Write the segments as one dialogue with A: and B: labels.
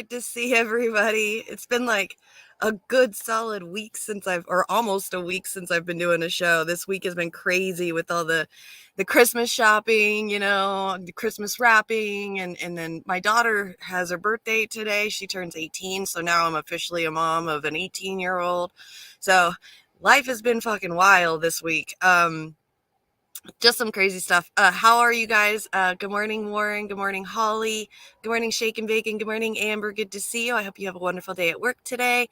A: Good to see everybody. It's been like a good solid week or almost a week since I've been doing a show. This week has been crazy with all the Christmas shopping, the Christmas wrapping, and then my daughter has her birthday today. She turns 18, so now I'm officially a mom of an 18-year-old. So life has been fucking wild this week. Just some crazy stuff. How are you guys? Good morning, Warren. Good morning, Holly. Good morning, Shake and Bacon. Good morning, Amber. Good to see you. I hope you have a wonderful day at work today.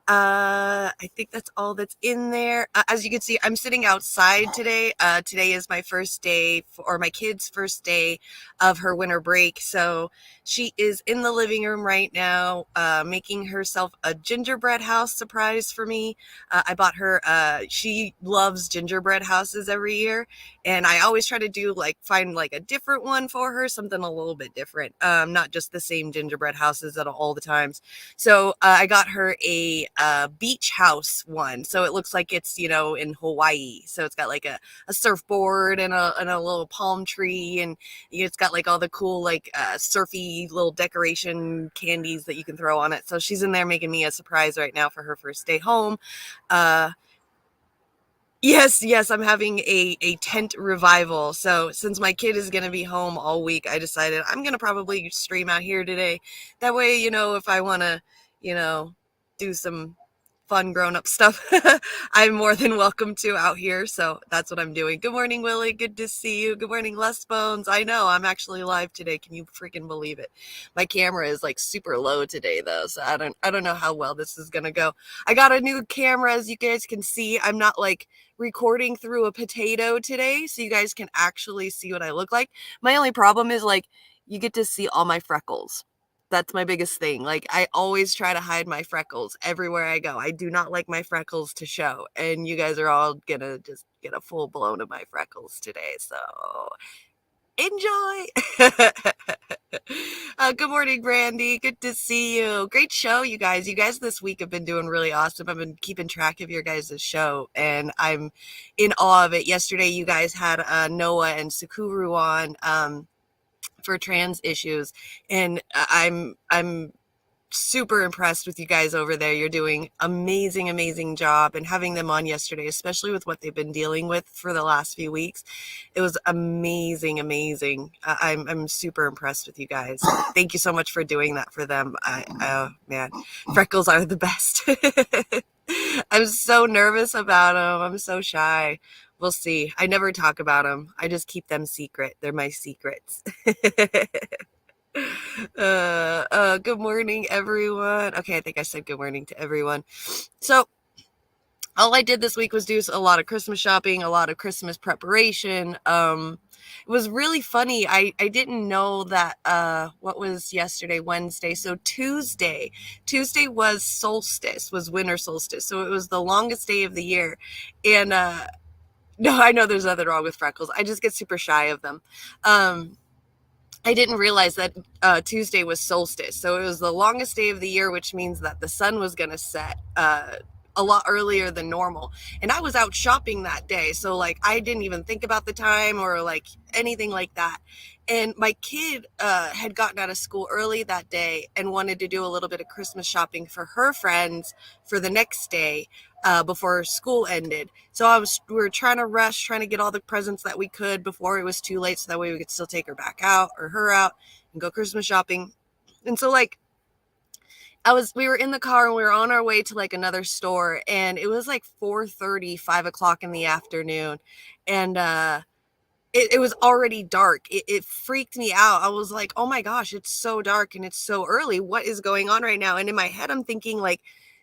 A: I think that's all that's in there. As you can see, I'm sitting outside today. Today is my first day, or my kid's first day of her winter break. So she is in the living room right now, making herself a gingerbread house surprise for me. I bought her, she loves gingerbread houses every year. And I always try to find a different one for her, something a little bit different. Not just the same gingerbread houses at all the times. So I got her a beach house one. So it looks like it's, in Hawaii. So it's got like a surfboard and a little palm tree. And it's got like all the cool, surfy little decoration candies that you can throw on it. So she's in there making me a surprise right now for her first day home. Yes, I'm having a tent revival. So since my kid is going to be home all week, I decided I'm going to probably stream out here today. That way, if I want to, do some fun grown-up stuff, I'm more than welcome to out here. So that's what I'm doing. Good morning, Willie. Good to see you. Good morning, Les Bones. I know I'm actually live today. Can you freaking believe it? My camera is like super low today though. So I don't know how well this is going to go. I got a new camera, as you guys can see. I'm not recording through a potato today, so you guys can actually see what I look like. My only problem is you get to see all my freckles. That's my biggest thing. I always try to hide my freckles everywhere I go. I do not like my freckles to show, and you guys are all gonna just get a full blown of my freckles today, so enjoy. Good morning, Brandy. Good to see you. Great show, you guys. You guys this week have been doing really awesome. I've been keeping track of your guys' show, and I'm in awe of it. Yesterday, you guys had Noah and Sakuru on for trans issues, and I'm super impressed with you guys over there. You're doing amazing job, and having them on yesterday, especially with what they've been dealing with for the last few weeks, it was amazing. I'm super impressed with you guys. Thank you so much for doing that for them. Oh man, freckles are the best. I'm so nervous about them. I'm so shy. We'll see. I never talk about them. I just keep them secret. They're my secrets. Good morning, everyone. Okay, I think I said good morning to everyone. So all I did this week was do a lot of Christmas shopping, a lot of Christmas preparation. It was really funny. I didn't know that, what was yesterday, Wednesday? So Tuesday was solstice, was winter solstice. So it was the longest day of the year. And, no, I know there's nothing wrong with freckles. I just get super shy of them. I didn't realize that Tuesday was solstice. So it was the longest day of the year, which means that the sun was going to set a lot earlier than normal. And I was out shopping that day. So I didn't even think about the time or anything like that. And my kid had gotten out of school early that day and wanted to do a little bit of Christmas shopping for her friends for the next day before school ended. So we were trying to rush, trying to get all the presents that we could before it was too late, so that way we could still take her back out or her out and go Christmas shopping. And so we were in the car and we were on our way to another store, and it was 4:30, 5 o'clock in the afternoon. And it was already dark. It freaked me out. I was like, oh my gosh, it's so dark and it's so early. What is going on right now? And in my head, I'm thinking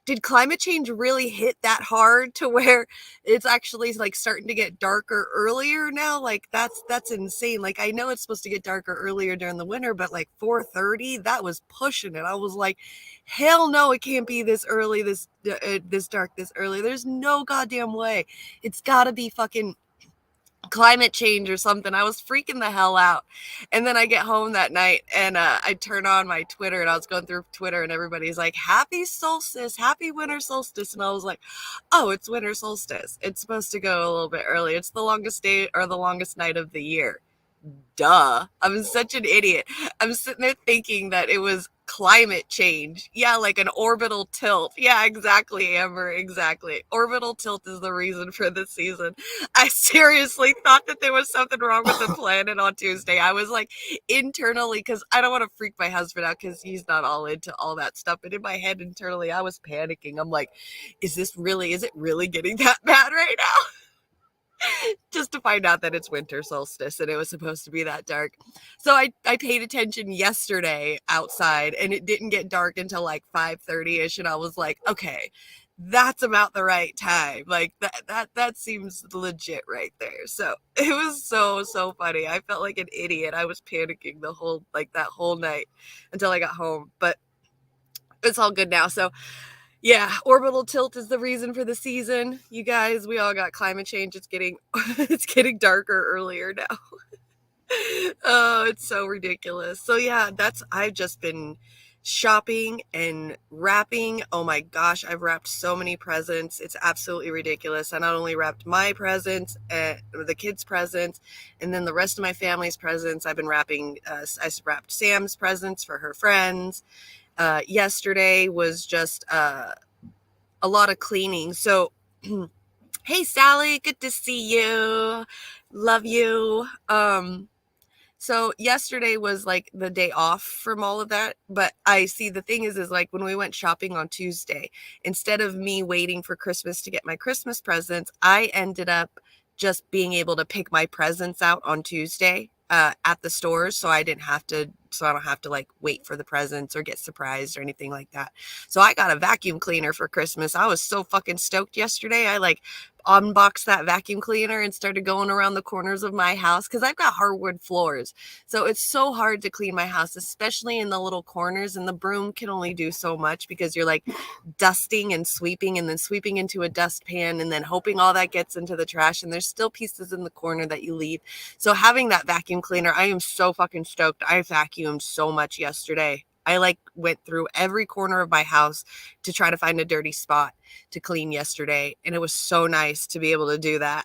A: did climate change really hit that hard to where it's actually starting to get darker earlier now? That's insane. I know it's supposed to get darker earlier during the winter, but 4:30, that was pushing it. I was like, hell no, it can't be this early, this dark, this early. There's no goddamn way. It's gotta be fucking climate change or something. I was freaking the hell out. And then I get home that night and I turn on my Twitter, and I was going through Twitter and everybody's like, happy solstice, happy winter solstice. And I was like, oh, it's winter solstice. It's supposed to go a little bit early. It's the longest day or the longest night of the year. Duh. I'm such an idiot. I'm sitting there thinking that it was climate change. Yeah, like an orbital tilt. Yeah, exactly, Amber. Exactly. Orbital tilt is the reason for this season. I seriously thought that there was something wrong with the planet on Tuesday. I was like internally, because I don't want to freak my husband out because he's not all into all that stuff. But in my head internally, I was panicking. I'm like, is it really getting that bad right now? Just to find out that it's winter solstice and it was supposed to be that dark. So I paid attention yesterday outside, and it didn't get dark until like 5:30ish, and I was like, okay, that's about the right time. Like that seems legit right there. So it was so funny. I felt like an idiot. I was panicking that whole night until I got home, but it's all good now. So yeah, orbital tilt is the reason for the season. You guys, we all got climate change. It's getting it's getting darker earlier now. Oh, it's so ridiculous. So yeah, I've just been shopping and wrapping. Oh my gosh, I've wrapped so many presents. It's absolutely ridiculous. I not only wrapped my presents, the kids' presents, and then the rest of my family's presents. I've been wrapping, I wrapped Sam's presents for her friends. Yesterday was just a lot of cleaning. So, hey, Sally, good to see you. Love you. So yesterday was like the day off from all of that. But I see the thing is like when we went shopping on Tuesday, instead of me waiting for Christmas to get my Christmas presents, I ended up just being able to pick my presents out on Tuesday at the stores. So I don't have to like wait for the presents or get surprised or anything like that. So I got a vacuum cleaner for Christmas. I was so fucking stoked yesterday. I like unboxed that vacuum cleaner and started going around the corners of my house because I've got hardwood floors. So it's so hard to clean my house, especially in the little corners. And the broom can only do so much because you're like dusting and then sweeping into a dustpan and then hoping all that gets into the trash. And there's still pieces in the corner that you leave. So having that vacuum cleaner, I am so fucking stoked. I vacuumed so much yesterday. I like went through every corner of my house to try to find a dirty spot to clean yesterday. And it was so nice to be able to do that.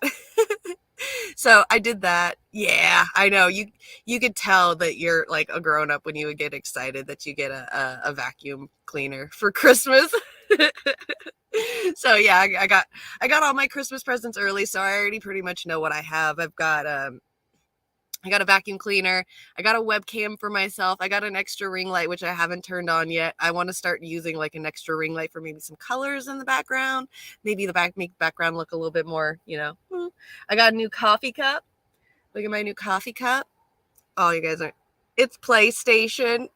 A: So I did that. Yeah, I know. You could tell that you're like a grown up when you would get excited that you get a vacuum cleaner for Christmas. So yeah, I got all my Christmas presents early, so I already pretty much know what I have. I got a vacuum cleaner. I got a webcam for myself. I got an extra ring light, which I haven't turned on yet. I want to start using like an extra ring light for maybe some colors in the background. Maybe make the background look a little bit more, I got a new coffee cup. Look at my new coffee cup. Oh, you guys it's PlayStation.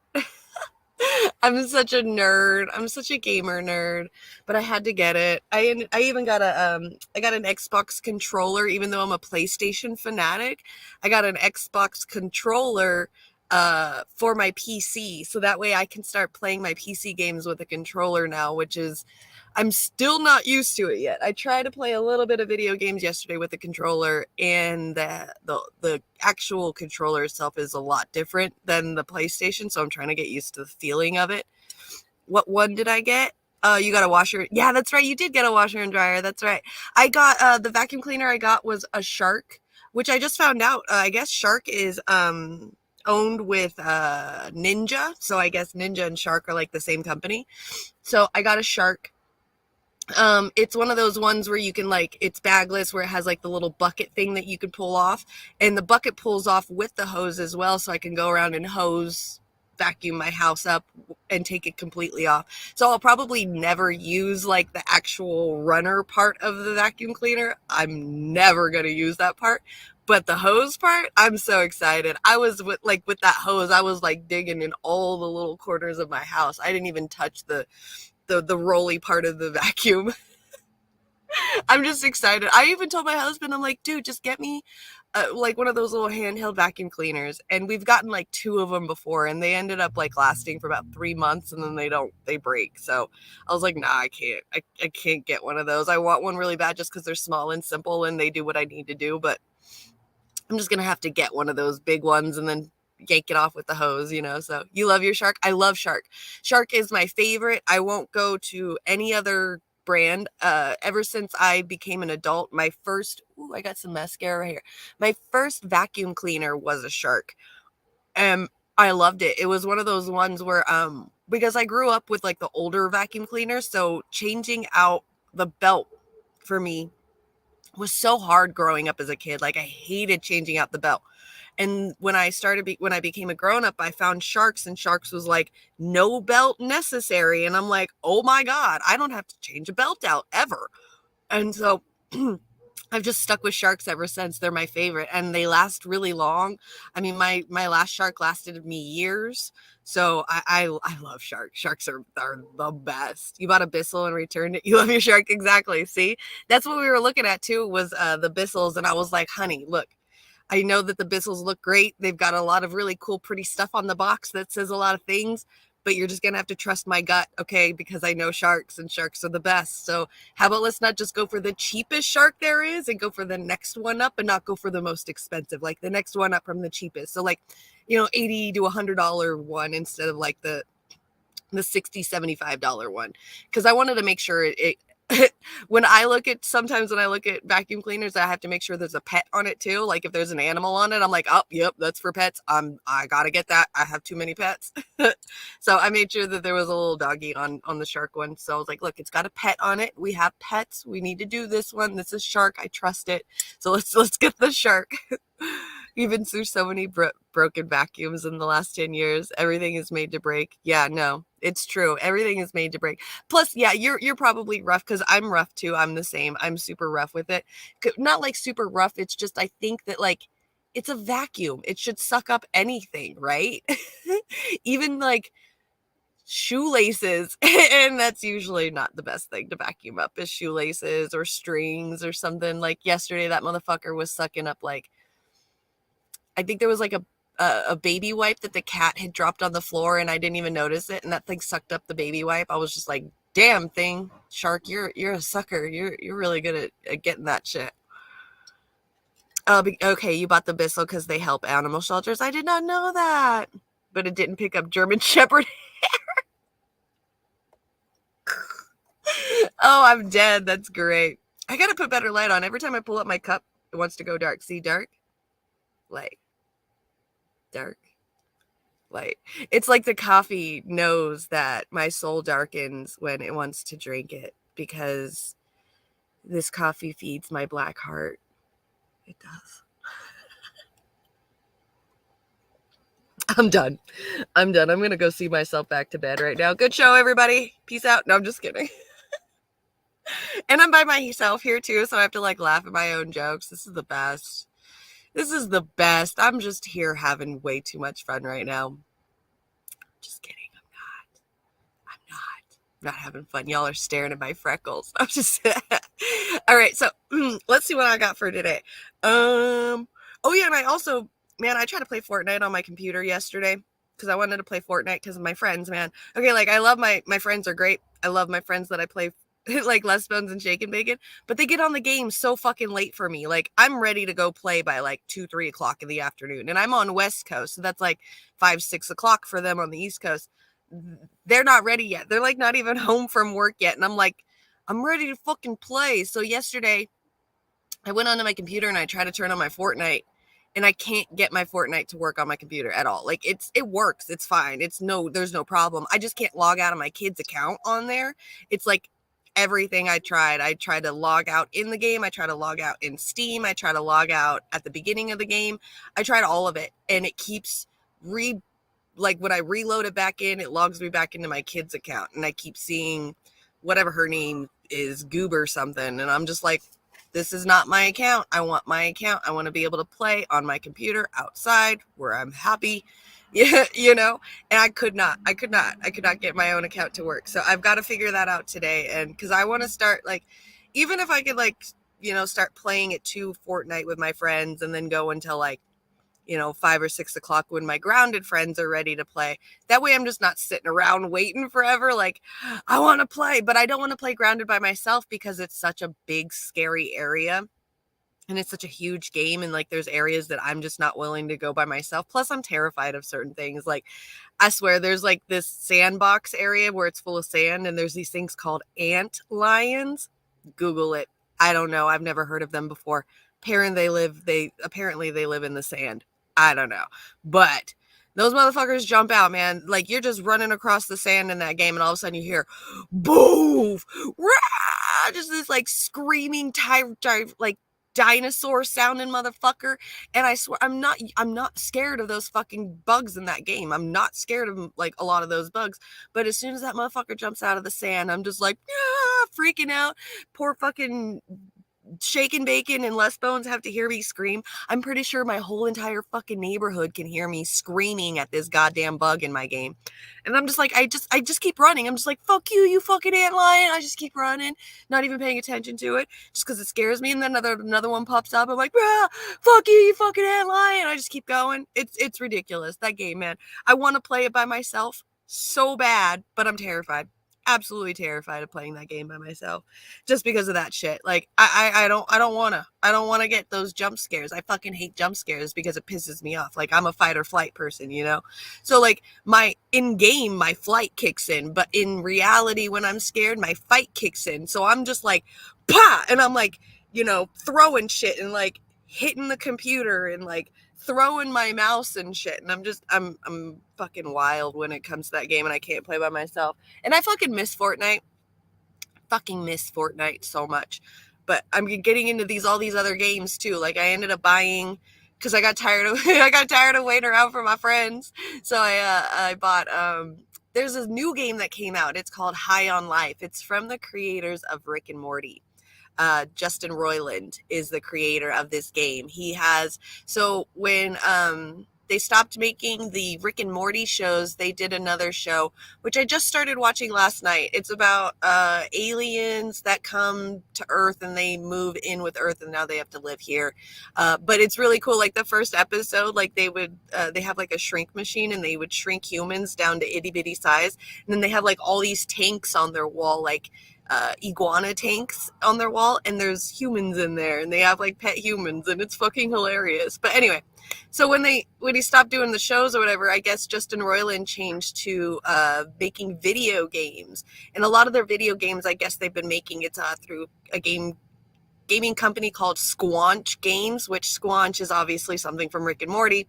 A: I'm such a nerd. I'm such a gamer nerd, but I had to get it. I even got I got an Xbox controller, even though I'm a PlayStation fanatic. I got an Xbox controller for my PC, so that way I can start playing my PC games with a controller now, which is I'm still not used to it yet. I tried to play a little bit of video games yesterday with the controller, and the actual controller itself is a lot different than the PlayStation, so I'm trying to get used to the feeling of it. What one did I get? You got a washer. Yeah, that's right. You did get a washer and dryer. That's right. I got the vacuum cleaner I got was a Shark, which I just found out. I guess Shark is owned with Ninja, so I guess Ninja and Shark are like the same company. So I got a Shark. It's one of those ones where you can like, it's bagless, where it has like the little bucket thing that you can pull off, and the bucket pulls off with the hose as well. So I can go around and vacuum my house up and take it completely off. So I'll probably never use like the actual runner part of the vacuum cleaner. I'm never going to use that part. But the hose part, I'm so excited. I was with that hose, I was like digging in all the little corners of my house. I didn't even touch the rolly part of the vacuum. I'm just excited. I even told my husband, I'm like, dude, just get me like one of those little handheld vacuum cleaners. And we've gotten like 2 of them before, and they ended up like lasting for about 3 months, and then they break. So I was like, nah, I can't get one of those. I want one really bad just because they're small and simple and they do what I need to do. But I'm just going to have to get one of those big ones and then yank it off with the hose, So you love your Shark? I love Shark. Shark is my favorite. I won't go to any other brand. Ever since I became an adult, I got some mascara right here. My first vacuum cleaner was a Shark. I loved it. It was one of those ones where because I grew up with like the older vacuum cleaners. So changing out the belt for me was so hard growing up as a kid. Like I hated changing out the belt. And when when I became a grown up, I found Sharks, and Sharks was like, no belt necessary. And I'm like, oh my God, I don't have to change a belt out ever. And so I've just stuck with Sharks ever since. They're my favorite, and they last really long. I mean, my last Shark lasted me years. So I love Sharks. Sharks are the best. You bought a Bissell and returned it. You love your Shark. Exactly. See, that's what we were looking at too, was the Bissells. And I was like, honey, look, I know that the Bissells look great. They've got a lot of really cool, pretty stuff on the box that says a lot of things, but you're just going to have to trust my gut, okay? Because I know Sharks, and Sharks are the best. So how about let's not just go for the cheapest Shark there is and go for the next one up, and not go for the most expensive, like the next one up from the cheapest. So like, $80 to $100 one instead of like the $60, $75 one. Because I wanted to make sure it sometimes when I look at vacuum cleaners, I have to make sure there's a pet on it too. Like if there's an animal on it, I'm like, oh, yep, that's for pets. I gotta get that. I have too many pets. So I made sure that there was a little doggy on the Shark one. So I was like, look, it's got a pet on it. We have pets. We need to do this one. This is Shark. I trust it. So let's get the Shark. We've been through so many broken vacuums in the last 10 years. Everything is made to break. Yeah, no, it's true. Everything is made to break. Plus, yeah, you're probably rough, because I'm rough too. I'm the same. I'm super rough with it. Not like super rough. It's just, I think that like, it's a vacuum. It should suck up anything, right? Even like shoelaces. And that's usually not the best thing to vacuum up, is shoelaces or strings or something. Like yesterday, that motherfucker was sucking up like, I think there was like a baby wipe that the cat had dropped on the floor, and I didn't even notice it, and that thing sucked up the baby wipe. I was just like, damn thing, Shark, you're a sucker. You're really good at getting that shit. Okay, you bought the Bissell because they help animal shelters. I did not know that, but it didn't pick up German Shepherd. Oh, I'm dead. That's great. I gotta put better light on. Every time I pull up my cup, it wants to go dark. See, dark, light, dark, light. It's like the coffee knows that my soul darkens when it wants to drink it, because this coffee feeds my black heart. It does. I'm done. I'm going to go see myself back to bed right now. Good show, everybody. Peace out. No, I'm just kidding. And I'm by myself here too, so I have to like laugh at my own jokes. This is the best. This is the best. I'm just here having way too much fun right now. Just kidding. I'm not having fun. Y'all are staring at my freckles. I'm just all right. So let's see what I got for today. Oh yeah, and I also, man, I tried to play Fortnite on my computer yesterday because I wanted to play Fortnite because of my friends, man. Okay, like I love my friends are great. I love my friends that I play like Les Bones and Shake and Bacon, but they get on the game so fucking late for me. Like I'm ready to go play by like 2-3 o'clock in the afternoon, and I'm on West Coast, so that's like 5-6 o'clock for them on the East Coast. They're not ready yet. They're like not even home from work yet, and I'm like, I'm ready to fucking play. So yesterday I went onto my computer and I tried to turn on my Fortnite, and I can't get my Fortnite to work on my computer at all. Like it works. It's fine. There's no problem. I just can't log out of my kid's account on there. It's like everything I tried to log out in the game. I tried to log out in Steam. I tried to log out at the beginning of the game. I tried all of it, and it keeps like when I reload it back in, it logs me back into my kid's account, and I keep seeing whatever her name is, Goober something, and I'm just like, this is not my account. I want my account. I want to be able to play on my computer outside where I'm happy. Yeah, and I could not get my own account to work. So I've got to figure that out today. And because I want to start, like, even if I could, like, start playing at 2 Fortnite with my friends and then go until like, 5 or 6 o'clock when my grounded friends are ready to play. That way I'm just not sitting around waiting forever. Like, I want to play, but I don't want to play grounded by myself because it's such a big, scary area. And it's such a huge game. And like, there's areas that I'm just not willing to go by myself. Plus I'm terrified of certain things. Like, I swear there's like this sandbox area where it's full of sand, and there's these things called ant lions. Google it. I don't know. I've never heard of them before. Apparently they live in the sand. I don't know. But Those motherfuckers jump out, man. Like, you're just running across the sand in that game, and all of a sudden you hear, boom, rah, just this like screaming like dinosaur sounding motherfucker. And I swear, I'm not scared of those fucking bugs in that game. I'm not scared of like a lot of those bugs. But as soon as that motherfucker jumps out of the sand, I'm just like, freaking out. Poor fucking Shaken Bacon and Les Bones have to hear me scream. I'm pretty sure my whole entire fucking neighborhood can hear me screaming at this goddamn bug in my game. And I'm just like, I just keep running. I'm just like, fuck you, you fucking antlion. I just keep running, not even paying attention to it, just because it scares me. And then another one pops up. I'm like, fuck you, you fucking antlion. I just keep going. It's ridiculous. That game, man. I want to play it by myself so bad, but I'm terrified. Absolutely terrified of playing that game by myself, just because of that shit. Like, I don't want to get those jump scares. I fucking hate jump scares because it pisses me off. Like, I'm a fight or flight person, you know? So like, in game, my flight kicks in, but in reality, when I'm scared, my fight kicks in. So I'm just like, pa, and I'm like, throwing shit and like hitting the computer and like throwing my mouse and shit. And I'm fucking wild when it comes to that game, and I can't play by myself. And I fucking miss Fortnite. Fucking miss Fortnite so much. But I'm getting into all these other games too. Like, I ended up buying, because I got tired of waiting around for my friends. So I bought there's a new game that came out. It's called High on Life. It's from the creators of Rick and Morty. Justin Roiland is the creator of this game. So when they stopped making the Rick and Morty shows, they did another show, which I just started watching last night. It's about aliens that come to Earth and they move in with Earth, and now they have to live here. But it's really cool. Like, the first episode, like, they have like a shrink machine, and they would shrink humans down to itty bitty size. And then they have like all these tanks on their wall, like iguana tanks on their wall, and there's humans in there, and they have like pet humans, and it's fucking hilarious. But anyway, so when he stopped doing the shows or whatever, I guess Justin Roiland changed to making video games. And a lot of their video games, I guess they've been making it through a gaming company called Squanch Games, which Squanch is obviously something from Rick and Morty.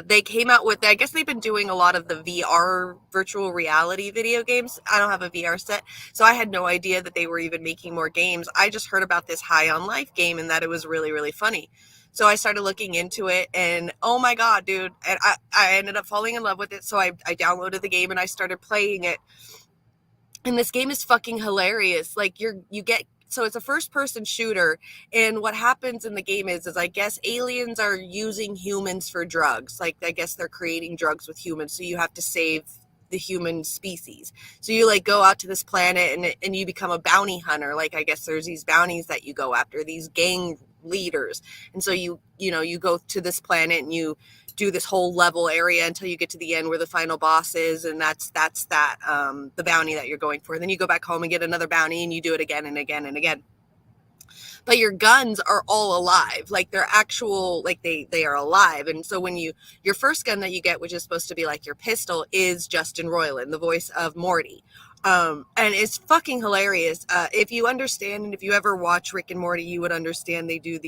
A: They came out with, I guess they've been doing a lot of the VR virtual reality video games. I don't have a VR set, so I had no idea that they were even making more games. I just heard about this High on Life game and that it was really, really funny. So I started looking into it, and oh my God, dude. And I ended up falling in love with it. So I downloaded the game and I started playing it. And this game is fucking hilarious. Like, so it's a first person shooter, and what happens in the game is I guess aliens are using humans for drugs. Like, I guess they're creating drugs with humans, so you have to save the human species. So you like go out to this planet, and you become a bounty hunter. Like, I guess there's these bounties that you go after, these gang leaders. And so you go to this planet and you do this whole level area until you get to the end where the final boss is, and that's the bounty that you're going for. And then you go back home and get another bounty, and you do it again and again and again. But your guns are all alive. Like, they're actual, like they are alive. And so when your first gun that you get, which is supposed to be like your pistol, is Justin Roiland, the voice of Morty. And it's fucking hilarious. If you understand, and if you ever watch Rick and Morty, you would understand they do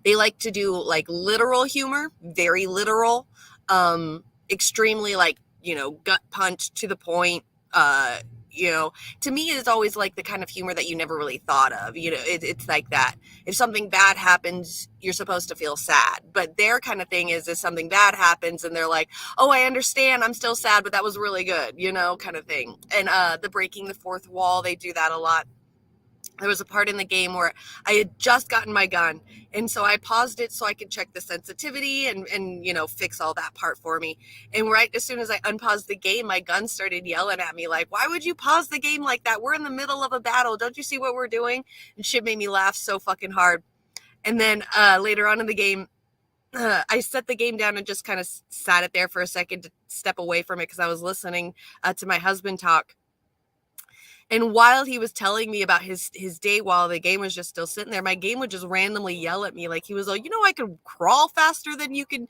A: they like to do like literal humor, very literal, extremely like, gut punch to the point. To me, it's always like the kind of humor that you never really thought of. It's like that. If something bad happens, you're supposed to feel sad. But their kind of thing is if something bad happens and they're like, oh, I understand, I'm still sad, but that was really good, kind of thing. And the breaking the fourth wall, they do that a lot. There was a part in the game where I had just gotten my gun, and so I paused it so I could check the sensitivity and fix all that part for me. And right as soon as I unpaused the game, my gun started yelling at me like, why would you pause the game like that? We're in the middle of a battle. Don't you see what we're doing? And shit made me laugh so fucking hard. And then later on in the game, I set the game down and just kind of sat it there for a second to step away from it because I was listening to my husband talk. And while he was telling me about his day while the game was just still sitting there, my game would just randomly yell at me. Like, he was like, I could crawl faster than you could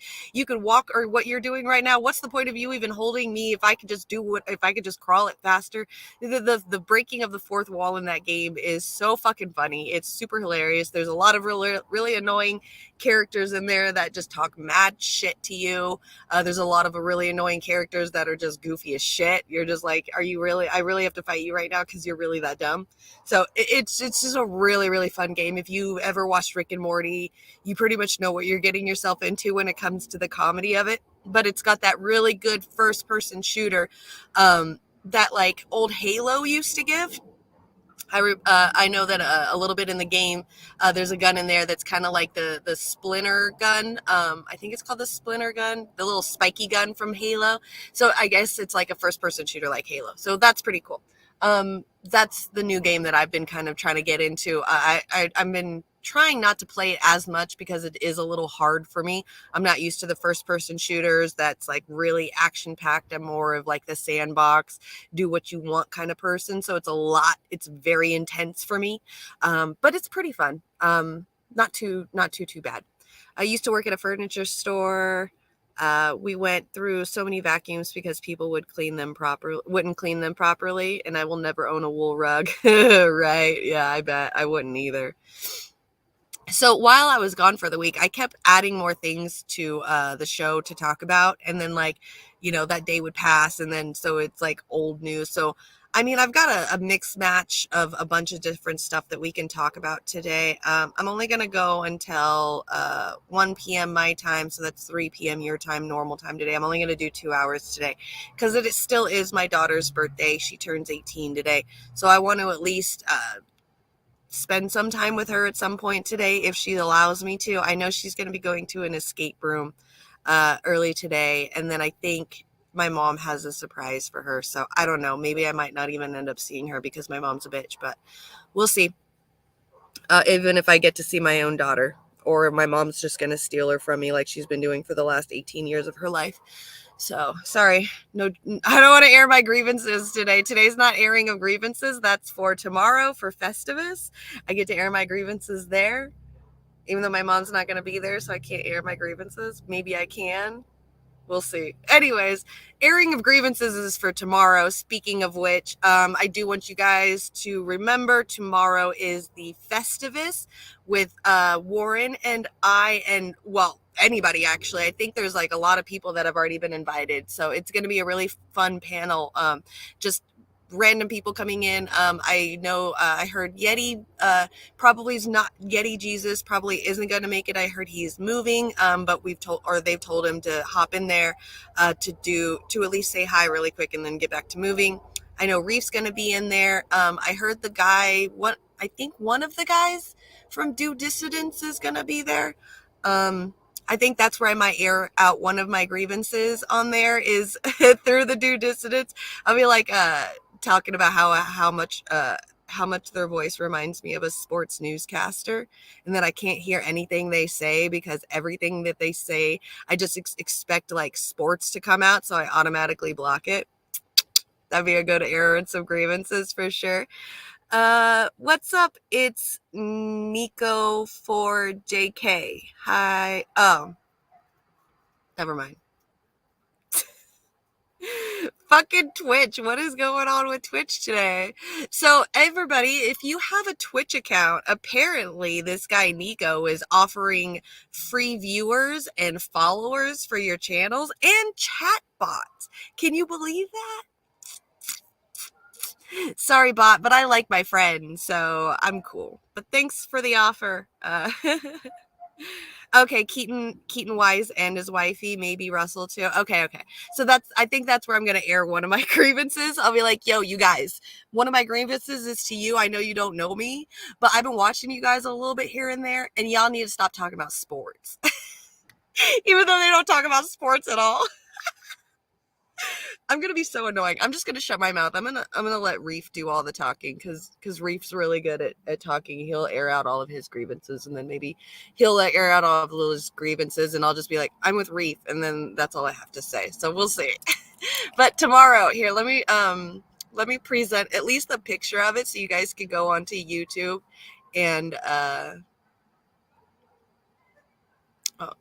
A: walk, or what you're doing right now. What's the point of you even holding me if I could just crawl it faster? The breaking of the fourth wall in that game is so fucking funny. It's super hilarious. There's a lot of really annoying characters in there that just talk mad shit to you. There's a lot of really annoying characters that are just goofy as shit. You're just like, are you really? I really have to fight you right now because you're really that dumb. So it's just a really, really fun game. If you ever watched Rick and Morty, you pretty much know what you're getting yourself into when it comes to the comedy of it. But it's got that really good first person shooter that like old Halo used to give. I know that a little bit in the game, there's a gun in there that's kind of like the Splinter gun. I think it's called the Splinter gun, the little spiky gun from Halo. So I guess it's like a first person shooter like Halo. So that's pretty cool. That's the new game that I've been kind of trying to get into. I've been trying not to play it as much because it is a little hard for me. I'm not used to the first person shooters that's like really action packed. I'm more of like the sandbox, do what you want kind of person. So it's very intense for me. But it's pretty fun. Not too bad. I used to work at a furniture store. We went through so many vacuums because people wouldn't clean them properly, and I will never own a wool rug. Right? Yeah, I bet I wouldn't either. So while I was gone for the week, I kept adding more things to the show to talk about. And then that day would pass. And then so it's like old news. So, I mean, I've got a mixed match of a bunch of different stuff that we can talk about today. I'm only going to go until 1 p.m. my time. So that's 3 p.m. your time, normal time today. I'm only going to do 2 hours today because it still is my daughter's birthday. She turns 18 today. So I want to at least spend some time with her at some point today if she allows me to. I know she's going to be going to an escape room early today, and then I think my mom has a surprise for her. So I don't know, maybe I might not even end up seeing her because my mom's a bitch, but we'll see. Even if I get to see my own daughter, or my mom's just going to steal her from me like she's been doing for the last 18 years of her life. So sorry, no, I don't want to air my grievances today. Today's not airing of grievances. That's for tomorrow for Festivus. I get to air my grievances there, even though my mom's not going to be there, so I can't air my grievances. Maybe I can. We'll see. Anyways, airing of grievances is for tomorrow. Speaking of which, I do want you guys to remember tomorrow is the Festivus with Warren and I, and anybody actually. I think there's like a lot of people that have already been invited. So it's going to be a really fun panel. Just random people coming in. I know I heard Yeti probably is not Yeti Jesus probably isn't going to make it. I heard he's moving, but they've told him to hop in there to at least say hi really quick and then get back to moving. I know Reef's going to be in there. I heard I think one of the guys from Due Dissidents is going to be there. I think that's where I might air out one of my grievances on there is through the Due Dissidents. I'll be like talking about how much their voice reminds me of a sports newscaster, and that I can't hear anything they say because everything that they say, I just expect like sports to come out, so I automatically block it. That'd be a good air and some grievances for sure. What's up? It's Nico for JK. Hi. Oh, never mind. Fucking Twitch. What is going on with Twitch today? So everybody, if you have a Twitch account, apparently this guy Nico is offering free viewers and followers for your channels and chat bots. Can you believe that? Sorry, bot, but I like my friend, so I'm cool. But thanks for the offer. Okay, Keaton Wise and his wifey, maybe Russell too. Okay. So I think that's where I'm gonna air one of my grievances. I'll be like, yo, you guys, one of my grievances is to you. I know you don't know me, but I've been watching you guys a little bit here and there, and y'all need to stop talking about sports. Even though they don't talk about sports at all. I'm gonna be so annoying. I'm just gonna shut my mouth. I'm gonna let Reef do all the talking because Reef's really good at talking. He'll air out all of his grievances, and then maybe he'll air out all of his grievances, and I'll just be like, I'm with Reef, and then that's all I have to say. So we'll see. But tomorrow, here, let me let me present at least a picture of it so you guys can go onto YouTube and oh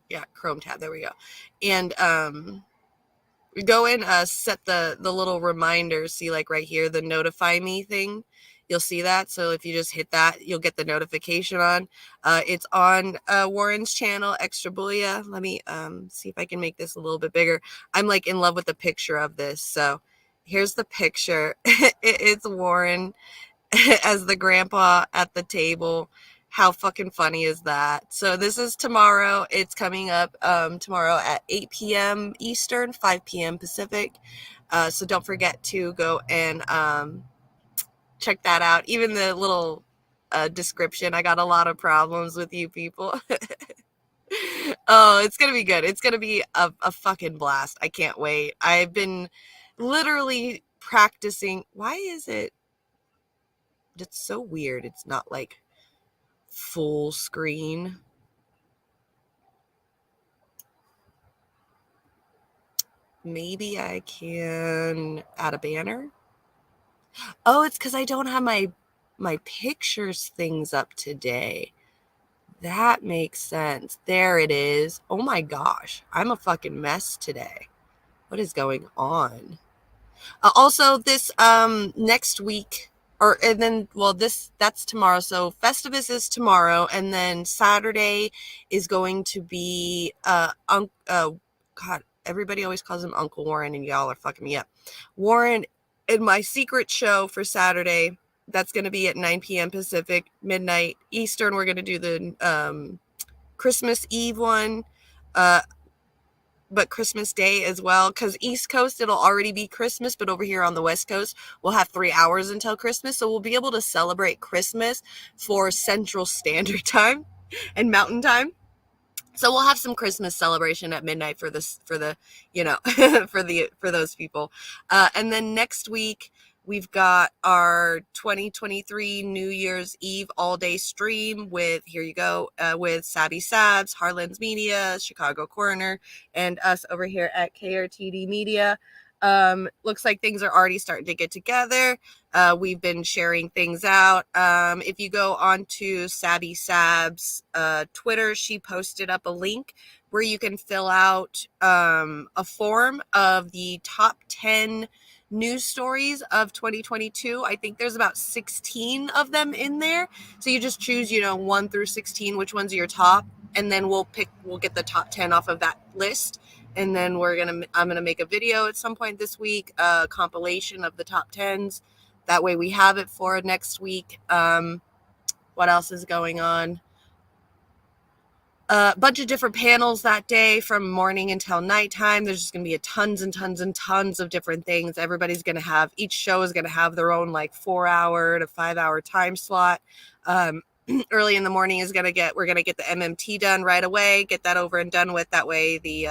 A: yeah, Chrome tab, there we go. And go in, set the little reminders. See, like right here, the notify me thing. You'll see that. So if you just hit that, you'll get the notification on. It's on Warren's channel, Extra Booyah. Let me see if I can make this a little bit bigger. I'm like in love with the picture of this. So here's the picture. It's Warren as the grandpa at the table. How fucking funny is that? So this is tomorrow. It's coming up tomorrow at 8 p.m. Eastern, 5 p.m. Pacific. So don't forget to go and check that out. Even the little description, I got a lot of problems with you people. Oh, it's going to be good. It's going to be a fucking blast. I can't wait. I've been literally practicing. Why is it? It's so weird. It's not like full screen. Maybe I can add a banner. Oh, it's because I don't have my pictures things up today. That makes sense. There it is. Oh my gosh. I'm a fucking mess today. What is going on? Also, this next week, and then well, that's tomorrow. So Festivus is tomorrow, and then Saturday is going to be God. Everybody always calls him Uncle Warren, and y'all are fucking me up. Warren, in my secret show for Saturday, that's going to be at 9 p.m. Pacific, midnight Eastern. We're going to do the Christmas Eve one. But Christmas Day as well, because East Coast, it'll already be Christmas, but over here on the West Coast, we'll have 3 hours until Christmas, so we'll be able to celebrate Christmas for Central Standard Time and Mountain Time. So we'll have some Christmas celebration at midnight for this, for the, for those people. And then next week, we've got our 2023 New Year's Eve all-day stream with, here you go, with Sabby Sabs, Harlan's Media, Chicago Coroner, and us over here at KRTD Media. Looks like things are already starting to get together. We've been sharing things out. If you go onto Sabby Sab's Twitter, she posted up a link where you can fill out a form of the top 10 news stories of 2022. I think there's about 16 of them in there. So you just choose, 1 through 16, which ones are your top, and then we'll get the top 10 off of that list. And then I'm going to make a video at some point this week, a compilation of the top 10s. That way we have it for next week. What else is going on? A bunch of different panels that day from morning until nighttime. There's just going to be tons and tons and tons of different things. Each show is going to have their own 4-hour to 5-hour time slot. Early in the morning we're going to get the MMT done right away, get that over and done with. That way the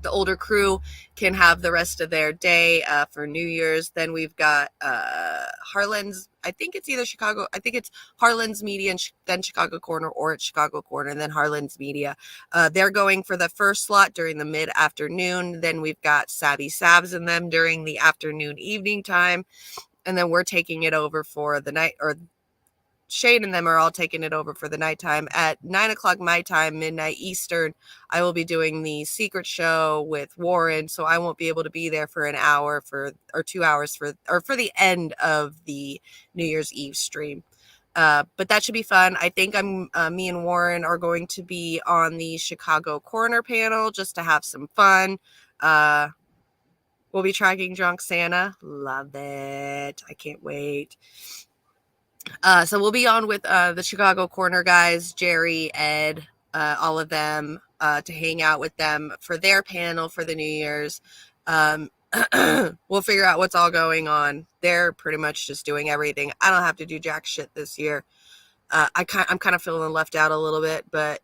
A: older crew can have the rest of their day for New Year's. Then we've got Harlan's, I think it's Harlan's Media and then Chicago Corner, or it's Chicago Corner and then Harlan's Media. They're going for the first slot during the mid-afternoon. Then we've got Sabby Sabs in them during the afternoon evening time. And then we're taking it over for the night, or Shane and them are all taking it over for the nighttime. At 9 o'clock my time, midnight Eastern, I will be doing the secret show with Warren, so I won't be able to be there for an hour or 2 hours for the end of the New Year's Eve stream. But that should be fun. I think me and Warren are going to be on the Chicago Corner panel just to have some fun. We'll be tracking Drunk Santa. Love it. I can't wait. So we'll be on with the Chicago Corner guys, Jerry, Ed, all of them, to hang out with them for their panel for the New Year's. We'll figure out what's all going on. They're pretty much just doing everything. I don't have to do jack shit this year. I'm kind of feeling left out a little bit, but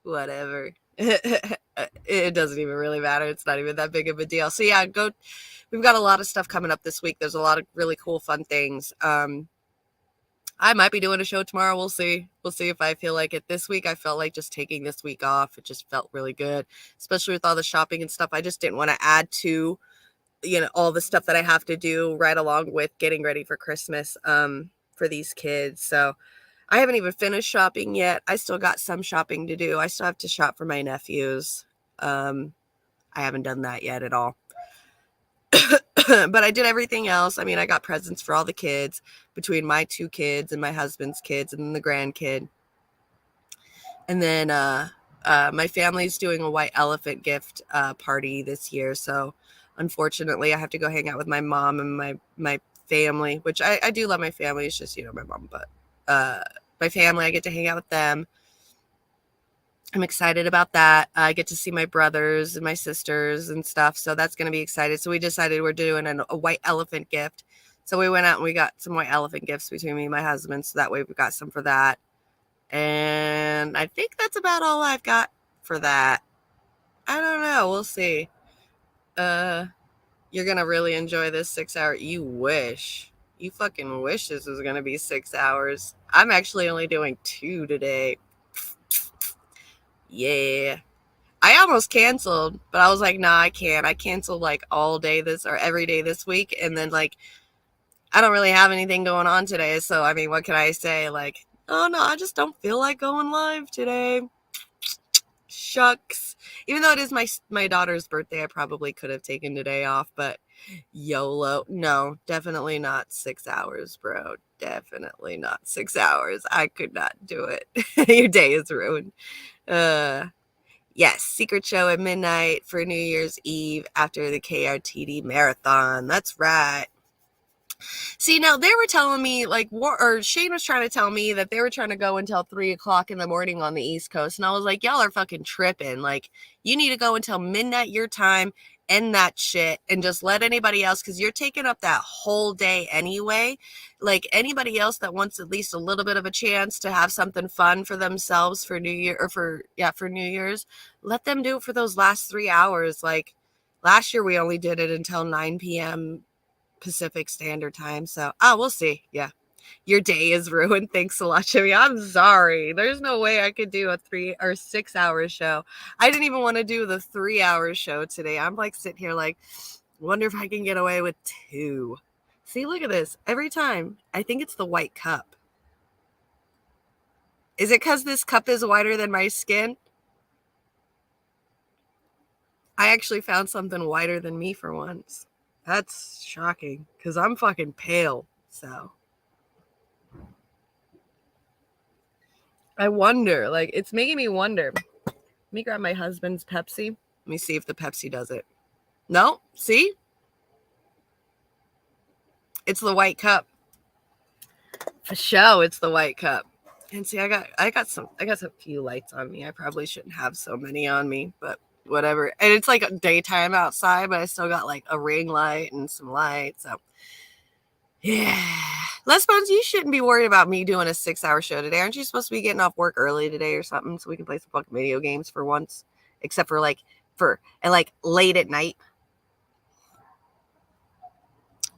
A: whatever. It doesn't even really matter. It's not even that big of a deal. So yeah, we've got a lot of stuff coming up this week. There's a lot of really cool, fun things. I might be doing a show tomorrow. We'll see. We'll see if I feel like it. This week, I felt like just taking this week off. It just felt really good, especially with all the shopping and stuff. I just didn't want to add to all the stuff that I have to do right along with getting ready for Christmas for these kids. So I haven't even finished shopping yet. I still got some shopping to do. I still have to shop for my nephews. I haven't done that yet at all. But I did everything else. I mean, I got presents for all the kids between my 2 kids and my husband's kids and then the grandkid. And then my family's doing a white elephant gift party this year. So unfortunately, I have to go hang out with my mom and my family, which I do love my family. It's just, my mom, but my family, I get to hang out with them. I'm excited about that. I get to see my brothers and my sisters and stuff. So that's going to be excited. So we decided we're doing a white elephant gift. So we went out and we got some white elephant gifts between me and my husband. So that way we got some for that. And I think that's about all I've got for that. I don't know. We'll see. You're going to really enjoy this 6 hour. You wish. You fucking wish this was going to be 6 hours. I'm actually only doing 2 today. Yeah. I almost canceled, but I was like, nah, I can't. I canceled like all day every day this week. And then like, I don't really have anything going on today. So, I mean, what can I say? Like, oh no, I just don't feel like going live today. Shucks. Even though it is my daughter's birthday, I probably could have taken today off, but YOLO. No, definitely not 6 hours, bro. Definitely not 6 hours. I could not do it. Your day is ruined. Yes, secret show at midnight for New Year's Eve after the KRTD marathon. That's right. See, now they were telling me or Shane was trying to tell me that they were trying to go until 3:00 in the morning on the East Coast. And I was like, y'all are fucking tripping. Like, you need to go until midnight your time, end that shit, and just let anybody else, because you're taking up that whole day anyway. Like, anybody else that wants at least a little bit of a chance to have something fun for themselves for New Year or for New Year's, let them do it for those last 3 hours. Like, last year we only did it until 9 p.m. Pacific Standard Time. So, we'll see. Yeah. Your day is ruined. Thanks a lot, Jimmy. I'm sorry. There's no way I could do a 3 or 6 hour show. I didn't even want to do the 3 hour show today. I'm like sitting here like, wonder if I can get away with 2. See, look at this. Every time, I think it's the white cup. Is it because this cup is whiter than my skin? I actually found something whiter than me for once. That's shocking because I'm fucking pale. So I wonder, like, it's making me wonder. Let me grab my husband's Pepsi. Let me see if the Pepsi does it. No, see? It's the white cup. For sure, it's the white cup. And see, I got some few lights on me. I probably shouldn't have so many on me, but whatever. And it's like daytime outside, but I still got like a ring light and some lights. So yeah. Les Bones, you shouldn't be worried about me doing a 6 hour show today. Aren't you supposed to be getting off work early today or something so we can play some fucking video games for once? Except for like late at night.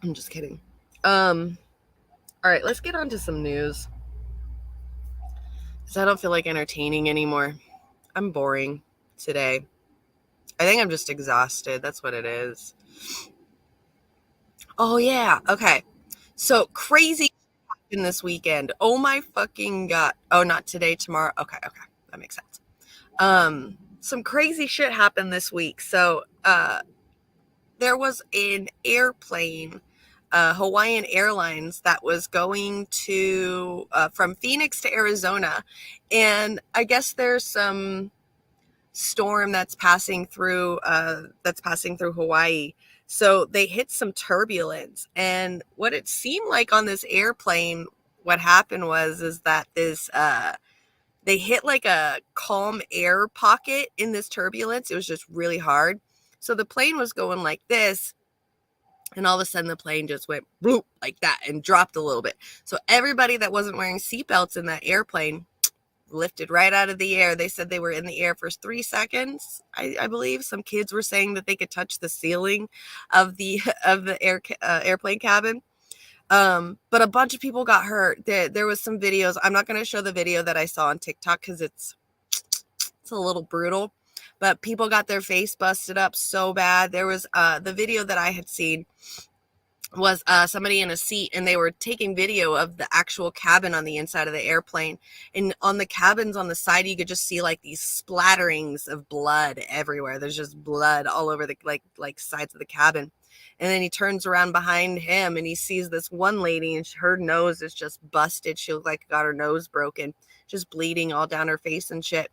A: I'm just kidding. All right, let's get on to some news. Because I don't feel like entertaining anymore. I'm boring today. I think I'm just exhausted. That's what it is. Oh, yeah. Okay. So crazy happened this weekend. Oh, my fucking God. Oh, not today, tomorrow. Okay. That makes sense. Some crazy shit happened this week. So there was an airplane, Hawaiian Airlines, that was going to from Phoenix to Arizona, and I guess there's some storm that's passing through Hawaii. So they hit some turbulence, and what it seemed like on this airplane, what happened is that they hit like a calm air pocket in this turbulence. It was just really hard. So the plane was going like this, and all of a sudden the plane just went bloop like that and dropped a little bit. So everybody that wasn't wearing seatbelts in that airplane lifted right out of the air. They said they were in the air for 3 seconds. I believe some kids were saying that they could touch the ceiling of the airplane cabin. But a bunch of people got hurt. There was some videos. I'm not going to show the video that I saw on TikTok because it's a little brutal. but people got their face busted up so bad. There was the video that I had seen was somebody in a seat, and they were taking video of the actual cabin on the inside of the airplane, and on the cabins on the side you could just see like these splatterings of blood everywhere. There's just blood all over the like sides of the cabin. And then he turns around behind him and he sees this one lady, and her nose is just busted. She looked like got her nose broken, just bleeding all down her face and shit.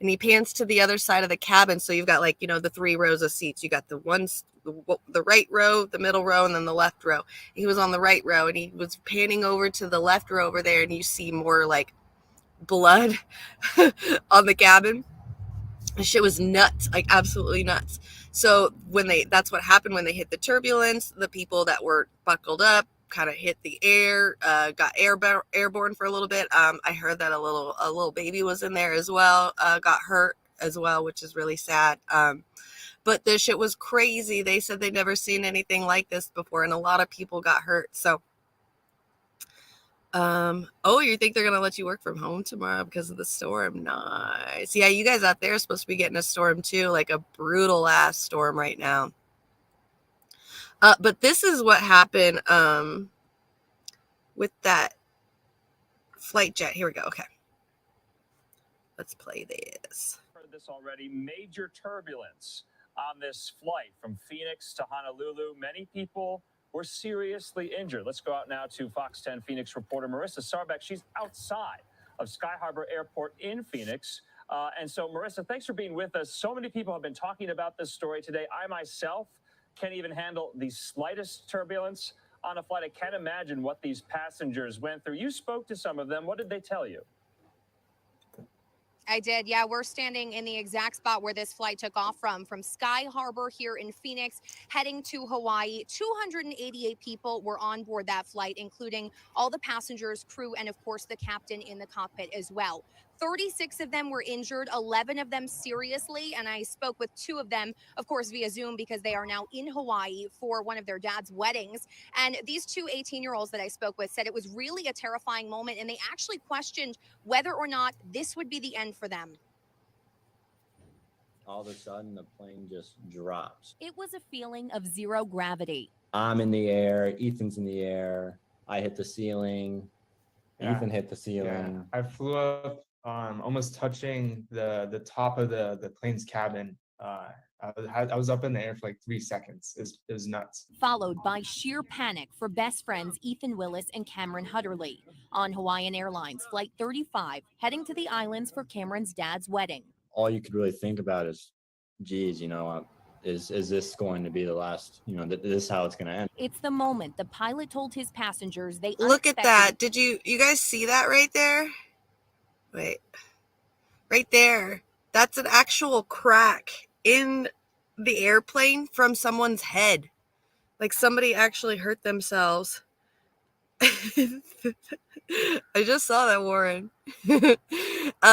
A: And he pans to the other side of the cabin. So you've got like, you know, the 3 rows of seats. You got the right row, the middle row, and then the left row. He was on the right row, and he was panning over to the left row over there, and you see more like blood on the cabin. The shit was nuts, like absolutely nuts. So that's what happened when they hit the turbulence. The people that were buckled up kind of hit the air, got airborne for a little bit. I heard that a little baby was in there as well, got hurt as well, which is really sad. But this shit was crazy. They said they'd never seen anything like this before, and a lot of people got hurt. So, oh, you think they're going to let you work from home tomorrow because of the storm? Nice. Yeah, you guys out there are supposed to be getting a storm too, like a brutal ass storm right now. But this is what happened with that flight jet. Here we go. Okay. Let's play this.
B: Heard this already. Major turbulence on this flight from Phoenix to Honolulu. Many people were seriously injured. Let's go out now to Fox 10 Phoenix reporter Marissa Sarbeck. She's outside of Sky Harbor Airport in Phoenix. And so, Marissa, thanks for being with us. So many people have been talking about this story today. I myself can't even handle the slightest turbulence on a flight. I can't imagine what these passengers went through. You spoke to some of them. What did they tell you?
C: I did. Yeah, we're standing in the exact spot where this flight took off from Sky Harbor here in Phoenix, heading to Hawaii. 288 people were on board that flight, including all the passengers, crew, and of course the captain in the cockpit as well. 36 of them were injured, 11 of them seriously, and I spoke with 2 of them, of course, via Zoom, because they are now in Hawaii for one of their dad's weddings. And these 2 18-year-olds that I spoke with said it was really a terrifying moment, and they actually questioned whether or not this would be the end for them.
D: All of a sudden, the plane just drops.
C: It was a feeling of zero gravity.
D: I'm in the air, Ethan's in the air, I hit the ceiling, Ethan hit the ceiling.
E: I flew up almost touching the top of the plane's cabin. I was up in the air for like 3 seconds. It was nuts.
C: Followed by sheer panic for best friends Ethan Willis and Cameron Hutterly on Hawaiian Airlines Flight 35, heading to the islands for Cameron's dad's wedding.
D: All you could really think about is, geez, you know, is this going to be the last, you know, this is how it's going to end.
C: It's the moment the pilot told his passengers they
A: look at that. Did you guys see that right there? Wait, right there. That's an actual crack in the airplane from someone's head. Like somebody actually hurt themselves. I just saw that, Warren.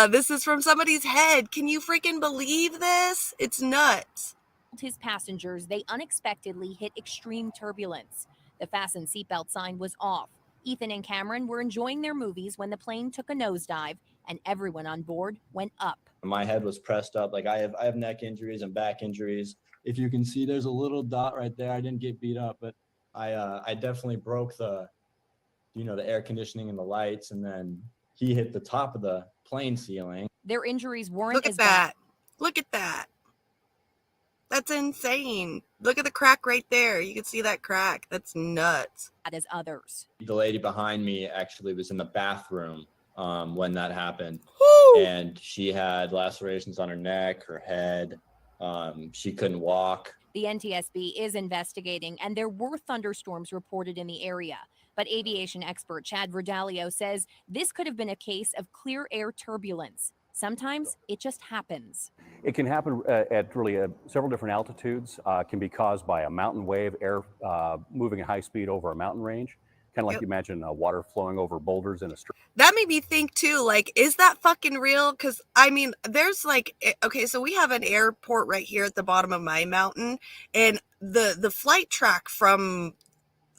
A: This is from somebody's head. Can you freaking believe this? It's nuts.
C: His passengers, they unexpectedly hit extreme turbulence. The fasten seatbelt sign was off. Ethan and Cameron were enjoying their movies when the plane took a nosedive, and everyone on board went up.
D: My head was pressed up. Like I have neck injuries and back injuries. If you can see, there's a little dot right there. I didn't get beat up, but I definitely broke the air conditioning and the lights, and then he hit the top of the plane ceiling.
C: Their injuries weren't
A: Look at that. Look at that. That's insane. Look at the crack right there. You can see that crack. That's nuts.
C: As others.
D: The lady behind me actually was in the bathroom when that happened.
A: Woo!
D: And she had lacerations on her neck, her head. She couldn't walk.
C: The NTSB is investigating, and there were thunderstorms reported in the area. But aviation expert Chad Verdalio says this could have been a case of clear air turbulence. Sometimes it just happens.
F: It can happen at really several different altitudes. Can be caused by a mountain wave, air moving at high speed over a mountain range. Kind of like you imagine water flowing over boulders in a stream.
A: That made me think too, like, is that fucking real? Because, I mean, there's like, okay, so we have an airport right here at the bottom of my mountain, and the flight track from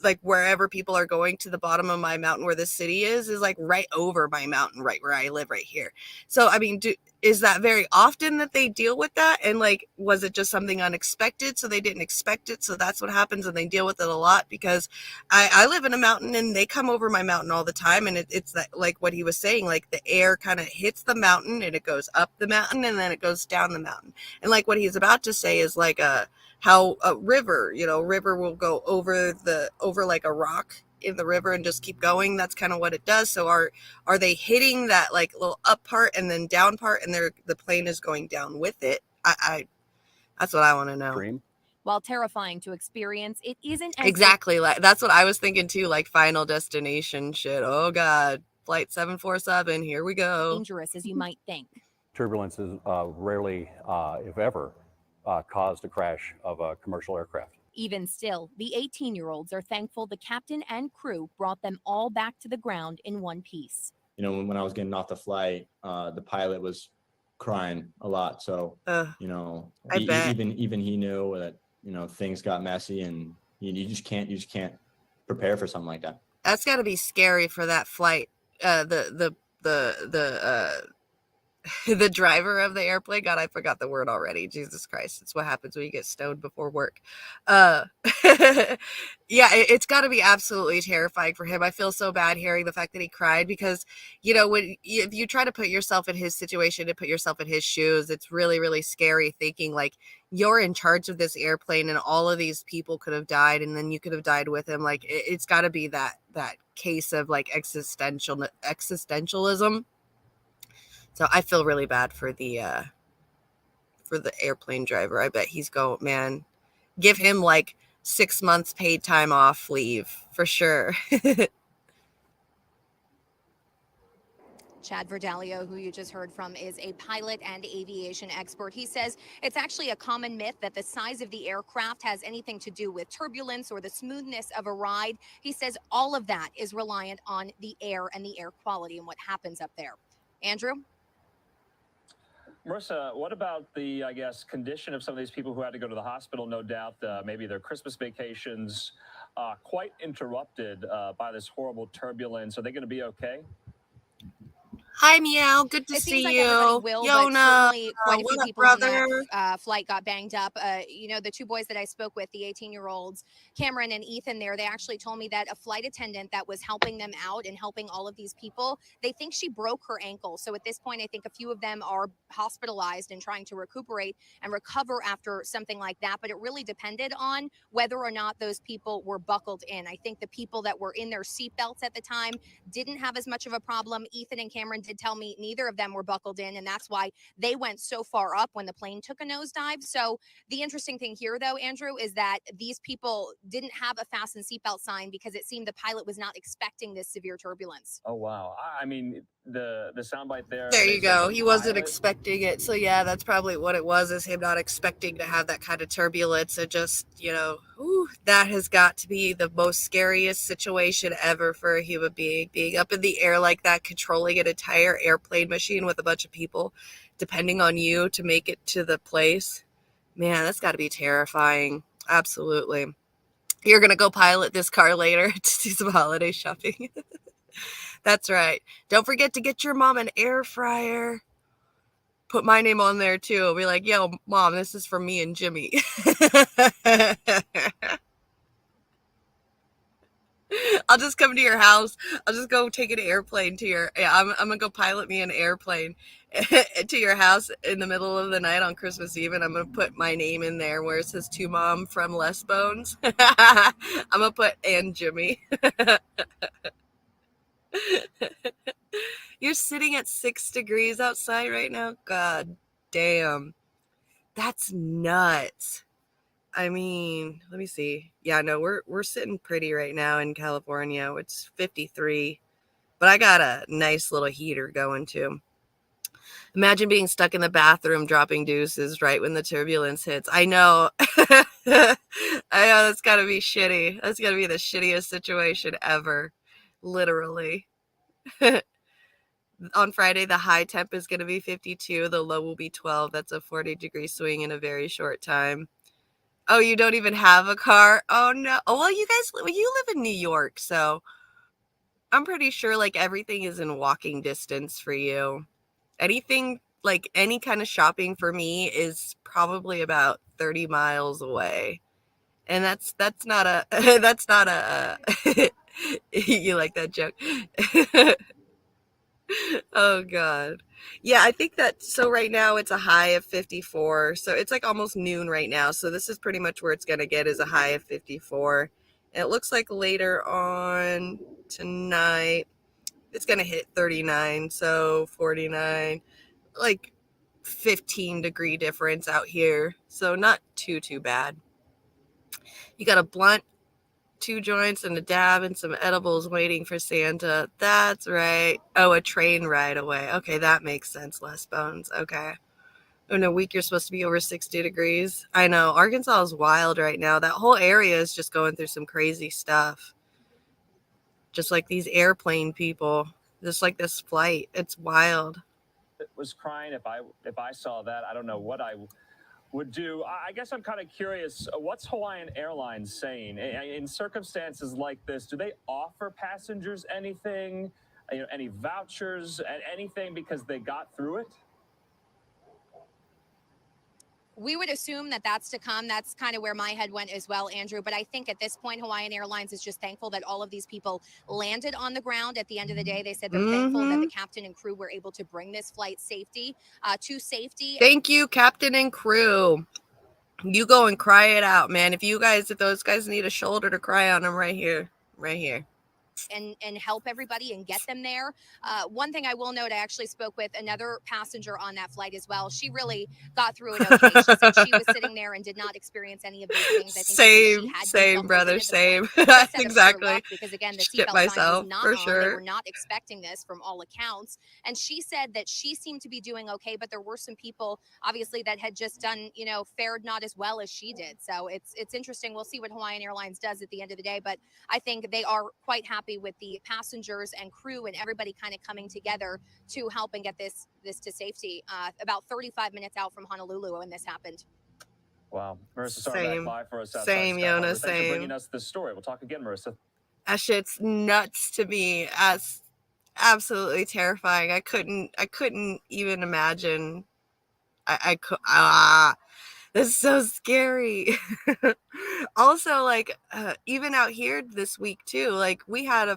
A: like wherever people are going to the bottom of my mountain where the city is like right over my mountain, right where I live right here. So, I mean, is that very often that they deal with that? And like, was it just something unexpected? So they didn't expect it. So that's what happens, and they deal with it a lot, because I live in a mountain and they come over my mountain all the time. And it's that, like what he was saying, like the air kind of hits the mountain and it goes up the mountain and then it goes down the mountain. And like what he's about to say is like how a river, river will go over like a rock in the river and just keep going. That's kind of what it does. So are they hitting that like little up part and then down part, and the plane is going down with it? I that's what I want to know.
F: Dream.
C: While terrifying to experience, it isn't as
A: Exactly. Like that's what I was thinking too, like Final Destination shit. Oh God, Flight 747, here we go.
C: dangerous as you might think.
F: Turbulences rarely, if ever, caused a crash of a commercial aircraft.
C: Even still, the 18-year-olds are thankful the captain and crew brought them all back to the ground in one piece.
D: When I was getting off the flight, the pilot was crying a lot. So,
A: I bet.
D: even he knew that, things got messy, and you just can't prepare for something like that.
A: That's got to be scary for that flight. The the driver of the airplane. God, I forgot the word already. Jesus Christ. It's what happens when you get stoned before work. Yeah, it's got to be absolutely terrifying for him. I feel so bad hearing the fact that he cried, because, if you try to put yourself in his situation and put yourself in his shoes, it's really, really scary thinking like you're in charge of this airplane and all of these people could have died and then you could have died with him. Like it's got to be that case of like existentialism. So I feel really bad for the airplane driver. I bet he's man, give him like 6 months paid time off leave for sure.
C: Chad Verdalio, who you just heard from, is a pilot and aviation expert. He says it's actually a common myth that the size of the aircraft has anything to do with turbulence or the smoothness of a ride. He says all of that is reliant on the air and the air quality and what happens up there. Andrew?
B: Marissa, what about the, condition of some of these people who had to go to the hospital? No doubt, maybe their Christmas vacations quite interrupted by this horrible turbulence. Are they going to be okay?
A: Hi, Meow. Good to
C: It
A: see
C: seems like
A: you.
C: everybody will, but
A: Yona,
C: certainly quite a few
A: what up,
C: people on
A: brother?
C: that flight got banged up. The two boys that I spoke with, the 18-year-olds, Cameron and Ethan there, they actually told me that a flight attendant that was helping them out and helping all of these people, they think she broke her ankle. So at this point, I think a few of them are hospitalized and trying to recuperate and recover after something like that. But it really depended on whether or not those people were buckled in. I think the people that were in their seatbelts at the time didn't have as much of a problem. Ethan and Cameron did tell me neither of them were buckled in, and that's why they went so far up when the plane took a nosedive. So the interesting thing here, though, Andrew, is that these people didn't have a fasten seatbelt sign because it seemed the pilot was not expecting this severe turbulence.
B: Oh, wow. I mean, the soundbite there.
A: There you go. He wasn't
B: pilot-
A: expecting it. So yeah, that's probably what it was, is him not expecting to have that kind of turbulence. And just, that has got to be the most scariest situation ever for a human being up in the air like that, controlling an entire airplane machine with a bunch of people depending on you to make it to the place. Man, that's got to be terrifying. Absolutely. You're going to go pilot this car later to do some holiday shopping. That's right. Don't forget to get your mom an air fryer. Put my name on there too. I'll be like, yo, Mom, this is for me and Jimmy. I'll just come to your house. I'll just go take an airplane to your. Yeah, I'm gonna go pilot me an airplane to your house in the middle of the night on Christmas Eve, and I'm gonna put my name in there where it says to Mom from Les Bones. I'm gonna put and Jimmy. You're sitting at 6 degrees outside right now? God damn. That's nuts. I mean, let me see. Yeah, no, we're sitting pretty right now in California. It's 53. But I got a nice little heater going too. Imagine being stuck in the bathroom dropping deuces right when the turbulence hits. I know. I know, that's got to be shitty. That's got to be the shittiest situation ever. Literally. On Friday, the high temp is going to be 52. The low will be 12. That's a 40-degree swing in a very short time. Oh, you don't even have a car? Oh no. Oh, well, you live in New York, so I'm pretty sure like everything is in walking distance for you. Anything like any kind of shopping for me is probably about 30 miles away. And that's not a that's not a you like that joke? Oh god. Yeah, I think that so right now it's a high of 54. So it's like almost noon right now. So this is pretty much where it's going to get is a high of 54. And it looks like later on tonight it's going to hit 39, so 49, like 15-degree difference out here. So not too bad. You got a blunt, 2 joints, and a dab, and some edibles waiting for Santa. That's right. Oh, a train ride away. Okay, that makes sense. Less bones. Okay. In a week, you're supposed to be over 60 degrees. I know. Arkansas is wild right now. That whole area is just going through some crazy stuff. Just like these airplane people. Just like this flight. It's wild.
B: Was crying if I saw that. I don't know what I would do. I guess I'm kind of curious. What's Hawaiian Airlines saying in circumstances like this? Do they offer passengers anything, any vouchers, anything because they got through it?
C: We would assume that that's to come. That's kind of where my head went as well, Andrew. But I think at this point, Hawaiian Airlines is just thankful that all of these people landed on the ground. At the end of the day, they said they're thankful that the captain and crew were able to bring this flight to safety.
A: Thank you, captain and crew. You go and cry it out, man. If those guys need a shoulder to cry on, I'm right here. Right here.
C: And help everybody and get them there. One thing I will note, I actually spoke with another passenger on that flight as well. She really got through it okay. She said she was sitting there and did not experience any of these things. I think
A: same, brother, same.
C: Exactly. Because again, the seatbelt sign was not on.
A: Sure.
C: They were not expecting this from all accounts. And she said that she seemed to be doing okay, but there were some people obviously that had just done, fared not as well as she did. So it's interesting. We'll see what Hawaiian Airlines does at the end of the day, but I think they are quite happy with the passengers and crew and everybody kind of coming together to help and get this to safety. About 35 minutes out from Honolulu when this happened.
B: Wow. Marissa Sarback live for us outside
A: Same,
B: Sky Harbor.
A: Thanks
B: for bringing us this story. We'll talk again, Marissa.
A: That shit's nuts to me. As absolutely terrifying. I couldn't even imagine. This is so scary. Also, like, even out here this week too, like we had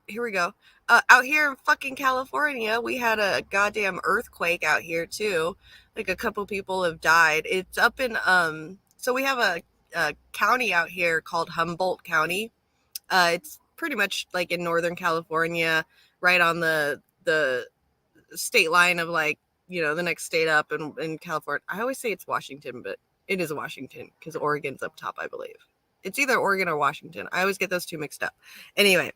A: here we go. Out here in fucking California, we had a goddamn earthquake out here too. Like a couple people have died. It's up in so we have a county out here called Humboldt County. It's pretty much like in Northern California, right on the state line of like, the next state up in California. I always say it's Washington, but it is Washington because Oregon's up top, I believe. It's either Oregon or Washington. I always get those two mixed up. Anyway,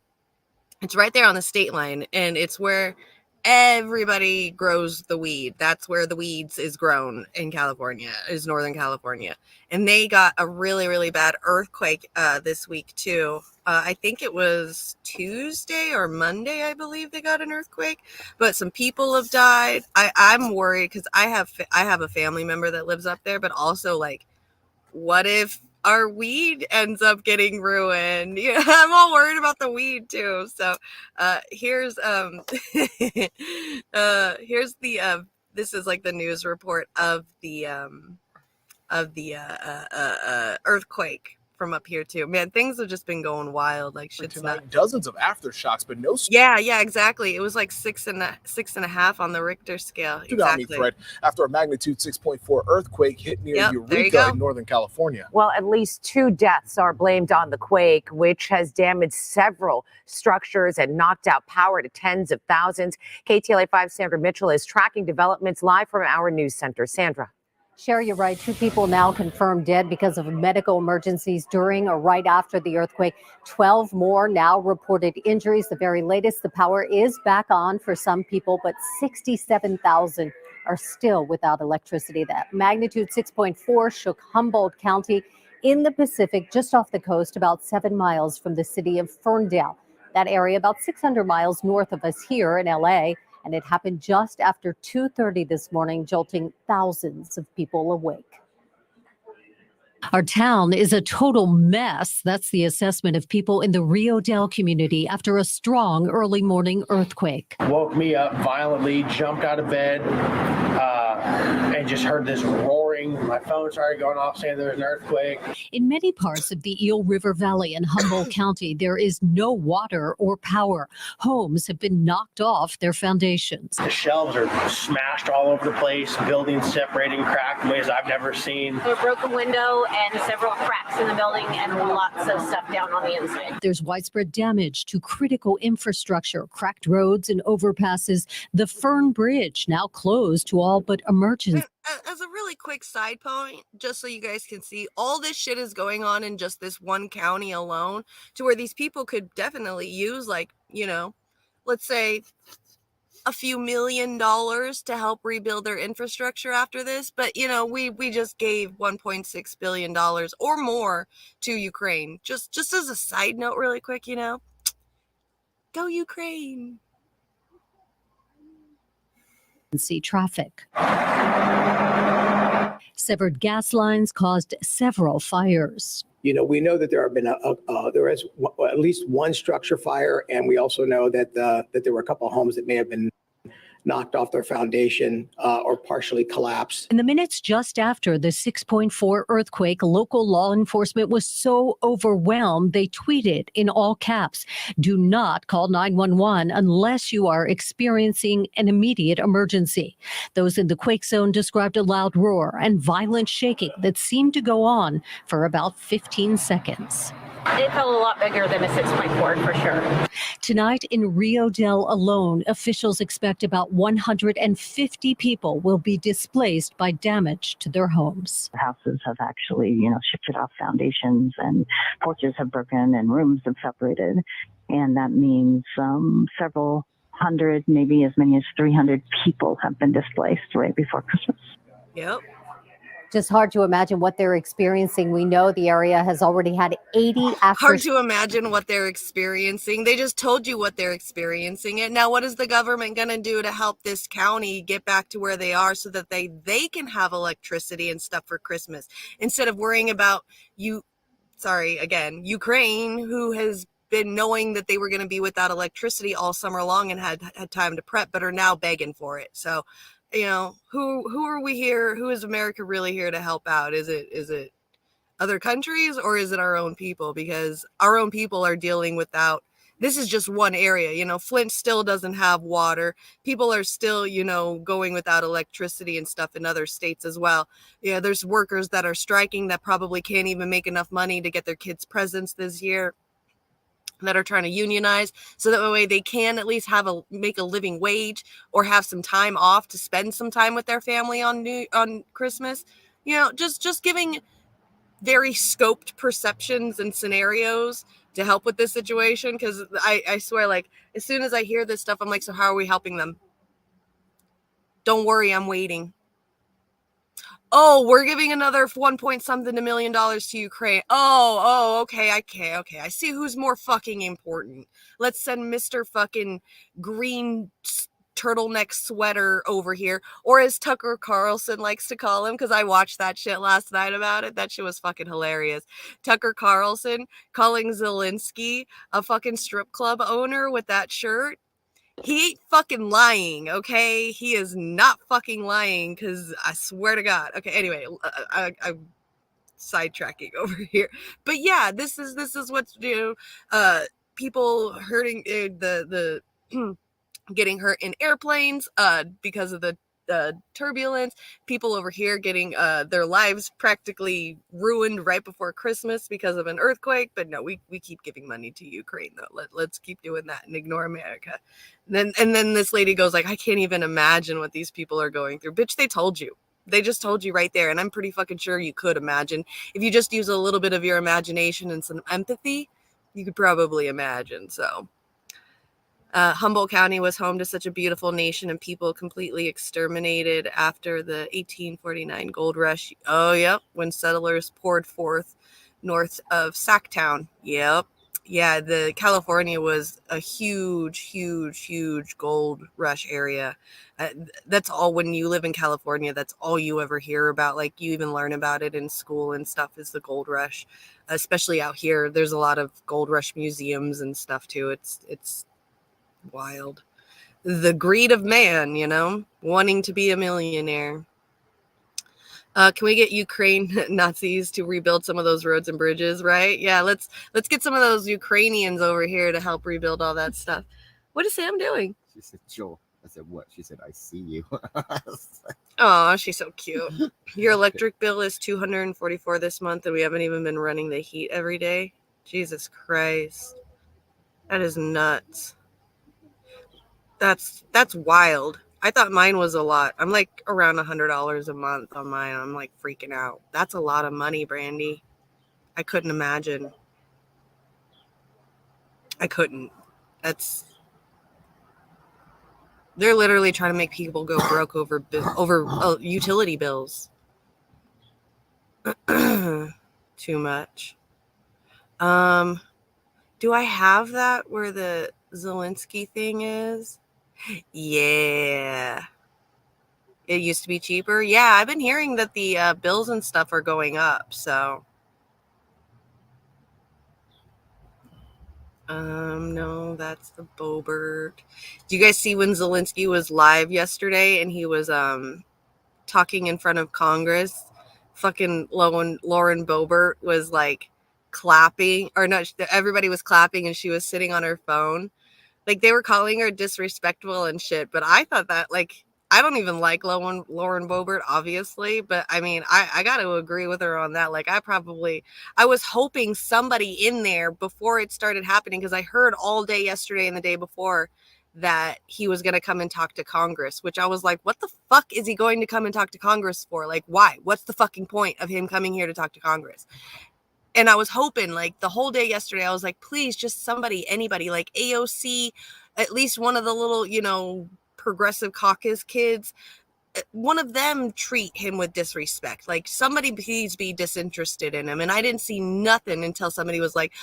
A: it's right there on the state line, and it's where everybody grows the weed. That's where the weeds is grown in California, is Northern California. And they got a really, really bad earthquake this week too. I think it was Tuesday or Monday, I believe they got an earthquake, but some people have died. I'm worried because I have a family member that lives up there, but also like, what if our weed ends up getting ruined? I'm all worried about the weed too. So here's here's the this is like the news report of the earthquake from up here too. Man, things have just been going wild. Like shit's not.
G: Dozens of aftershocks, but no.
A: Yeah, exactly. It was like 6.5 on the Richter scale.
G: Tsunami threat after a magnitude 6.4 earthquake hit near Eureka in Northern California.
H: Well, at least 2 deaths are blamed on the quake, which has damaged several structures and knocked out power to tens of thousands. KTLA 5 Sandra Mitchell is tracking developments live from our news center. Sandra.
I: Sherry, you're right. 2 people now confirmed dead because of medical emergencies during or right after the earthquake. 12 more now reported injuries. The very latest, the power is back on for some people, but 67,000 are still without electricity. That magnitude 6.4 shook Humboldt County in the Pacific, just off the coast, about 7 miles from the city of Ferndale. That area about 600 miles north of us here in LA. And it happened just after 2:30 this morning, jolting thousands of people awake. Our town is a total mess. That's the assessment of people in the Rio Dell community after a strong early morning earthquake.
J: Woke me up violently, jumped out of bed, and just heard this roaring. My phone started going off saying there was an earthquake.
I: In many parts of the Eel River Valley in Humboldt County, there is no water or power. Homes have been knocked off their foundations.
J: The shelves are smashed all over the place, buildings separating, cracked in ways I've never seen.
K: A broken window and several cracks in the building and lots of stuff down on the inside.
I: There's widespread damage to critical infrastructure, cracked roads and overpasses. The Fern Bridge now closed to all but emergency.
A: As a really quick side point, just so you guys can see, all this shit is going on in just this one county alone, to where these people could definitely use, like, you know, let's say a few $1 million to help rebuild their infrastructure after this. But, you know, we just gave $1.6 billion or more to Ukraine. Just as a side note, really quick, you know, go Ukraine.
I: Traffic. Severed gas lines caused several fires.
L: You know, we know that there have been there is at least one structure fire, and we also know that that there were a couple of homes that may have been knocked off their foundation or partially collapsed.
I: In the minutes just after the 6.4 earthquake, local law enforcement was so overwhelmed they tweeted in all caps, "Do not call 911 unless you are experiencing an immediate emergency." Those in the quake zone described a loud roar and violent shaking that seemed to go on for about 15 seconds.
K: It felt a lot bigger than a 6.4 for sure.
I: Tonight in Rio Dell alone, officials expect about 150 people will be displaced by damage to their homes.
M: Houses have actually, shifted off foundations, and porches have broken and rooms have separated. And that means several hundred, maybe as many as 300 people have been displaced right before Christmas.
A: Yep.
I: Just hard to imagine what they're experiencing. We know the area has already had 80 after.
A: Hard to imagine what they're experiencing. They just told you what they're experiencing. And now what is the government going to do to help this county get back to where they are so that they can have electricity and stuff for Christmas instead of worrying about Ukraine, who has been knowing that they were going to be without electricity all summer long and had time to prep, but are now begging for it. So, you know, who are we here? Who is America really here to help out? Is it other countries, or is it our own people? Because our own people are dealing without. This is just one area. You know, Flint still doesn't have water. People are still, going without electricity and stuff in other states as well. Yeah, there's workers that are striking that probably can't even make enough money to get their kids presents this year, that are trying to unionize so that way they can at least make a living wage or have some time off to spend some time with their family on Christmas. Just giving very scoped perceptions and scenarios to help with this situation. Because I swear, like, as soon as I hear this stuff, I'm like, so how are we helping them? Don't worry, I'm waiting. Oh, we're giving another $1 million to Ukraine. Okay. I see who's more fucking important. Let's send Mr. fucking green turtleneck sweater over here, or as Tucker Carlson likes to call him, because I watched that shit last night about it. That shit was fucking hilarious. Tucker Carlson calling Zelensky a fucking strip club owner with that shirt. He ain't fucking lying, okay? He is not fucking lying, because I swear to God. Okay, anyway, I'm sidetracking over here. But yeah, this is what's, people hurting, the getting hurt in airplanes because of the turbulence. People over here getting their lives practically ruined right before Christmas because of an earthquake. But no, we keep giving money to Ukraine, though. Let's keep doing that and ignore America. And then this lady goes like, I can't even imagine what these people are going through. Bitch, they told you. They just told you right there. And I'm pretty fucking sure you could imagine. If you just use a little bit of your imagination and some empathy, you could probably imagine. So Humboldt County was home to such a beautiful nation and people completely exterminated after the 1849 gold rush. Oh, yep. When settlers poured forth north of Sacktown. Yep. yeah, the California was a huge gold rush area. That's all, when you live in California, that's all you ever hear about. Like, you even learn about it in school and stuff, is the gold rush. Especially out here, there's a lot of gold rush museums and stuff too. It's wild. The greed of man, you know, wanting to be a millionaire. Can we get Ukraine Nazis to rebuild some of those roads and bridges, right? Yeah, let's get some of those Ukrainians over here to help rebuild all that stuff. What is Sam doing?
N: She said, Joel. I said, what? She said, I see you.
A: Oh, she's so cute. Your electric bill is $244 this month, and we haven't even been running the heat every day. Jesus Christ. That is nuts. That's wild. I thought mine was a lot. I'm like around $100 a month on mine. I'm like freaking out. That's a lot of money, Brandy. I couldn't imagine. I couldn't. They're literally trying to make people go broke over utility bills. Too much. Do I have that where the Zelensky thing is? Yeah. It used to be cheaper. Yeah, I've been hearing that the bills and stuff are going up. So, no, that's the Boebert. Do you guys see when Zelensky was live yesterday and he was talking in front of Congress? Fucking Lauren Boebert was like clapping, or not, everybody was clapping and she was sitting on her phone. Like, they were calling her disrespectful and shit, but I thought that, like, I don't even like Lauren Boebert, obviously, but I mean, I got to agree with her on that. Like, I was hoping somebody in there before it started happening, because I heard all day yesterday and the day before that he was going to come and talk to Congress, which I was like, what the fuck is he going to come and talk to Congress for? Like, why? What's the fucking point of him coming here to talk to Congress? And I was hoping, like, the whole day yesterday, I was like, please, just somebody, anybody, like AOC, at least one of the little, you know, progressive caucus kids, one of them treat him with disrespect. Like, somebody please be disinterested in him. And I didn't see nothing until somebody was like,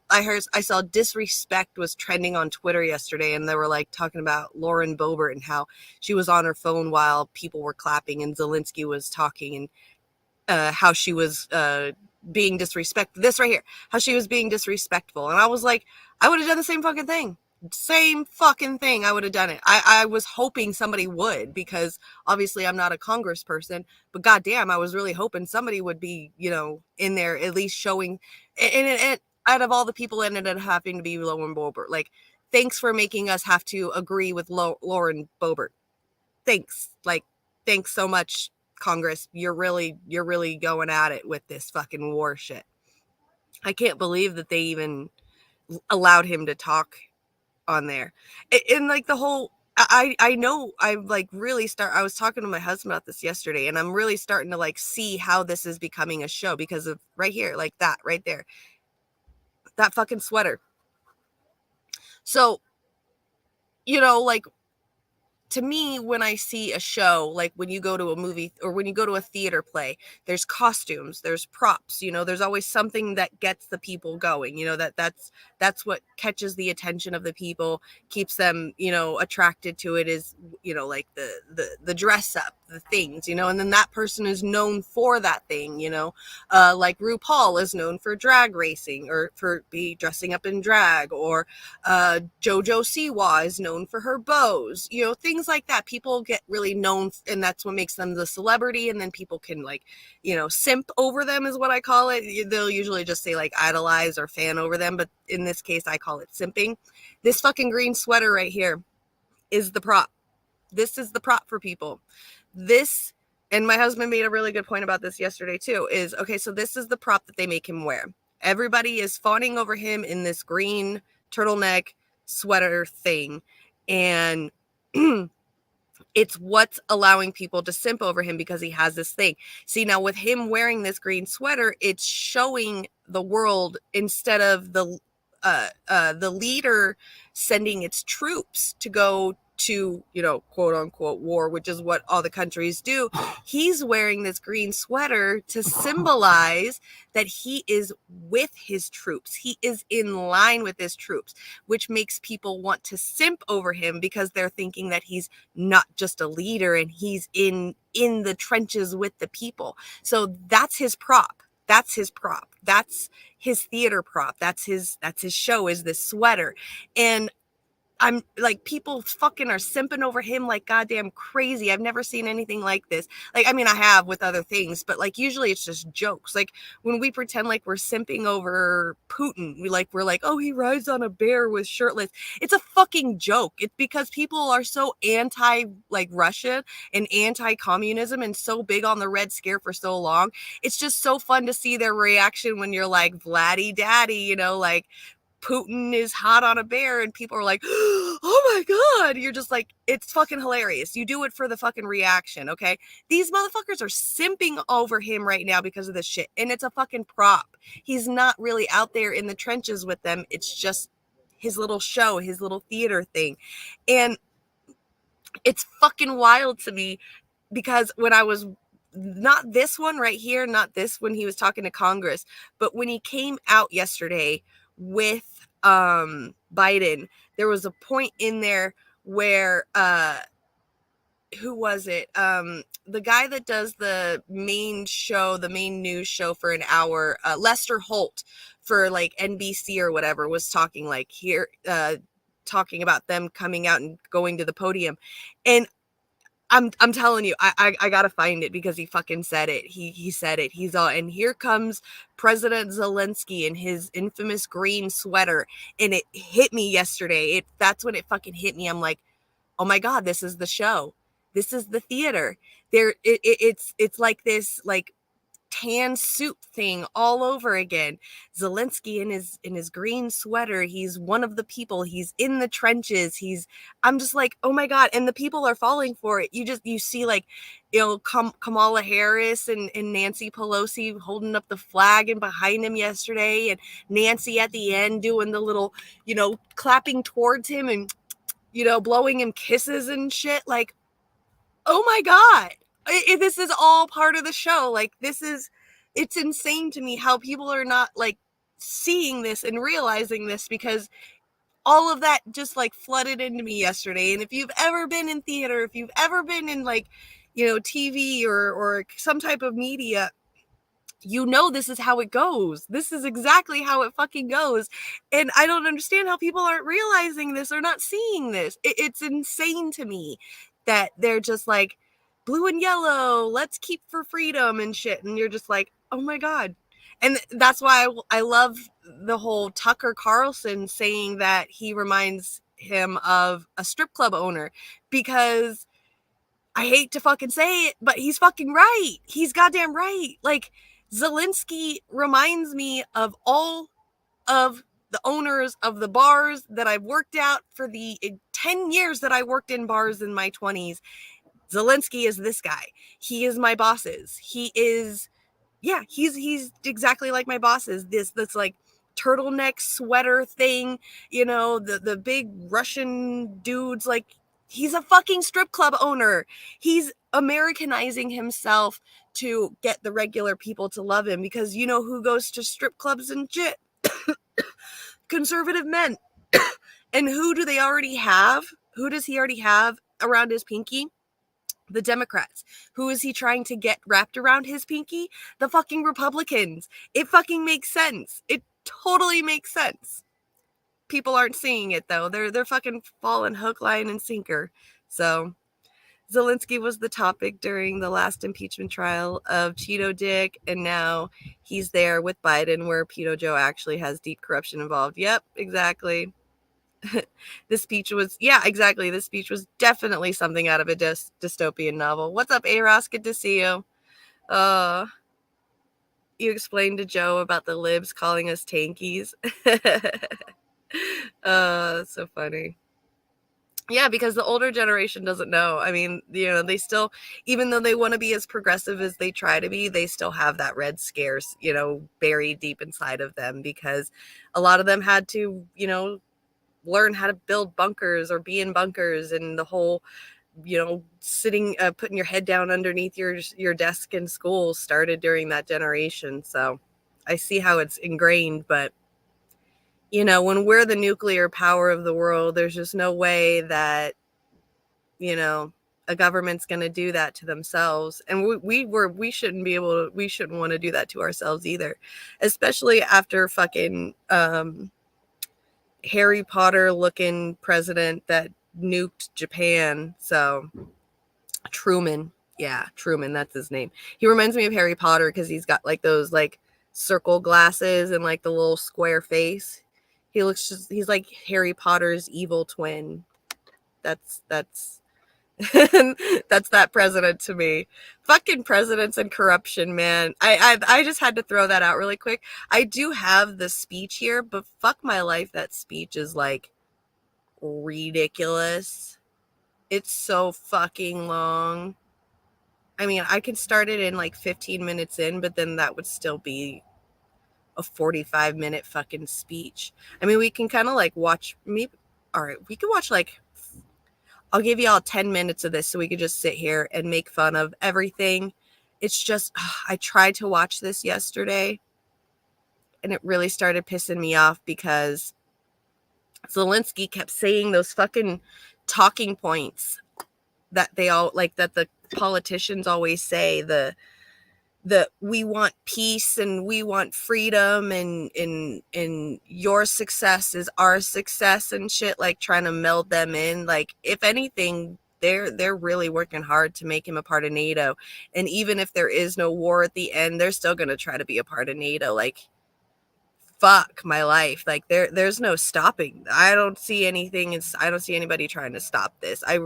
A: I saw disrespect was trending on Twitter yesterday, and they were like talking about Lauren Boebert and how she was on her phone while people were clapping and Zelensky was talking, and how she was being disrespectful. This right here, how she was being disrespectful. And I was like, I would have done the same fucking thing. I would have done it. I was hoping somebody would, because obviously I'm not a congressperson, but goddamn, I was really hoping somebody would be, you know, in there at least showing. And out of all the people, it ended up having to be Lauren Boebert. Like, thanks for making us have to agree with Lauren Boebert. Thanks. Like, thanks so much, Congress. You're really going at it with this fucking war shit. I can't believe that they even allowed him to talk on there. And like the whole, I know I'm like I was talking to my husband about this yesterday, and I'm really starting to like see how this is becoming a show because of right here, like that right there, that fucking sweater. So, you know, like, to me, when I see a show, like when you go to a movie or when you go to a theater play, there's costumes, there's props, you know, there's always something that gets the people going, you know, that's what catches the attention of the people, keeps them, you know, attracted to it, is, you know, like the dress up, the things, you know, and then that person is known for that thing, you know, like RuPaul is known for drag racing or for dressing up in drag, or JoJo Siwa is known for her bows, you know, things like that. People get really known, and that's what makes them the celebrity. And then people can, like, you know, simp over them is what I call it. They'll usually just say like idolize or fan over them, but in this case I call it simping. This fucking green sweater right here is the prop. This is the prop for people. This, and my husband made a really good point about this yesterday too, is, okay, so this is the prop that they make him wear. Everybody is fawning over him in this green turtleneck sweater thing, and it's what's allowing people to simp over him because he has this thing. See, now with him wearing this green sweater, it's showing the world, instead of the leader sending its troops to go to, you know, quote unquote war, which is what all the countries do. He's wearing this green sweater to symbolize that he is with his troops. He is in line with his troops, which makes people want to simp over him because they're thinking that he's not just a leader and he's in the trenches with the people. So that's his prop. That's his prop. That's his theater prop. That's his show, is this sweater. And I'm like, people fucking are simping over him like goddamn crazy. I've never seen anything like this. Like, I mean, I have with other things, but like usually it's just jokes. Like when we pretend like we're simping over Putin, we're like, oh, he rides on a bear with shirtless. It's a fucking joke. It's because people are so anti like Russia and anti-communism and so big on the Red Scare for so long. It's just so fun to see their reaction when you're like, Vladdy daddy, you know, like, Putin is hot on a bear and people are like, oh my God. You're just like, it's fucking hilarious. You do it for the fucking reaction, okay? These motherfuckers are simping over him right now because of this shit. And it's a fucking prop. He's not really out there in the trenches with them. It's just his little show, his little theater thing. And it's fucking wild to me because when I was, not this one right here, not this when he was talking to Congress, but when he came out yesterday with Biden, there was a point in there where who was it? The guy that does the main show, the main news show for an hour, Lester Holt for like NBC or whatever, was talking like here, talking about them coming out and going to the podium. And I'm telling you, I gotta find it because he fucking said it. He said it. He's all, and here comes President Zelensky in his infamous green sweater, and it hit me yesterday. That's when it fucking hit me. I'm like, oh my God, this is the show. This is the theater. It's like this like tan suit thing all over again. Zelensky in his green sweater. He's one of the people. He's in the trenches. I'm just like, oh my God. And the people are falling for it. You see like, you know, Kamala Harris and Nancy Pelosi holding up the flag and behind him yesterday, and Nancy at the end doing the little, you know, clapping towards him and, you know, blowing him kisses and shit. Like, oh my God. This is all part of the show. Like, it's insane to me how people are not like seeing this and realizing this, because all of that just like flooded into me yesterday. And if you've ever been in theater, if you've ever been in like, you know, TV or some type of media, you know, this is how it goes. This is exactly how it fucking goes. And I don't understand how people aren't realizing this or not seeing this. It's insane to me that they're just like, blue and yellow, let's keep for freedom and shit. And you're just like, oh my God. And that's why I love the whole Tucker Carlson saying that he reminds him of a strip club owner, because I hate to fucking say it, but he's fucking right. He's goddamn right. Like, Zelensky reminds me of all of the owners of the bars that I've worked at for the 10 years that I worked in bars in my 20s. Zelensky is this guy. He is my bosses. He is, yeah, he's exactly like my bosses. This like turtleneck sweater thing, you know, the big Russian dudes. Like, he's a fucking strip club owner. He's Americanizing himself to get the regular people to love him, because you know who goes to strip clubs and shit? Conservative men. And who do they already have? Who does he already have around his pinky? The Democrats. Who is he trying to get wrapped around his pinky? The fucking Republicans. It fucking makes sense. It totally makes sense. People aren't seeing it though. They're fucking falling hook, line, and sinker. So Zelensky was the topic during the last impeachment trial of Cheeto Dick, and now he's there with Biden, where Pedo Joe actually has deep corruption involved. Yep, exactly. This speech was, yeah, exactly. This speech was definitely something out of a dystopian novel. What's up, A-Ross? Good to see you. You explained to Joe about the libs calling us tankies. That's so funny. Yeah, because the older generation doesn't know. I mean, you know, they still, even though they want to be as progressive as they try to be, they still have that Red Scares, you know, buried deep inside of them, because a lot of them had to, you know, learn how to build bunkers or be in bunkers, and the whole, sitting, putting your head down underneath your desk in school started during that generation. So I see how it's ingrained, but when we're the nuclear power of the world, there's just no way that, a government's going to do that to themselves. And we shouldn't want to do that to ourselves either, especially after fucking, Harry Potter looking president that nuked Japan. So Truman. Yeah, Truman, that's his name. He reminds me of Harry Potter because he's got like those like circle glasses and like the little square face. He's like Harry Potter's evil twin. That's that's that president to me. Fucking presidents and corruption, man. I just had to throw that out really quick. I do have the speech here, but fuck my life, that speech is like ridiculous. It's so fucking long. I mean, I could start it in like 15 minutes in, but then that would still be a 45-minute fucking speech. I mean, we can kind of like watch maybe. All right, we could watch like, I'll give you all 10 minutes of this so we could just sit here and make fun of everything. It's just, I tried to watch this yesterday and it really started pissing me off because Zelensky kept saying those fucking talking points that they all like, that the politicians always say, the we want peace and we want freedom and your success is our success and shit, like trying to meld them in. Like, if anything, they're really working hard to make him a part of NATO. And even if there is no war at the end, they're still going to try to be a part of NATO. Like, fuck my life. Like, there's no stopping. I don't see anything. I don't see anybody trying to stop this. I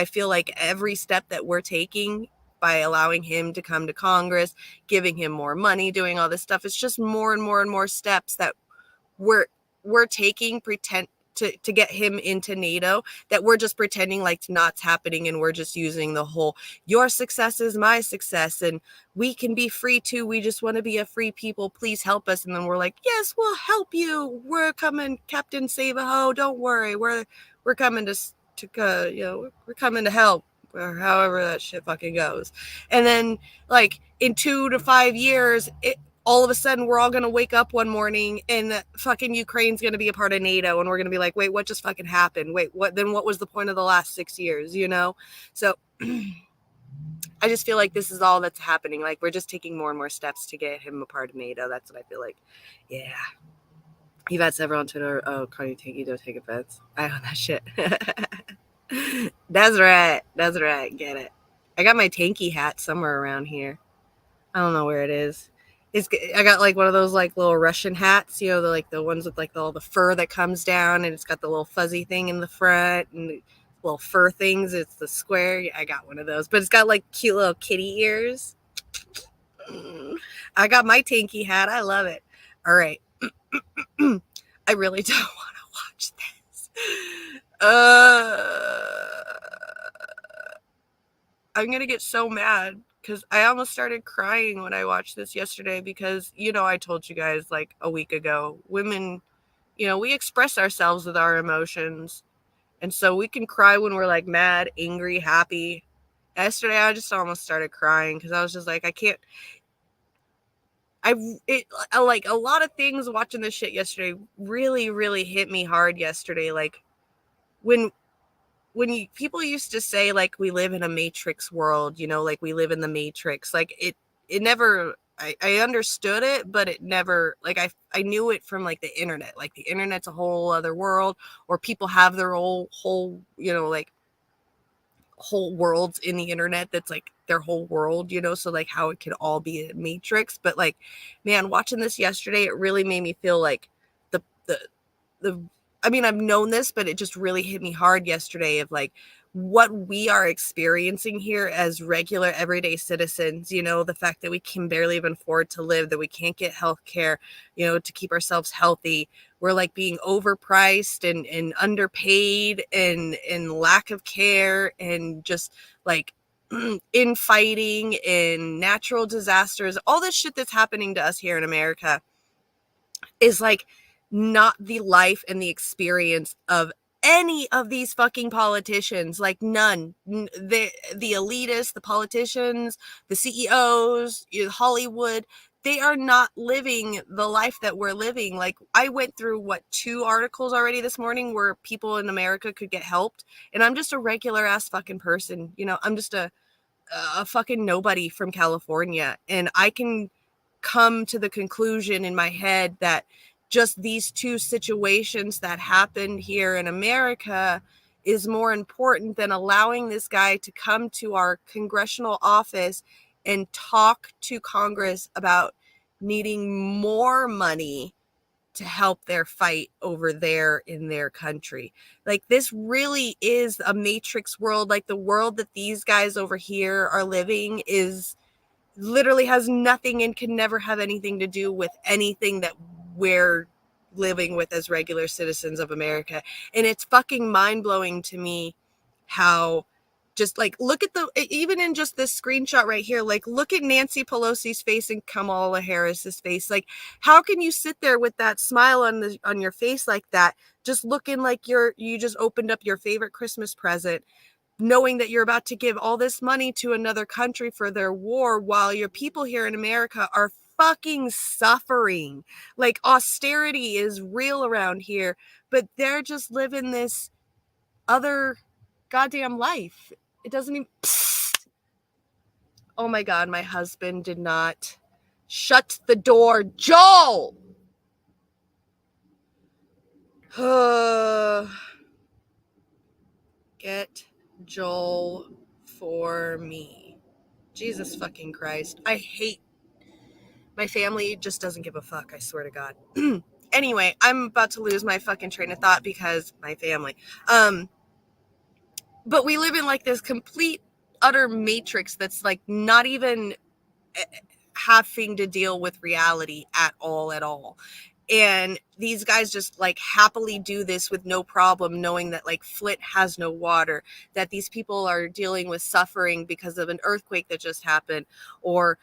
A: feel like every step that we're taking by allowing him to come to Congress, giving him more money, doing all this stuff, it's just more and more and more steps that we're taking to get him into NATO, that we're just pretending like not's happening, and we're just using the whole your success is my success and we can be free too, we just want to be a free people, please help us. And then we're like, yes, we'll help you, we're coming, Captain Save-A-Ho, don't worry, we're coming we're coming to help, or however that shit fucking goes. And then like in 2 to 5 years, all of a sudden we're all going to wake up one morning and fucking Ukraine's going to be a part of NATO, and we're going to be like, wait, what just fucking happened? Wait, what was the point of the last 6 years, So I just feel like this is all that's happening. Like, we're just taking more and more steps to get him a part of NATO. That's what I feel like. Yeah. You've had several on Twitter. Oh, Cardi Tanky, don't take offense. I own that shit. That's right. Get it. I got my Tanky hat somewhere around here. I don't know where it is. I got like one of those like little Russian hats, the ones with like all the fur that comes down, and it's got the little fuzzy thing in the front and the little fur things. It's the square. I got one of those, but it's got like cute little kitty ears. I got my Tanky hat. I love it. All right. I really don't want to watch this. I'm going to get so mad because I almost started crying when I watched this yesterday because, I told you guys like a week ago, women, we express ourselves with our emotions. And so we can cry when we're like mad, angry, happy. Yesterday, I just almost started crying because I was just like, I can't. Like a lot of things watching this shit yesterday really, really hit me hard yesterday. Like when people used to say like we live in a matrix world, like we live in the matrix, like it never, I understood it, but it never, like I knew it from like the internet, like the internet's a whole other world, or people have their whole like whole worlds in the internet that's like their whole world, so like how it could all be a matrix. But like, man, watching this yesterday, it really made me feel like the I mean, I've known this, but it just really hit me hard yesterday of like what we are experiencing here as regular everyday citizens, the fact that we can barely even afford to live, that we can't get health care, to keep ourselves healthy. We're like being overpriced and underpaid and lack of care, and just like infighting and natural disasters, all this shit that's happening to us here in America is like not the life and the experience of any of these fucking politicians. Like none. The elitists, the politicians, the CEOs, Hollywood, they are not living the life that we're living. Like I went through 2 articles already this morning where people in America could get helped, and I'm just a regular ass fucking person. I'm just a fucking nobody from California, and I can come to the conclusion in my head that just these 2 situations that happened here in America is more important than allowing this guy to come to our congressional office and talk to Congress about needing more money to help their fight over there in their country. Like, this really is a matrix world. Like, the world that these guys over here are living is literally has nothing and can never have anything to do with anything that we're living with as regular citizens of America. And it's fucking mind-blowing to me how just like look at even in just this screenshot right here, like look at Nancy Pelosi's face and Kamala Harris's face. Like, how can you sit there with that smile on your face like that, just looking like you just opened up your favorite Christmas present, knowing that you're about to give all this money to another country for their war while your people here in America are fucking suffering. Like, austerity is real around here, but they're just living this other goddamn life. It doesn't even... Psst. Oh my God, my husband did not shut the door. Joel! Get Joel for me. Jesus fucking Christ. I hate... My family just doesn't give a fuck, I swear to God. Anyway, I'm about to lose my fucking train of thought because my family. But we live in like this complete, utter matrix that's like not even having to deal with reality at all. And these guys just like happily do this with no problem, knowing that like Flint has no water, that these people are dealing with suffering because of an earthquake that just happened, or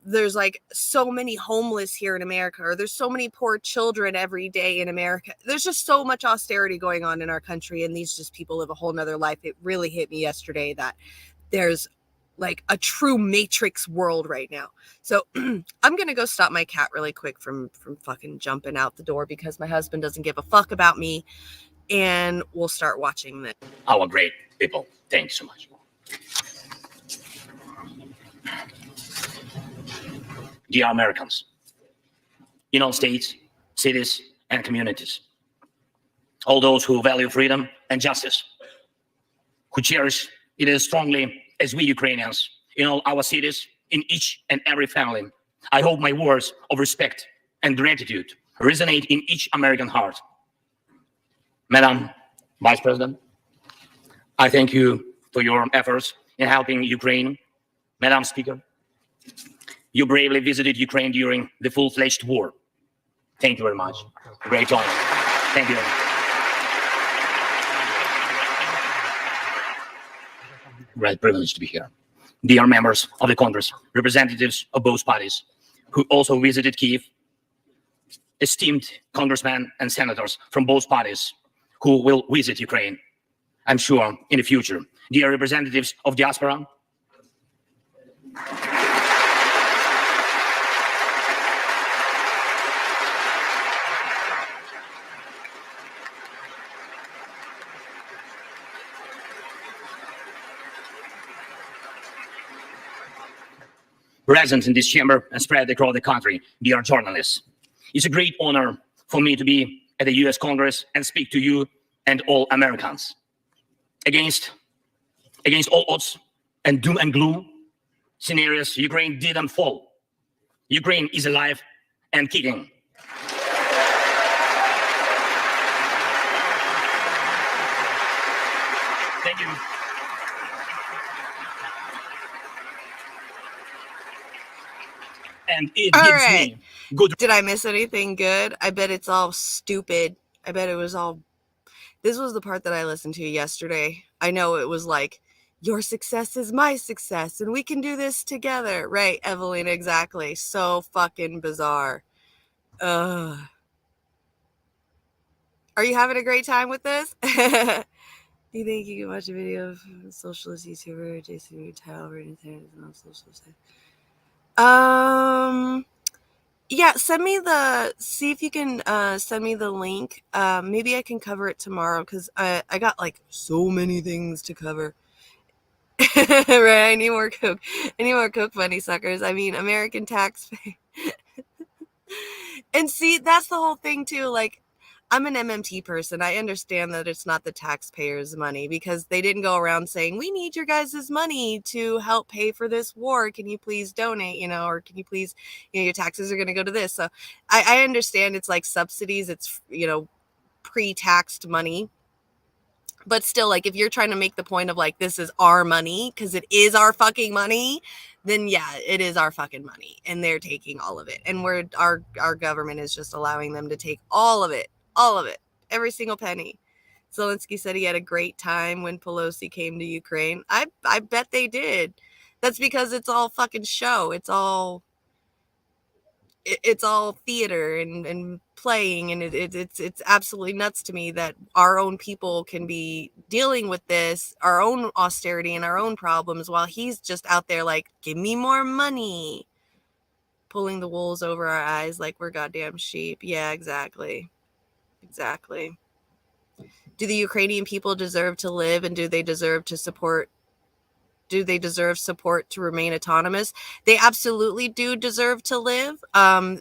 A: there's like so many homeless here in America, or there's so many poor children every day in America. There's just so much austerity going on in our country, and these just people live a whole nother life. It really hit me yesterday that there's like a true matrix world right now. So I'm going to go stop my cat really quick from fucking jumping out the door because my husband doesn't give a fuck about me, and we'll start watching this.
O: Our great people. Thanks so much. Dear Americans, United States, cities, and communities, all those who value freedom and justice, who cherish it as strongly as we Ukrainians, in all our cities, in each and every family. I hope my words of respect and gratitude resonate in each American heart. Madam Vice President, I thank you for your efforts in helping Ukraine. Madam Speaker, you bravely visited Ukraine during the full-fledged war. Thank you very much. Great honor. Thank you. Great privilege to be here. Dear members of the Congress, representatives of both parties who also visited Kyiv, esteemed congressmen and senators from both parties who will visit Ukraine, I'm sure, in the future. Dear representatives of diaspora, present in this chamber and spread across the country, dear journalists. It's a great honor for me to be at the US Congress and speak to you and all Americans. Against all odds and doom and gloom scenarios, Ukraine didn't fall. Ukraine is alive and kicking. Thank you. And it gives me good.
A: Did I miss anything good? I bet it's all stupid. I bet it was all... This was the part that I listened to yesterday. I know it was like, your success is my success and we can do this together. Right, Evelyn, exactly. So fucking bizarre. Ugh. Are you having a great time with this? Do you think you can watch a video of a socialist YouTuber Jason Tile or anything that's not socialist? Yeah, see if you can send me the link. Maybe I can cover it tomorrow because I got like so many things to cover. Right, I need more Coke. I need more Coke money, suckers. I mean, American taxpayer. And see, that's the whole thing too. Like, I'm an MMT person. I understand that it's not the taxpayers' money because they didn't go around saying, we need your guys' money to help pay for this war. Can you please donate, or can you please, your taxes are going to go to this. So I understand it's like subsidies. It's, pre-taxed money. But still, like, if you're trying to make the point of like, this is our money because it is our fucking money, then yeah, it is our fucking money and they're taking all of it. And our government is just allowing them to take all of it, every single penny. Zelensky said he had a great time when Pelosi came to Ukraine. I bet they did. That's because it's all fucking show. It's all theater and playing, and it's absolutely nuts to me that our own people can be dealing with this, our own austerity and our own problems, while he's just out there like, give me more money, pulling the wools over our eyes like we're goddamn sheep. Yeah, exactly. Do the Ukrainian people deserve to live, and do they deserve support to remain autonomous? They absolutely do deserve to live.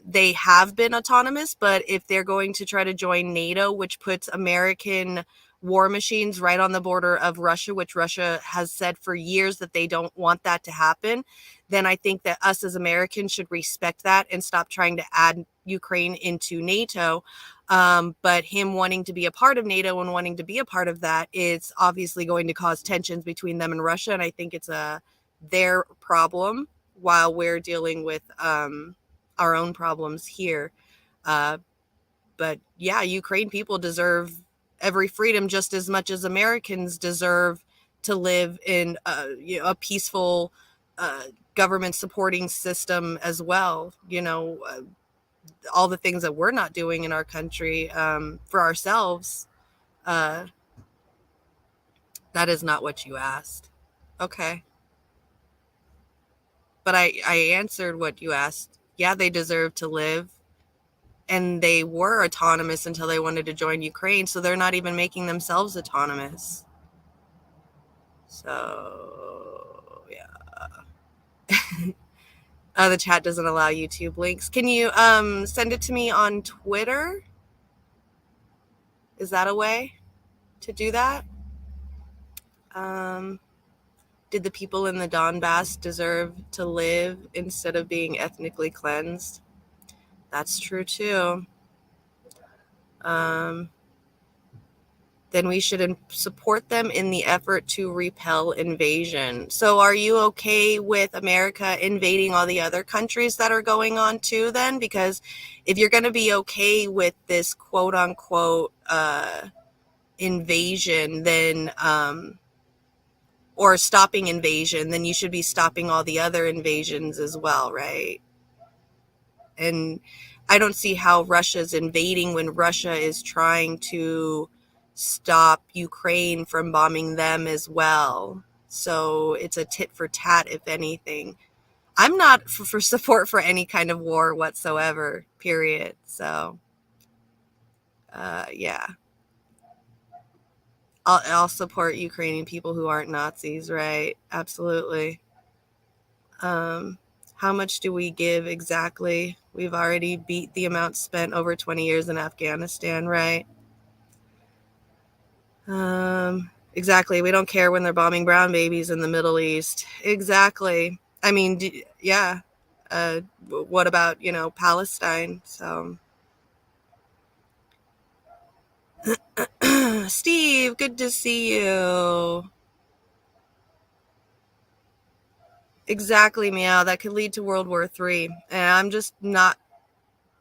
A: They have been autonomous, but if they're going to try to join NATO, which puts American war machines right on the border of Russia, which Russia has said for years that they don't want that to happen, then I think that us as Americans should respect that and stop trying to add Ukraine into NATO. But him wanting to be a part of NATO and wanting to be a part of that is obviously going to cause tensions between them and Russia. And I think it's their problem while we're dealing with our own problems here. But yeah, Ukraine people deserve every freedom just as much as Americans deserve to live in a peaceful government supporting system as well. All the things that we're not doing in our country for ourselves. That is not what you asked. Okay. But I answered what you asked. Yeah, they deserve to live. And they were autonomous until they wanted to join Ukraine. So they're not even making themselves autonomous. So, yeah. The chat doesn't allow YouTube links. Can you send it to me on Twitter? Is that a way to do that? Did the people in the Donbass deserve to live instead of being ethnically cleansed? That's true too. Then we should support them in the effort to repel invasion. So are you okay with America invading all the other countries that are going on too then? Because if you're going to be okay with this quote unquote invasion, then or stopping invasion, then you should be stopping all the other invasions as well, right? And I don't see how Russia's invading when Russia is trying to stop Ukraine from bombing them as well. So it's a tit for tat, if anything. I'm not for support for any kind of war whatsoever, period. So, yeah. I'll support Ukrainian people who aren't Nazis, right? Absolutely. How much do we give exactly? We've already beat the amount spent over 20 years in Afghanistan, right? Exactly. We don't care when they're bombing brown babies in the Middle East. Exactly. I mean, yeah. What about, Palestine? So, Steve, good to see you. Exactly, Meow. That could lead to World War III. And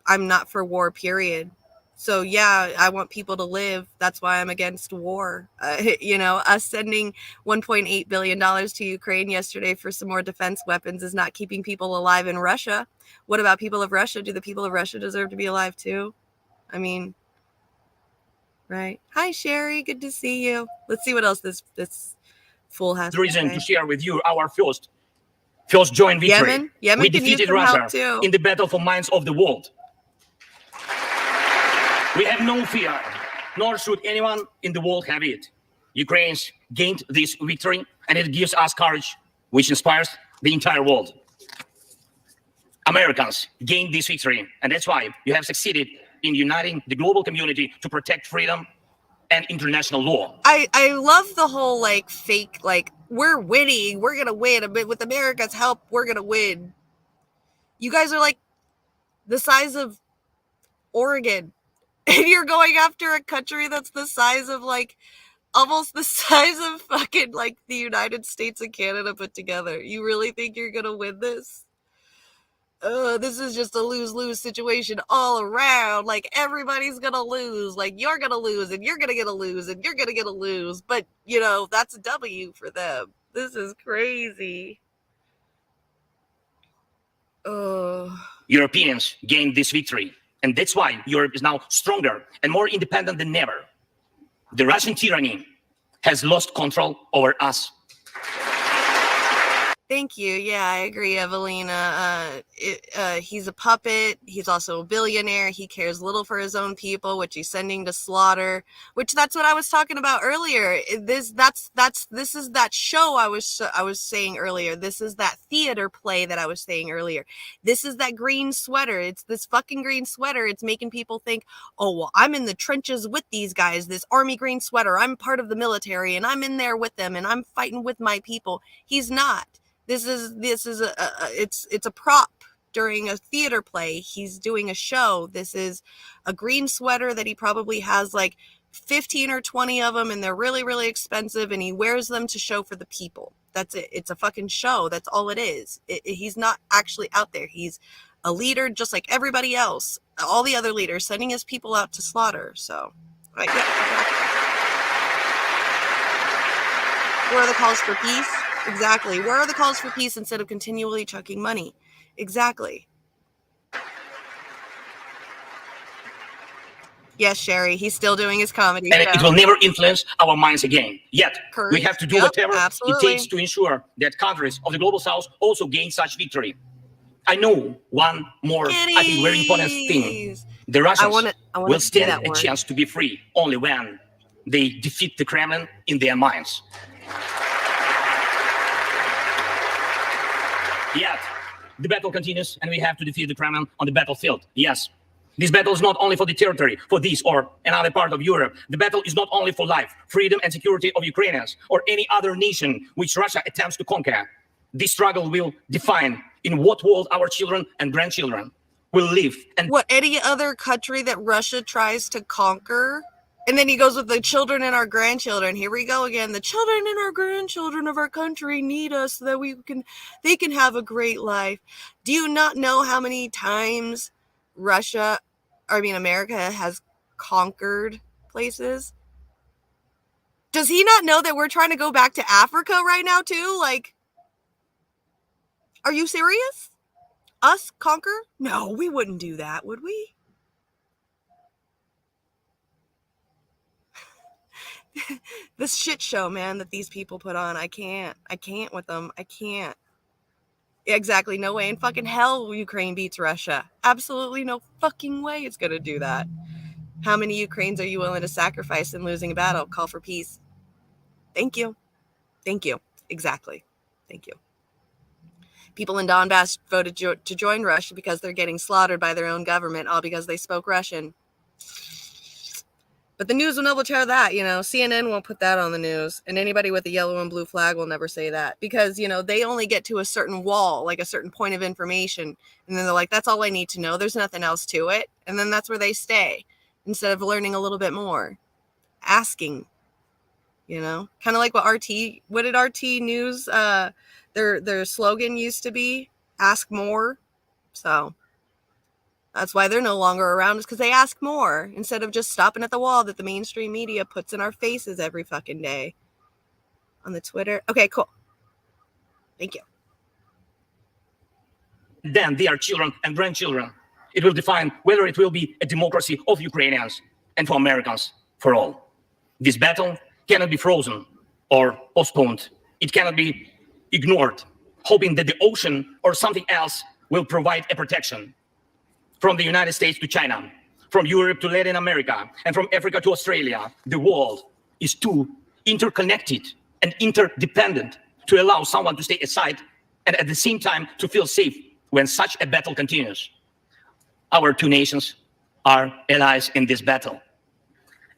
A: I'm not for war, period. So yeah, I want people to live. That's why I'm against war. Us sending $1.8 billion to Ukraine yesterday for some more defense weapons is not keeping people alive in Russia. What about people of Russia? Do the people of Russia deserve to be alive too? I mean, Right. Hi, Sherry. Good to see you. Let's see what else this fool has
O: The
A: to
O: reason
A: say.
O: to share with you our first joint victory.
A: Yemen
O: We
A: can use
O: defeated
A: some help
O: Russia
A: too.
O: in the battle for minds of the world. We have no fear, nor should anyone in the world have it. Ukrainians gained this victory, and it gives us courage, which inspires the entire world. Americans gained this victory, and that's why you have succeeded in uniting the global community to protect freedom and international law.
A: I love the whole like fake, like we're winning, we're gonna win. With America's help, we're gonna win. You guys are like the size of Oregon, and you're going after a country that's the size of like almost the size of fucking like the United States and Canada put together. You really think you're gonna win this? This is just a lose-lose situation all around. Like everybody's gonna lose. Like you're gonna lose, and you're gonna get a lose, and you're gonna get a lose. But you know that's a W for them. This is crazy.
O: Europeans gained this victory, and that's why Europe is now stronger and more independent than ever. The Russian tyranny has lost control over us.
A: Thank you. Yeah, I agree, Evelina. He's a puppet. He's also a billionaire. He cares little for his own people, which he's sending to slaughter. Which that's what I was talking about earlier. This is that show I was saying earlier. This is that theater play that I was saying earlier. This is that green sweater. It's this fucking green sweater. It's making people think, oh well, I'm in the trenches with these guys. This army green sweater. I'm part of the military, and I'm in there with them, and I'm fighting with my people. He's not. This is it's a prop during a theater play. He's doing a show. This is a green sweater that he probably has like 15 or 20 of them, and they're really, really expensive, and he wears them to show for the people. That's it. It's a fucking show. That's all it is. He's not actually out there. He's a leader just like everybody else, all the other leaders, sending his people out to slaughter. So, right, yeah. Where are the calls for peace? Exactly. Where are the calls for peace instead of continually chucking money? Exactly. Yes, Sherry, he's still doing his comedy
O: And
A: show.
O: it will never influence our minds again. Yet, we have to do whatever
A: absolutely.
O: it takes to ensure that countries of the global south also gain such victory. I know one more, I think, very important thing. The Russians will stand a chance to be free only when they defeat the Kremlin in their minds. Yet, the battle continues, and we have to defeat the Kremlin on the battlefield. Yes, this battle is not only for the territory, for this or another part of Europe. The battle is not only for life, freedom, and security of Ukrainians or any other nation which Russia attempts to conquer. This struggle will define in what world our children and grandchildren will live. And
A: what any other country that Russia tries to conquer. And then he goes with the children and our grandchildren. Here we go again. The children and our grandchildren of our country need us so that they can have a great life. Do you not know how many times America has conquered places? Does he not know that we're trying to go back to Africa right now too? Like, are you serious? Us conquer? No, we wouldn't do that, would we? This shit show, man, that these people put on. I can't with them. I can't. Exactly. No way in fucking hell Ukraine beats Russia. Absolutely no fucking way it's going to do that. How many Ukrainians are you willing to sacrifice in losing a battle? Call for peace. Thank you. Thank you. Exactly. Thank you. People in Donbass voted to join Russia because they're getting slaughtered by their own government, all because they spoke Russian. But the news will never tell that, CNN won't put that on the news. And anybody with a yellow and blue flag will never say that. Because, they only get to a certain wall, like a certain point of information. And then they're like, that's all I need to know. There's nothing else to it. And then that's where they stay. Instead of learning a little bit more. Asking. Kind of like what did RT News, their slogan used to be? Ask more. So that's why they're no longer around, is because they ask more instead of just stopping at the wall that the mainstream media puts in our faces every fucking day. On the Twitter. Okay, cool. Thank you.
O: Then their children and grandchildren. It will define whether it will be a democracy of Ukrainians and for Americans for all. This battle cannot be frozen or postponed. It cannot be ignored, hoping that the ocean or something else will provide a protection. From the United States to China, from Europe to Latin America, and from Africa to Australia, the world is too interconnected and interdependent to allow someone to stay aside and at the same time to feel safe when such a battle continues. Our two nations are allies in this battle.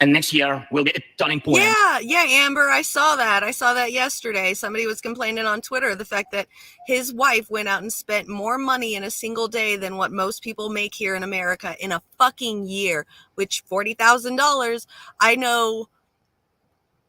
O: And next year will be a turning point.
A: Yeah, Amber, I saw that. I saw that yesterday. Somebody was complaining on Twitter the fact that his wife went out and spent more money in a single day than what most people make here in America in a fucking year, which $40,000, I know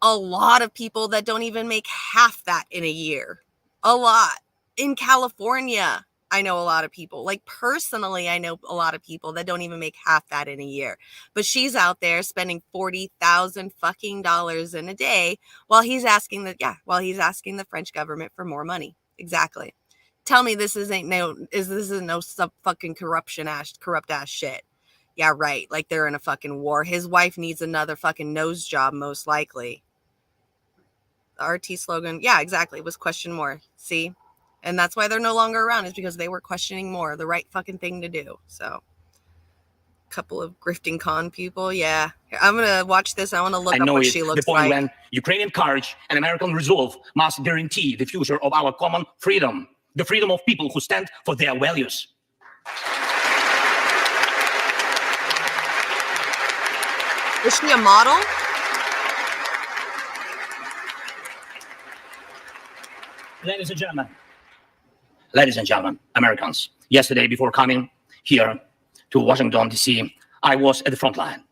A: a lot of people that don't even make half that in a year. A lot. In California, I know a lot of people. Like personally, I know a lot of people that don't even make half that in a year. But she's out there spending $40,000 fucking dollars in a day while he's asking the French government for more money. Exactly. Tell me this isn't no sub fucking corrupt ass shit. Yeah, right. Like they're in a fucking war. His wife needs another fucking nose job, most likely. The RT slogan, yeah, exactly, was question more. See? And that's why they're no longer around, is because they were questioning more, the right fucking thing to do. So, a couple of grifting con people, yeah. I'm going to watch this. I want to look up what she looks
O: the point
A: like.
O: When Ukrainian courage and American resolve must guarantee the future of our common freedom, the freedom of people who stand for their values.
A: Is she a model?
O: Ladies and gentlemen, Americans, yesterday before coming here to Washington, D.C., I was at the front line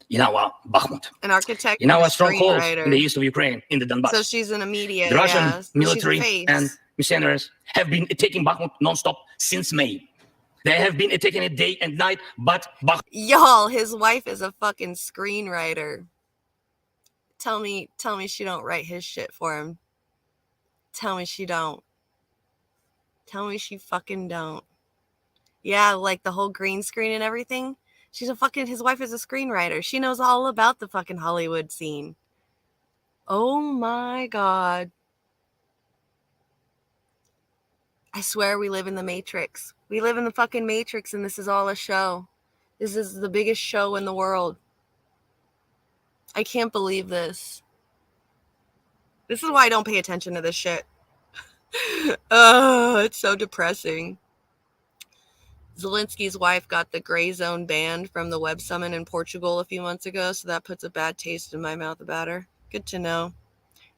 O: in our Bakhmut,
A: An architect,
O: in our strongholds in the east of Ukraine, in the Donbass.
A: So she's in a media,
O: the Russian
A: yeah.
O: military and mercenaries have been attacking Bakhmut nonstop since May. They have been attacking it day and night, but
A: y'all, his wife is a fucking screenwriter. Tell me she don't write his shit for him. Tell me she don't. Tell me she fucking don't. Yeah, like the whole green screen and everything. His wife is a screenwriter. She knows all about the fucking Hollywood scene. Oh my God. I swear we live in the Matrix. We live in the fucking Matrix and this is all a show. This is the biggest show in the world. I can't believe this. This is why I don't pay attention to this shit. Oh, it's so depressing. Zelensky's wife got the gray zone banned from the Web Summit in Portugal a few months ago, so that puts a bad taste in my mouth about her. Good to know.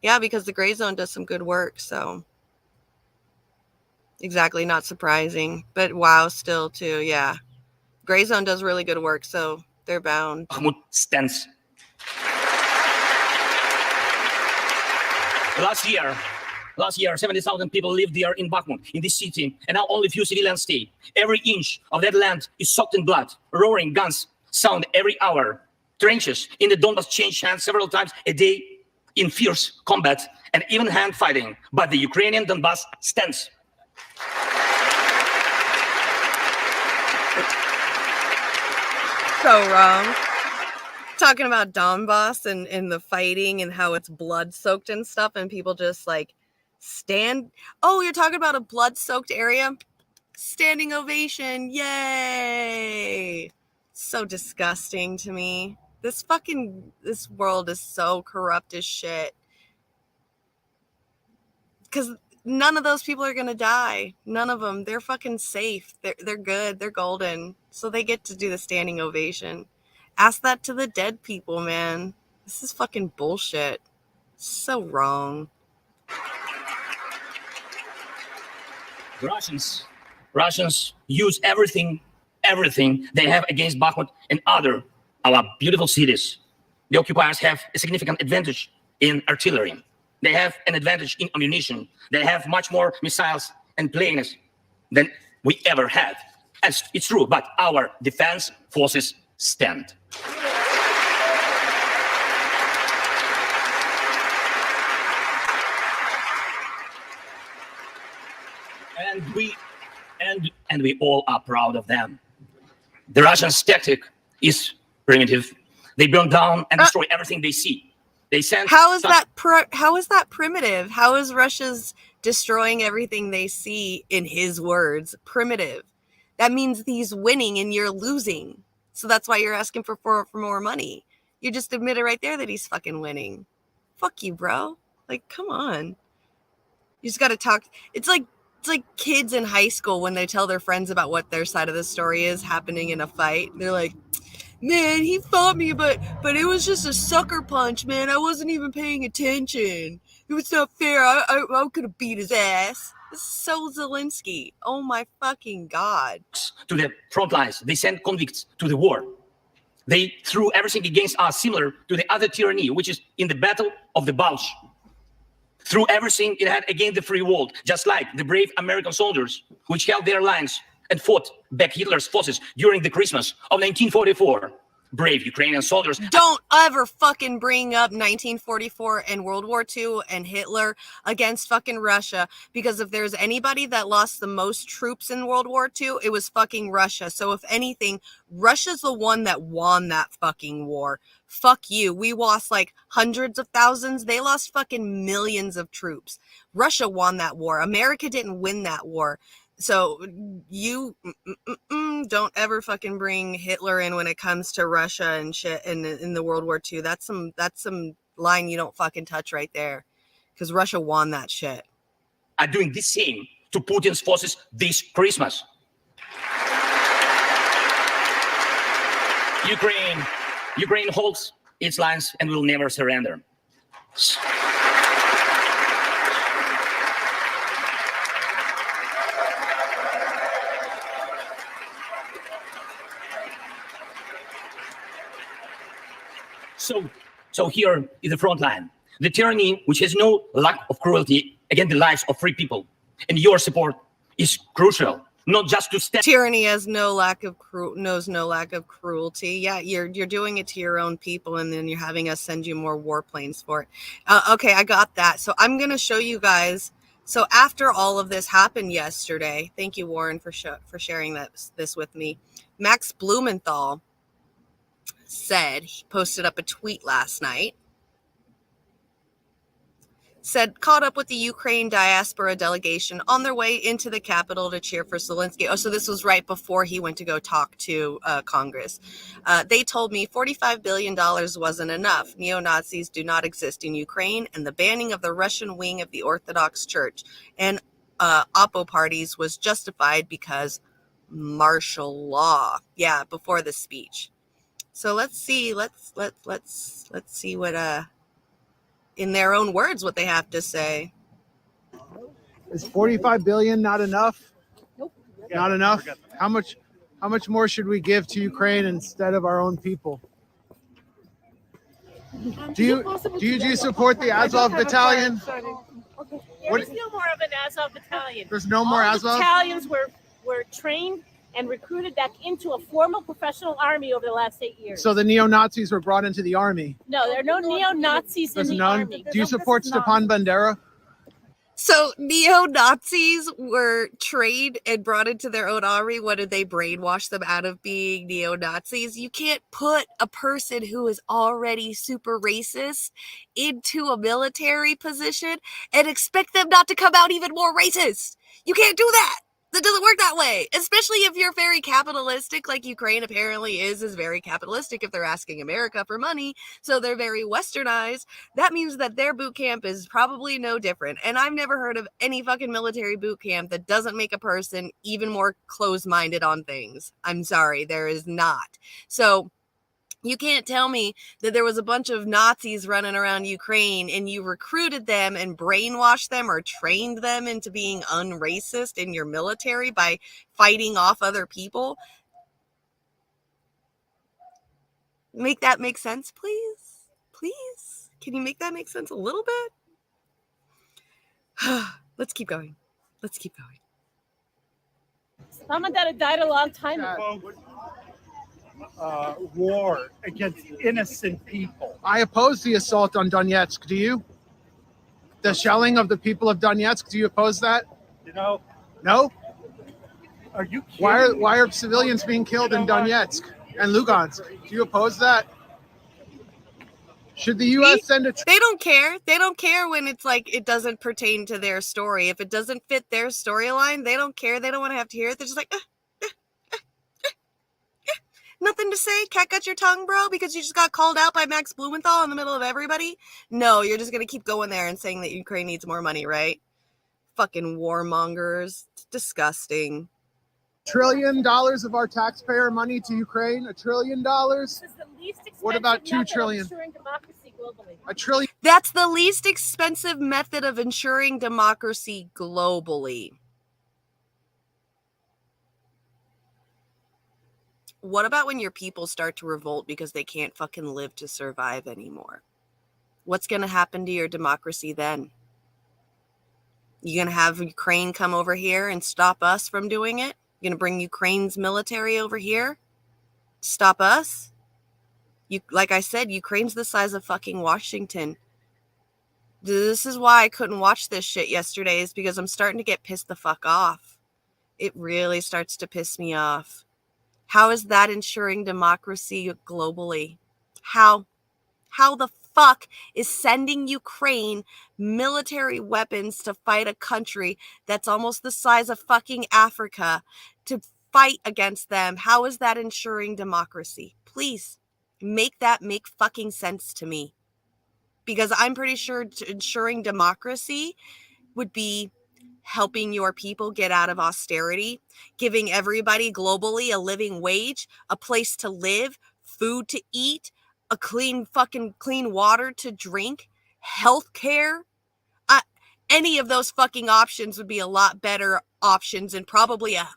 A: Yeah, because the gray zone does some good work, so. Exactly, not surprising. But wow, still too, yeah. Gray zone does really good work, so they're bound.
O: Bakhmut stands. Last year, 70,000 people lived there in Bakhmut, in this city, and now only few civilians stay. Every inch of that land is soaked in blood. Roaring guns sound every hour. Trenches in the Donbass change hands several times a day in fierce combat and even hand fighting. But the Ukrainian Donbass stands.
A: So wrong. Talking about Donbass and the fighting and how it's blood-soaked and stuff, and people just like stand. Oh, you're talking about a blood-soaked area? Standing ovation. Yay. So disgusting to me. This world is so corrupt as shit. Because none of those people are going to die. None of them. They're fucking safe. They're good. They're golden. So they get to do the standing ovation. Ask that to the dead people, man. This is fucking bullshit. So wrong.
O: Russians use everything they have against Bakhmut and our beautiful cities. The occupiers have a significant advantage in artillery. They have an advantage in ammunition. They have much more missiles and planes than we ever had. And it's true, but our defense forces stand. And we all are proud of them. The Russians' tactic is primitive. They burn down and destroy everything they see. They send.
A: How is that primitive? How is Russia's destroying everything they see, in his words, primitive? That means he's winning and you're losing. So that's why you're asking for more money. You just admitted right there that he's fucking winning. Fuck you, bro. Like, come on. You just got to talk. It's like kids in high school when they tell their friends about what their side of the story is happening in a fight. They're like, man, he fought me, but it was just a sucker punch, man. I wasn't even paying attention. It was not fair. I could have beat his ass. This is so Zelensky. Oh my fucking God.
O: To the front lines. They sent convicts to the war. They threw everything against us, similar to the other tyranny, which is in the Battle of the Bulge. Threw everything it had against the free world, just like the brave American soldiers, which held their lines and fought back Hitler's forces during the Christmas of 1944. Brave Ukrainian soldiers.
A: Don't ever fucking bring up 1944 and World War II and Hitler against fucking Russia, because if there's anybody that lost the most troops in World War II, it was fucking Russia. So if anything, Russia's the one that won that fucking war. Fuck you. We lost like hundreds of thousands. They lost fucking millions of troops. Russia won that war. America didn't win that war. So you don't ever fucking bring Hitler in when it comes to Russia and shit in the World War II. That's some line you don't fucking touch right there, because Russia won that shit.
O: Are doing the same to Putin's forces this Christmas. Ukraine holds its lines and will never surrender. So here is the front line. The tyranny, which has no lack of cruelty against the lives of free people. And your support is crucial, not just to stand.
A: Tyranny has knows no lack of cruelty. Yeah, you're doing it to your own people, and then you're having us send you more warplanes for it. Okay, I got that. So I'm going to show you guys. So after all of this happened yesterday, thank you, Warren, for sharing this with me. Max Blumenthal said, he posted up a tweet last night, said, caught up with the Ukraine diaspora delegation on their way into the capital to cheer for Zelensky. Oh, so this was right before he went to go talk to Congress. They told me $45 billion wasn't enough. Neo-Nazis do not exist in Ukraine, and the banning of the Russian wing of the Orthodox Church and Oppo parties was justified because martial law. Yeah, before the speech. So let's see what in their own words what they have to say.
P: Is 45 billion not enough?
Q: Nope.
P: Not enough? How much more should we give to Ukraine instead of our own people? Do you support the Azov battalion?
Q: There's no more of an Azov battalion.
P: There's no more Azov?
Q: All battalions were trained and recruited back into a formal professional army over the last 8 years.
P: So the neo-Nazis were brought into the army?
Q: No, there are no neo-Nazis in the army.
P: Do you support Stepan Bandera?
A: So neo-Nazis were trained and brought into their own army. What did they brainwash them out of being neo-Nazis? You can't put a person who is already super racist into a military position and expect them not to come out even more racist. You can't do that. That doesn't work that way, especially if you're very capitalistic, like Ukraine apparently is very capitalistic if they're asking America for money, so they're very westernized. That means that their boot camp is probably no different, and I've never heard of any fucking military boot camp that doesn't make a person even more closed-minded on things. I'm sorry, there is not. So you can't tell me that there was a bunch of Nazis running around Ukraine and you recruited them and brainwashed them or trained them into being unracist in your military by fighting off other people. Make that make sense, please? Please? Can you make that make sense a little bit? Let's keep going. Let's keep going.
Q: Someone that had died a long time ago.
P: War against innocent people. I oppose the assault on Donetsk. Do you? The shelling of the people of Donetsk. Do you oppose that? No. No? Are you kidding? Why are civilians being killed in Donetsk and Lugansk? Do you oppose that? Should the U.S. send a...
A: They don't care. They don't care when it's like it doesn't pertain to their story. If it doesn't fit their storyline, they don't care. They don't want to have to hear it. They're just like, nothing to say. Cat got your tongue, bro, because you just got called out by Max Blumenthal in the middle of everybody? No, you're just going to keep going there and saying that Ukraine needs more money, right? Fucking warmongers. It's disgusting.
P: $1 trillion of our taxpayer money to Ukraine? $1 trillion?
Q: This is the least expensive
P: What about 2
Q: method of
P: trillion?
Q: ensuring democracy globally.
P: $1 trillion.
A: That's the least expensive method of ensuring democracy globally. What about when your people start to revolt because they can't fucking live to survive anymore? What's going to happen to your democracy then? You going to have Ukraine come over here and stop us from doing it? You going to bring Ukraine's military over here? Stop us? Like I said, Ukraine's the size of fucking Washington. This is why I couldn't watch this shit yesterday, is because I'm starting to get pissed the fuck off. It really starts to piss me off. How is that ensuring democracy globally? How? How the fuck is sending Ukraine military weapons to fight a country that's almost the size of fucking Africa to fight against them? How is that ensuring democracy? Please make that make fucking sense to me. Because I'm pretty sure ensuring democracy would be helping your people get out of austerity, giving everybody globally a living wage, a place to live, food to eat, a clean water to drink, health care. Any of those fucking options would be a lot better options and probably a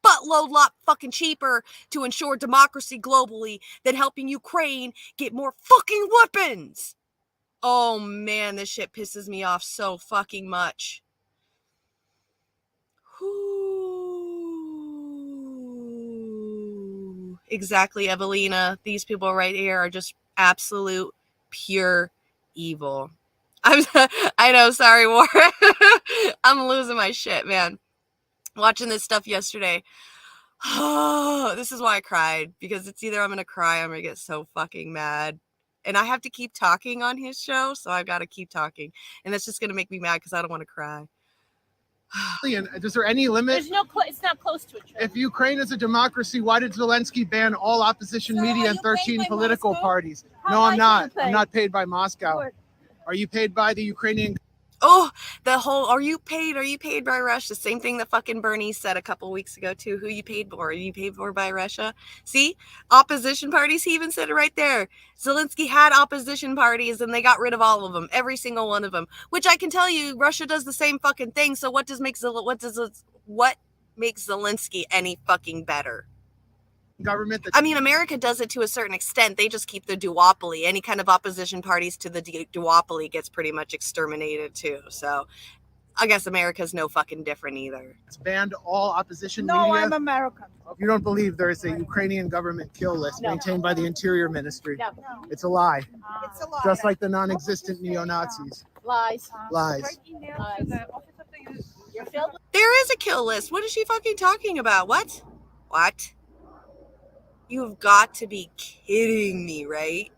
A: buttload lot fucking cheaper to ensure democracy globally than helping Ukraine get more fucking weapons. Oh man, this shit pisses me off so fucking much. Ooh. Exactly, Evelina. These people right here are just absolute pure evil. I know, sorry, Warren. I'm losing my shit, man. Watching this stuff yesterday. This is why I cried, because it's either I'm going to cry or I'm going to get so fucking mad. And I have to keep talking on his show, so I've got to keep talking. And that's just going to make me mad because I don't want to cry.
P: Is there any limit?
Q: There's no, it's not close to it.
P: If Ukraine is a democracy, why did Zelensky ban all opposition media and 13 political parties? No, I'm not. I'm not paid by Moscow. Are you paid by the Ukrainian?
A: Oh, the whole, are you paid by Russia? Same thing that fucking Bernie said a couple weeks ago too. Who you paid for? Are you paid for by Russia? See, opposition parties, he even said it right there. Zelensky had opposition parties and they got rid of all of them, every single one of them, which I can tell you Russia does the same fucking thing. So what makes Zelensky any fucking better?
P: Government
A: I mean, America does it to a certain extent. They just keep the duopoly. Any kind of opposition parties to the duopoly gets pretty much exterminated too. So I guess America's no fucking different either.
P: It's banned all opposition
Q: No,
P: media.
Q: I'm American.
P: You don't believe there is a Ukrainian government kill list maintained by the Interior Ministry?
Q: No.
P: It's a lie.
Q: It's a lie.
P: Just like the non-existent neo-Nazis.
Q: Lies.
P: Lies.
Q: You're filled with
A: There is a kill list. What is she fucking talking about? What? What? You've got to be kidding me, right?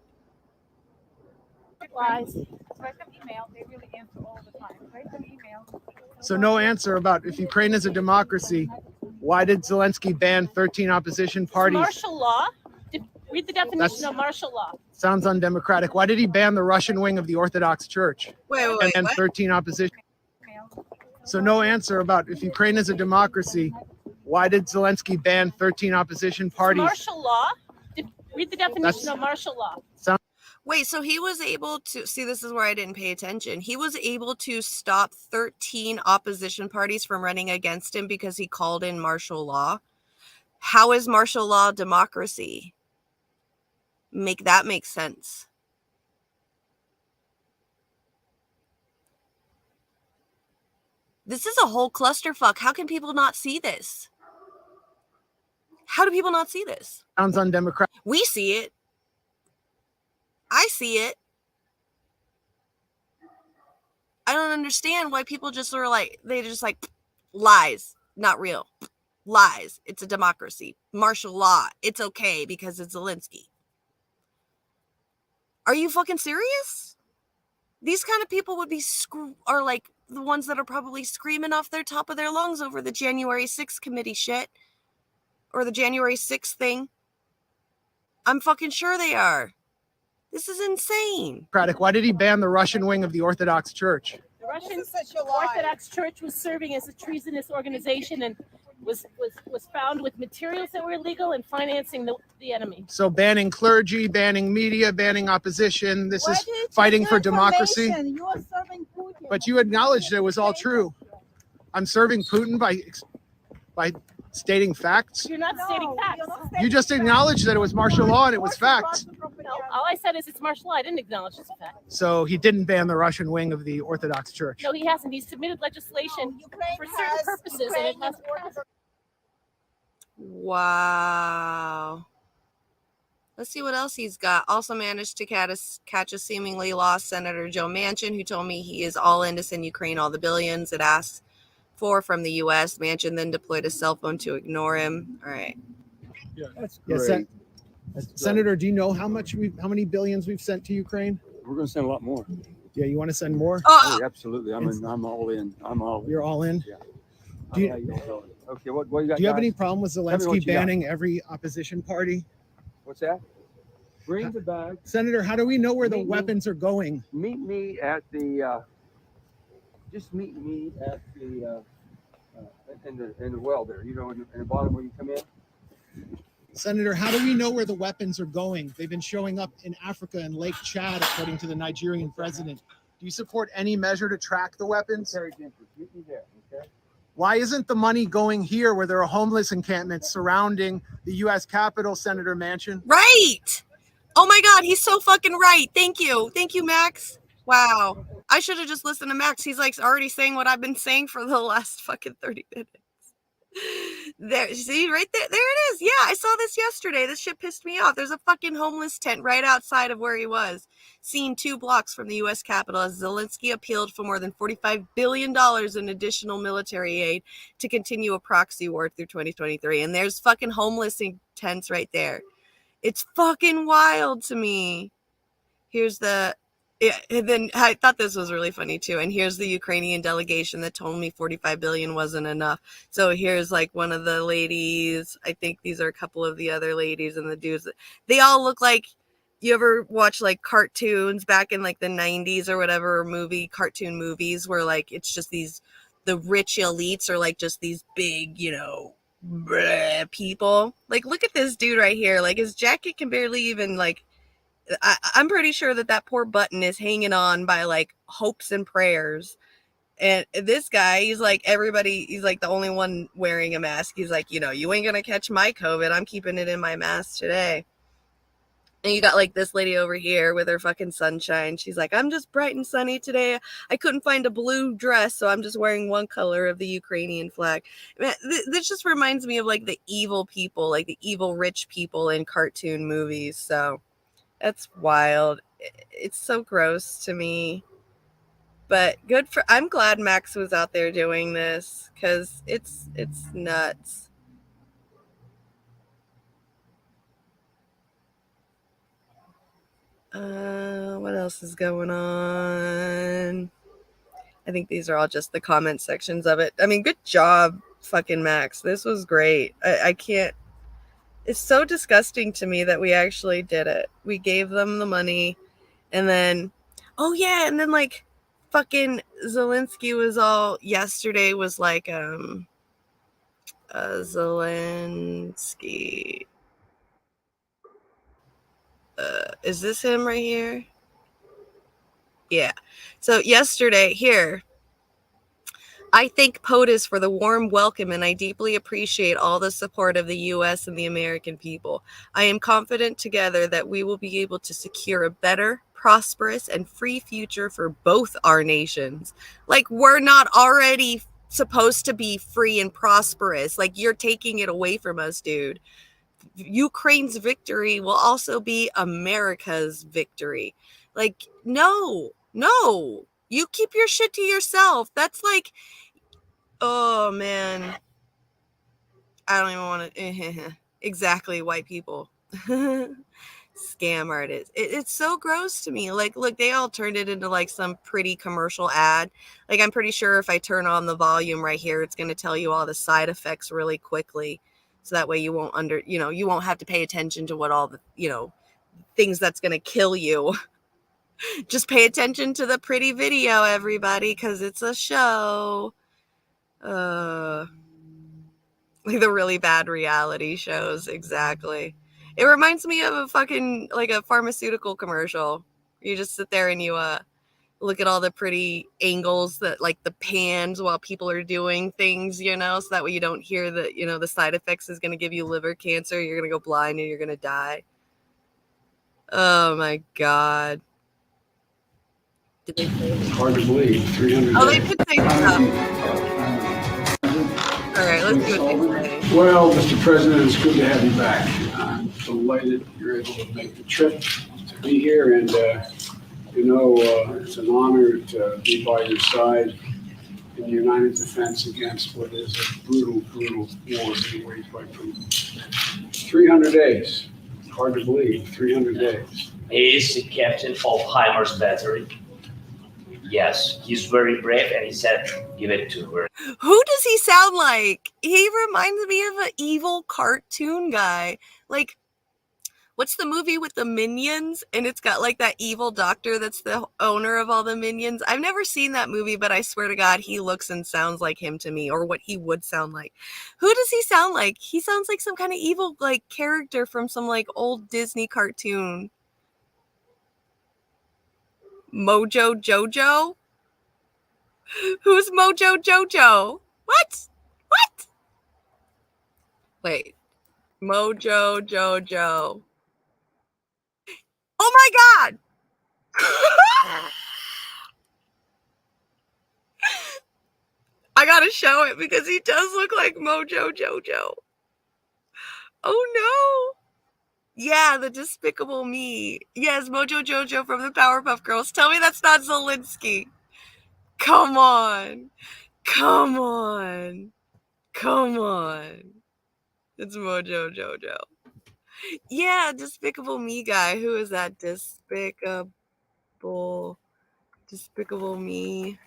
Q: lies. Write them email. They really answer all the time. Write them email.
P: So no answer about if Ukraine is a democracy, why did Zelensky ban 13 opposition parties?
Q: Martial law. Read the definition of martial law.
P: Sounds undemocratic. Why did he ban the Russian wing of the Orthodox Church?
A: Wait,
P: and
A: what?
P: 13 opposition. So no answer about if Ukraine is a democracy, why did Zelensky ban 13 opposition parties?
Q: Martial law. Read the definition of martial law.
A: Wait, so he was able to, see, this is where I didn't pay attention. He was able to stop 13 opposition parties from running against him because he called in martial law. How is martial law democracy? Make that make sense. This is a whole clusterfuck. How can people not see this? How do people not see this?
P: Sounds undemocratic.
A: We see it. I see it. I don't understand why people just are like, they just like, lies, not real. Lies. It's a democracy. Martial law. It's okay because it's Zelensky. Are you fucking serious? These kind of people would be are like the ones that are probably screaming off their top of their lungs over the January 6th committee shit or the January 6th thing. I'm fucking sure they are. This is insane.
P: Why did he ban the Russian wing of the Orthodox Church?
Q: The Russian Orthodox Church was serving as a treasonous organization and was found with materials that were illegal and financing the enemy.
P: So banning clergy, banning media, banning opposition. This is fighting for democracy.
Q: You are serving Putin.
P: But you acknowledged it was all true. I'm serving Putin by stating facts.
Q: You're not stating facts.
P: You just acknowledged that it was martial law and it was facts.
Q: No, all I said is it's martial law. I didn't acknowledge it's a fact.
P: So he didn't ban the Russian wing of the Orthodox Church.
Q: No, he hasn't. He's submitted legislation for certain purposes, and it hasn't passed.
A: Wow. Let's see what else he's got. Also managed to catch a seemingly lost Senator Joe Manchin, who told me he is all in to send Ukraine all the billions it asks for from the U.S. Manchin then deployed a cell phone to ignore him. All right.
P: Yeah, that's great. Senator, do you know how many billions we've sent to Ukraine?
R: We're going to send a lot more.
P: Yeah, you want to send more?
R: Oh, absolutely. I'm all in. I'm all in.
P: You're all in?
R: Yeah.
P: Do you,
R: okay, what you got?
P: do you have
R: guys?
P: any problem with
R: Tell me what
P: Zelensky
R: you got.
P: banning every opposition party?
R: What's that? Bring the bag.
P: Senator, how do we know where the
R: Meet me.
P: weapons are going?
R: Meet me at the. Just meet me at the. In the well there. You know, in the bottom where you come in.
P: Senator, how do we know where the weapons are going? They've been showing up in Africa and Lake Chad, according to the Nigerian president. Do you support any measure to track the weapons?
R: Meet me there. Okay.
P: Why isn't the money going here where there are homeless encampments surrounding the U.S. Capitol, Senator Manchin?
A: Right. Oh my God, he's so fucking right. Thank you. Thank you, Max. Wow. I should have just listened to Max. He's like already saying what I've been saying for the last fucking 30 minutes. There, see, right there. There it is. Yeah, I saw this yesterday. This shit pissed me off. There's a fucking homeless tent right outside of where he was, seen 2 blocks from the U.S. Capitol as Zelensky appealed for more than $45 billion in additional military aid to continue a proxy war through 2023. And there's fucking homeless tents right there. It's fucking wild to me. Here's the... Yeah, and then I thought this was really funny too. And here's the Ukrainian delegation that told me 45 billion wasn't enough. So here's like one of the ladies. I think these are a couple of the other ladies and the dudes. They all look like, you ever watch like cartoons back in like the 90s or whatever, or cartoon movies where like it's just the rich elites are like just these big, people. Like, look at this dude right here. Like his jacket can barely even like, I'm pretty sure that poor button is hanging on by like hopes and prayers. And this guy, he's like he's like the only one wearing a mask. He's like, you ain't gonna catch my COVID. I'm keeping it in my mask today. And you got like this lady over here with her fucking sunshine. She's like, I'm just bright and sunny today. I couldn't find a blue dress, so I'm just wearing one color of the Ukrainian flag. Man, this just reminds me of like the evil people, like the evil rich people in cartoon movies. So that's wild. It's so gross to me. But I'm glad Max was out there doing this because it's nuts. What else is going on? I think these are all just the comment sections of it. I mean, good job, fucking Max. This was great. I can't. It's so disgusting to me that we actually did it. We gave them the money and then, and then like fucking Zelensky was all, yesterday was like, Zelensky. Is this him right here? Yeah. So yesterday here, I thank POTUS for the warm welcome, and I deeply appreciate all the support of the U.S. and the American people. I am confident together that we will be able to secure a better, prosperous, and free future for both our nations. Like, we're not already supposed to be free and prosperous. Like, you're taking it away from us, dude. Ukraine's victory will also be America's victory. Like, no. You keep your shit to yourself. That's like... Oh, man. I don't even want to... Exactly, white people. scam artist. It's so gross to me. Like, look, they all turned it into like some pretty commercial ad. Like, I'm pretty sure if I turn on the volume right here, it's going to tell you all the side effects really quickly. So that way you won't you won't have to pay attention to what all the, things that's going to kill you. Just pay attention to the pretty video, everybody, because it's a show. Like the really bad reality shows, exactly. It reminds me of a fucking, like a pharmaceutical commercial. You just sit there and you look at all the pretty angles that, like the pans while people are doing things, so that way you don't hear that, the side effects is going to give you liver cancer, you're going to go blind and you're going to die. Oh my God. Did they say
S: It's hard to believe. 300
A: Oh, they
S: days.
A: did say stuff. All right, let's see what they say.
S: Well, Mr. President, it's good to have you back. I'm delighted you're able to make the trip to be here, and it's an honor to be by your side in the united defense against what is a brutal, brutal war being waged by Putin. 300 days. Hard to believe. 300 days.
O: He is the captain of Heimer's battery. Yes, he's very brave, and he said, give it to her.
A: Who does he sound like? He reminds me of an evil cartoon guy. Like, what's the movie with the Minions? And it's got like that evil doctor that's the owner of all the Minions. I've never seen that movie, but I swear to God, he looks and sounds like him to me, or what he would sound like. Who does he sound like? He sounds like some kind of evil like character from some like old Disney cartoon. Mojo Jojo? Who's Mojo Jojo? What? What? Wait. Mojo Jojo. Oh my God! I gotta show it because he does look like Mojo Jojo. Oh no! Yeah, the Despicable Me. Yes, Mojo Jojo from the Powerpuff Girls. Tell me that's not Zelensky. Come on. Come on. Come on. It's Mojo Jojo. Yeah, Despicable Me guy. Who is that? Despicable Me.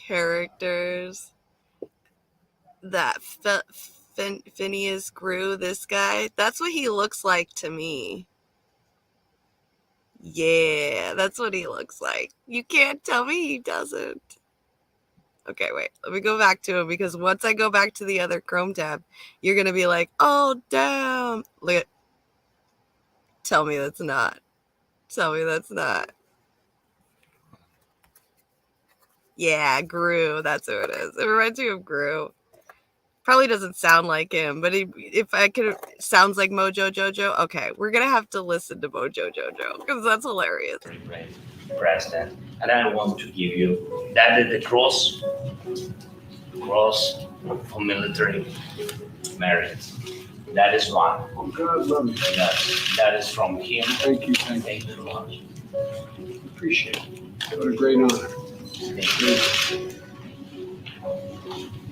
A: Characters. That Phineas Grew, this guy. That's what he looks like to me. Yeah, that's what he looks like. You can't tell me he doesn't. Okay, wait. Let me go back to him, because once I go back to the other Chrome tab, you're going to be like, oh, damn. Look at. Tell me that's not. Tell me that's not. Yeah, Gru. That's who it is. It reminds me of Gru. Probably doesn't sound like him, but if I could, sounds like Mojo Jojo. Okay, we're gonna have to listen to Mojo Jojo because that's hilarious.
O: President, and I want to give you that the cross for military merit. That is one.
S: Oh, God love you.
O: That is from him.
S: Thank you.
O: Thank you very much.
S: Appreciate it. What a great honor.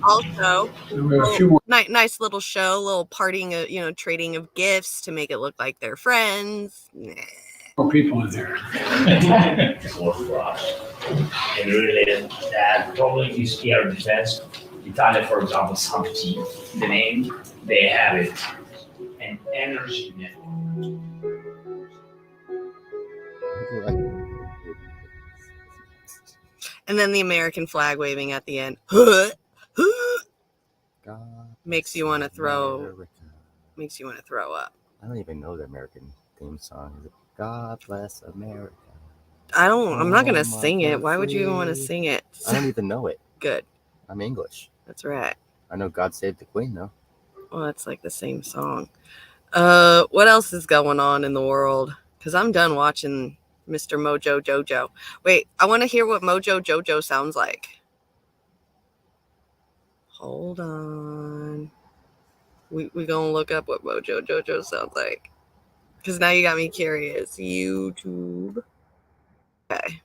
A: Also,
S: We have a few more.
A: Nice little show, little parting, trading of gifts to make it look like they're friends.
S: More people in there.
O: For us. And really, that probably is air defense. Italy, for example, Santi, the name, they have it. An energy network.
A: And then the American flag waving at the end. Makes you want to throw. Makes you want to throw up.
N: I don't even know the American theme song. Is it God Bless America?
A: I'm not gonna sing it. Why would you even want to sing it?
N: I don't even know it.
A: Good.
N: I'm English.
A: That's right.
N: I know God Save the Queen though.
A: Well, that's like the same song. What else is going on in the world? Because I'm done watching Mr. Mojo Jojo. Wait, I want to hear what Mojo Jojo sounds like. Hold on. We gonna look up what Mojo Jojo sounds like. Because now you got me curious. YouTube. Okay.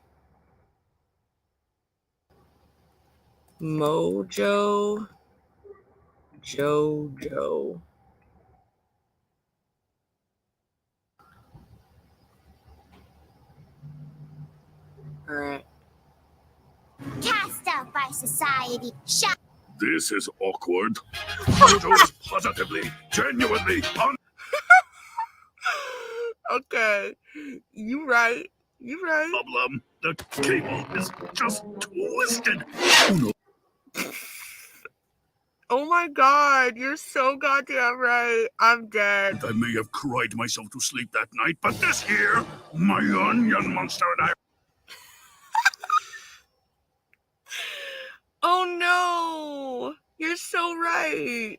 A: Mojo Jojo. All right.
T: Cast out by society. Shut.
U: This is awkward. Mojo is positively, genuinely
A: Okay. You right. You right.
U: problem. The cable is just twisted.
A: Oh my God, you're so goddamn right. I'm dead.
U: I may have cried myself to sleep that night, but this here, my onion monster and I.
A: Oh no, you're so right.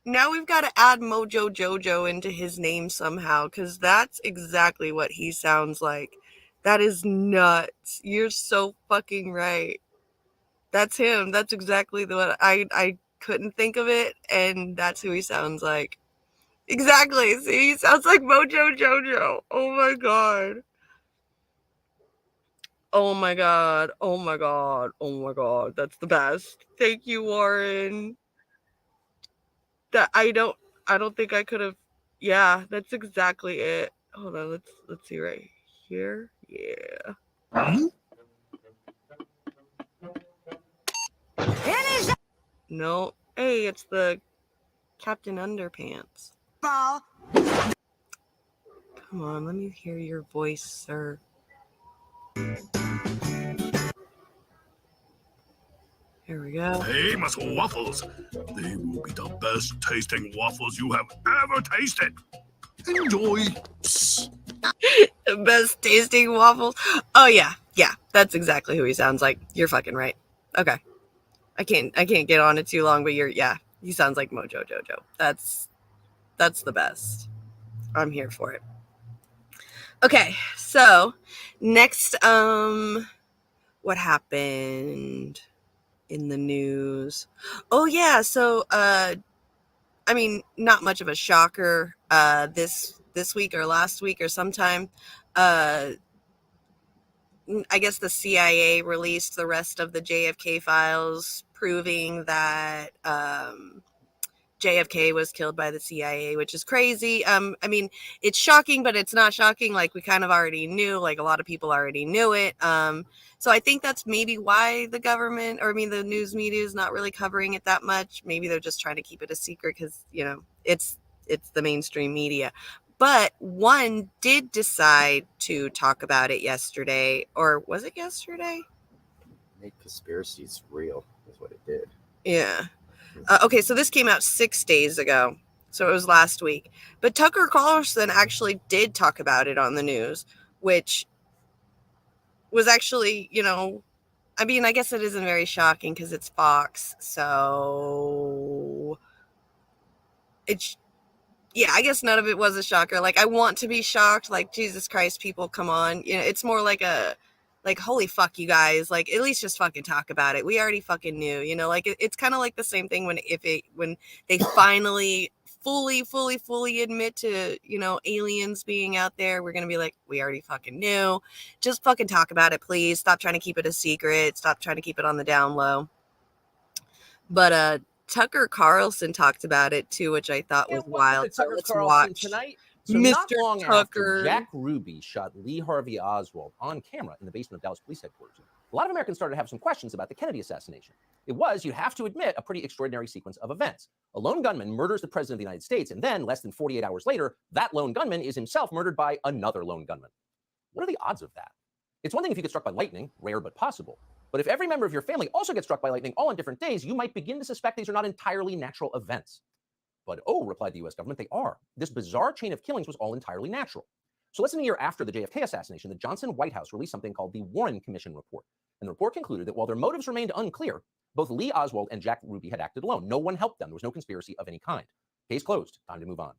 A: Now we've got to add Mojo Jojo into his name somehow, because that's exactly what he sounds like. That is nuts. You're so fucking right. That's him. That's exactly the one. I couldn't think of it, and that's who he sounds like. Exactly. See, he sounds like Mojo Jojo. Oh my God. Oh my God. Oh my God. Oh my God. That's the best. Thank you, Warren. That I don't think I could have. Yeah, that's exactly it. Hold on, let's see right here. Yeah. No. Hey, it's the Captain Underpants. Ball. Come on, let me hear your voice, sir. Here we go.
U: Famous waffles. They will be the best tasting waffles you have ever tasted. Enjoy.
A: The best tasting waffles. Oh yeah, that's exactly who he sounds like. You're fucking right. Okay. I can't get on it too long, but he sounds like Mojo Jojo. That's the best. I'm here for it. Okay, so next, what happened in the news? Oh yeah, so I mean, not much of a shocker. This week or last week or sometime, I guess the CIA released the rest of the JFK files, proving that JFK was killed by the CIA, which is crazy. I mean, it's shocking, but it's not shocking. Like, we kind of already knew, like a lot of people already knew it. So I think that's maybe why the government, or I mean, the news media is not really covering it that much. Maybe they're just trying to keep it a secret because, you know, it's the mainstream media. But one did decide to talk about it yesterday, or was it yesterday?
N: Make conspiracies real is what it did.
A: Yeah. Okay, so this came out 6 days ago, so it was last week. But Tucker Carlson actually did talk about it on the news, which was actually, you know, I mean, I guess it isn't very shocking because it's Fox, so it's, yeah, I guess none of it was a shocker. Like, I want to be shocked, like, Jesus Christ, people, come on. You know, it's more like holy fuck, you guys, like, at least just fucking talk about it. We already fucking knew, you know, like, it's kind of like the same thing when they finally fully admit to, you know, aliens being out there. We're gonna be like, we already fucking knew. Just fucking talk about it, please. Stop trying to keep it a secret. Stop trying to keep it on the down low. But Tucker Carlson talked about it too, which I thought was wild. So
V: Tucker
A: let's
V: Carlson
A: watch
V: tonight. So
A: Mr.
V: not long
A: Tucker.
V: after Jack Ruby shot Lee Harvey Oswald on camera in the basement of Dallas Police Headquarters, a lot of Americans started to have some questions about the Kennedy assassination. It was, you have to admit, a pretty extraordinary sequence of events. A lone gunman murders the president of the United States, and then, less than 48 hours later, that lone gunman is himself murdered by another lone gunman. What are the odds of that? It's one thing if you get struck by lightning, rare but possible. But if every member of your family also gets struck by lightning all on different days, you might begin to suspect these are not entirely natural events. But oh, replied the US government, they are. This bizarre chain of killings was all entirely natural. So less than a year after the JFK assassination, the Johnson White House released something called the Warren Commission report. And the report concluded that while their motives remained unclear, both Lee Oswald and Jack Ruby had acted alone. No one helped them. There was no conspiracy of any kind. Case closed. Time to move on.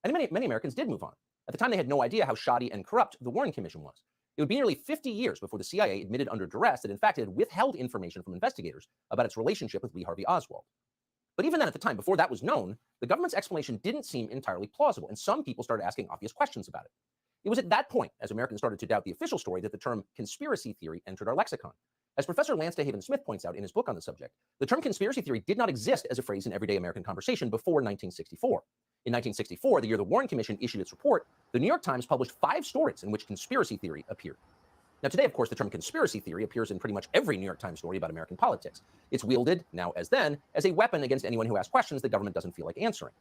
V: And many Americans did move on. At the time, they had no idea how shoddy and corrupt the Warren Commission was. It would be nearly 50 years before the CIA admitted under duress that, in fact, it had withheld information from investigators about its relationship with Lee Harvey Oswald. But even then, at the time, before that was known, the government's explanation didn't seem entirely plausible, and some people started asking obvious questions about it. It was at that point, as Americans started to doubt the official story, that the term conspiracy theory entered our lexicon. As Professor Lance DeHaven Smith points out in his book on the subject, the term conspiracy theory did not exist as a phrase in everyday American conversation before 1964. In 1964, the year the Warren Commission issued its report, the New York Times published 5 stories in which conspiracy theory appeared. Now, today, of course, the term conspiracy theory appears in pretty much every New York Times story about American politics. It's wielded, now as then, as a weapon against anyone who asks questions the government doesn't feel like answering.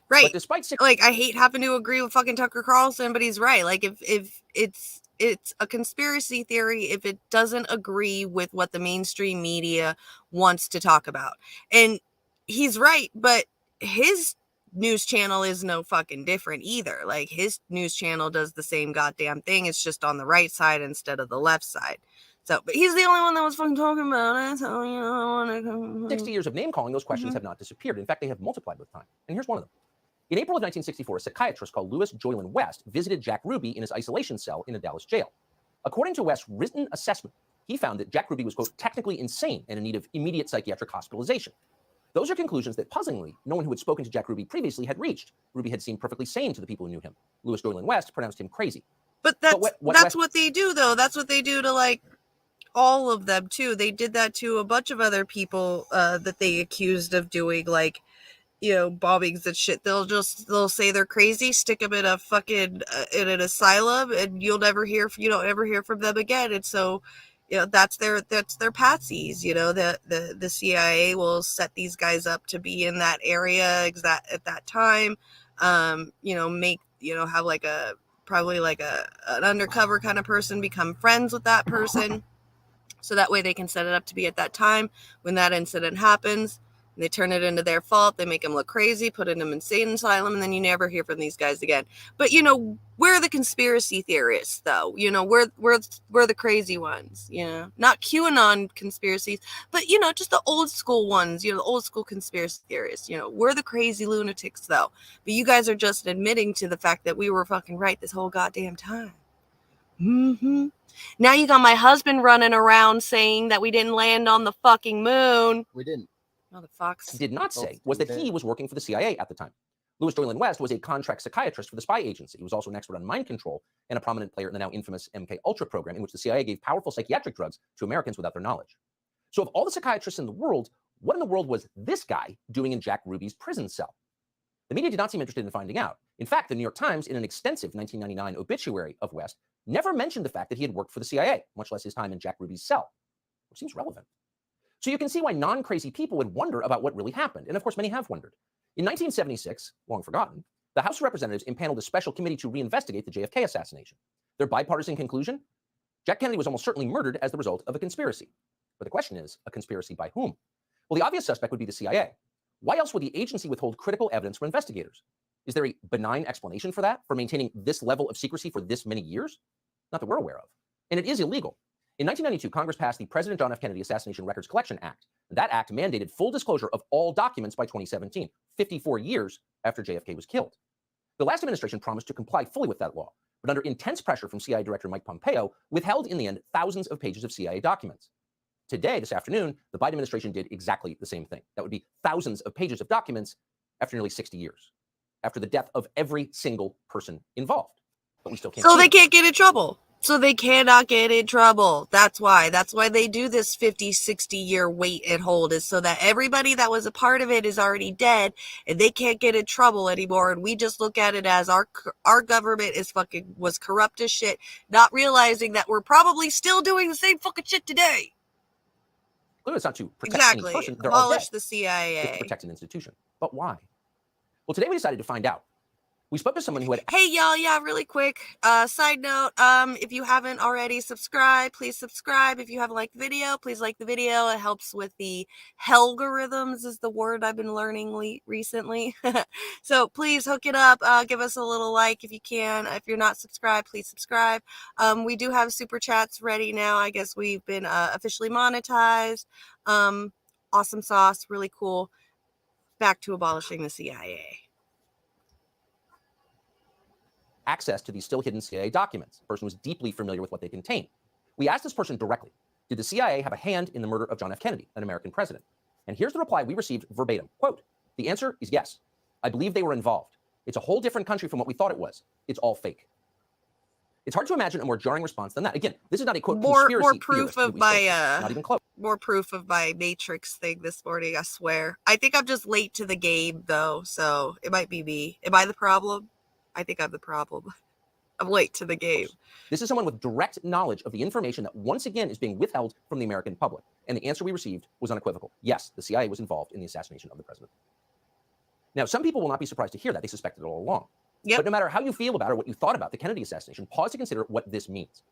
A: Right.
V: But despite
A: like, I hate having to agree with fucking Tucker Carlson, but he's right. Like, if it's a conspiracy theory if it doesn't agree with what the mainstream media wants to talk about. And he's right, but his news channel is no fucking different either. Like, his news channel does the same goddamn thing. It's just on the right side instead of the left side. So, but he's the only one that was fucking talking about it. So, you know, I want to
V: 60 years of name calling, those questions have not disappeared. In fact, they have multiplied with time. And here's one of them. In April of 1964, a psychiatrist called Louis Joylan West visited Jack Ruby in his isolation cell in a Dallas jail. According to West's written assessment, he found that Jack Ruby was, quote, technically insane and in need of immediate psychiatric hospitalization. Those are conclusions that, puzzlingly, no one who had spoken to Jack Ruby previously had reached. Ruby had seemed perfectly sane to the people who knew him. Louis Joylan West pronounced him crazy.
A: But that's what they do, though. That's what they do to, like, all of them, too. They did that to a bunch of other people that they accused of doing, like, you know, bombings and shit. They'll say they're crazy, stick them in a fucking in an asylum, and you don't ever hear from them again. And so, you know, that's their patsies. You know, the CIA will set these guys up to be in that area at that time. You know, have like probably an undercover kind of person become friends with that person, so that way they can set it up to be at that time when that incident happens. They turn it into their fault. They make them look crazy, put in an insane asylum, and then you never hear from these guys again. But, you know, we're the conspiracy theorists, though. You know, we're the crazy ones, you know. Not QAnon conspiracies, but, you know, just the old school ones, you know, the old school conspiracy theorists. You know, we're the crazy lunatics, though. But you guys are just admitting to the fact that we were fucking right this whole goddamn time. Now you got my husband running around saying that we didn't land on the fucking moon.
V: We didn't.
A: Motherfuckers.
V: Did not say was that he was working for the CIA at the time. Louis Joylan West was a contract psychiatrist for the spy agency. He was also an expert on mind control and a prominent player in the now infamous MK Ultra program, in which the CIA gave powerful psychiatric drugs to Americans without their knowledge. So of all the psychiatrists in the world, what in the world was this guy doing in Jack Ruby's prison cell? The media did not seem interested in finding out. In fact, the New York Times, in an extensive 1999 obituary of West, never mentioned the fact that he had worked for the CIA, much less his time in Jack Ruby's cell, which seems relevant. So you can see why non-crazy people would wonder about what really happened. And of course, many have wondered. In 1976, long forgotten, the House of Representatives impaneled a special committee to reinvestigate the JFK assassination. Their bipartisan conclusion? Jack Kennedy was almost certainly murdered as the result of a conspiracy. But the question is, a conspiracy by whom? Well, the obvious suspect would be the CIA. Why else would the agency withhold critical evidence from investigators? Is there a benign explanation for that, for maintaining this level of secrecy for this many years? Not that we're aware of. And it is illegal. In 1992, Congress passed the President John F. Kennedy Assassination Records Collection Act. That act mandated full disclosure of all documents by 2017, 54 years after JFK was killed. The last administration promised to comply fully with that law, but under intense pressure from CIA Director Mike Pompeo, withheld in the end thousands of pages of CIA documents. Today, this afternoon, the Biden administration did exactly the same thing. That would be thousands of pages of documents after nearly 60 years, after the death of every single person involved. But we still can't.
A: So they can't get in trouble. So they cannot get in trouble. That's why they do this 50, 60 year wait and hold, is so that everybody that was a part of it is already dead and they can't get in trouble anymore. And we just look at it as our government was corrupt as shit, not realizing that we're probably still doing the same fucking shit today.
V: Clearly, it's not to protect any person. They're all
A: Abolish
V: dead.
A: the CIA.
V: It's to protect an institution. But why? Well, today we decided to find out. We spoke to someone who had...
A: Hey, y'all. Yeah, really quick. Side note, if you haven't already subscribed, please subscribe. If you haven't liked the video, please like the video. It helps with the algorithms is the word I've been learning recently. So please hook it up. Give us a little like if you can. If you're not subscribed, please subscribe. We do have super chats ready now. I guess we've been officially monetized. Awesome sauce. Really cool. Back to abolishing the CIA.
V: Access to these still hidden CIA documents. The person was deeply familiar with what they contain. We asked this person directly, did the CIA have a hand in the murder of John F. Kennedy, an American president? And here's the reply we received verbatim. Quote, the answer is yes. I believe they were involved. It's a whole different country from what we thought it was. It's all fake. It's hard to imagine a more jarring response than that. Again, this is not a quote conspiracy
A: more proof of my
V: not even close.
A: More proof of my Matrix thing this morning, I swear. I think I'm just late to the game though, so it might be me. Am I the problem? I think I'm the problem. I'm late to the game.
V: This is someone with direct knowledge of the information that once again is being withheld from the American public. And the answer we received was unequivocal. Yes, the CIA was involved in the assassination of the president. Now, some people will not be surprised to hear that. They suspected it all along.
A: Yep.
V: But no matter how you feel about it or what you thought about the Kennedy assassination, pause to consider what this means.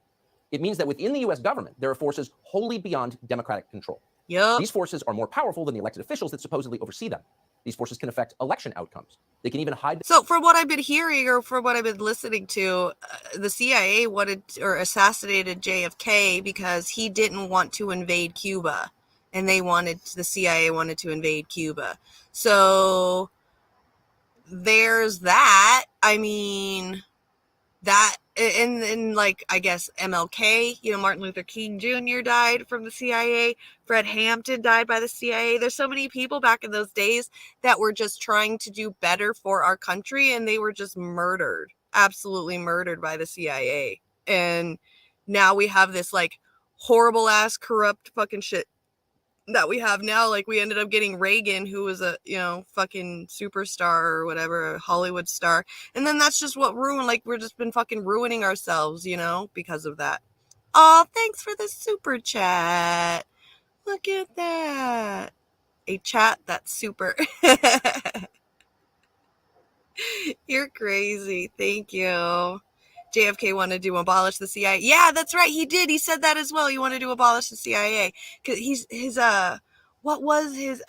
V: It means that within the US government, there are forces wholly beyond democratic control.
A: Yep.
V: These forces are more powerful than the elected officials that supposedly oversee them. These forces can affect election outcomes. They can even hide.
A: So from what I've been hearing or from what I've been listening to, the CIA wanted or assassinated JFK because he didn't want to invade Cuba, and the CIA wanted to invade Cuba. So there's that. I mean, that and like, I guess MLK, Martin Luther King Jr. died from the CIA. Fred Hampton died by the CIA. There's so many people back in those days that were just trying to do better for our country, and they were just murdered, absolutely murdered by the CIA. And now we have this like horrible ass corrupt fucking shit that we have now. Like, we ended up getting Reagan, who was a fucking superstar or whatever, a Hollywood star, and then that's just what ruined, like, we're just been fucking ruining ourselves, because of that. Oh, thanks for the super chat. Look at that. A chat that's super. You're crazy. Thank you. JFK wanted to abolish the CIA. Yeah, that's right. He did. He said that as well. He wanted to abolish the CIA because what was his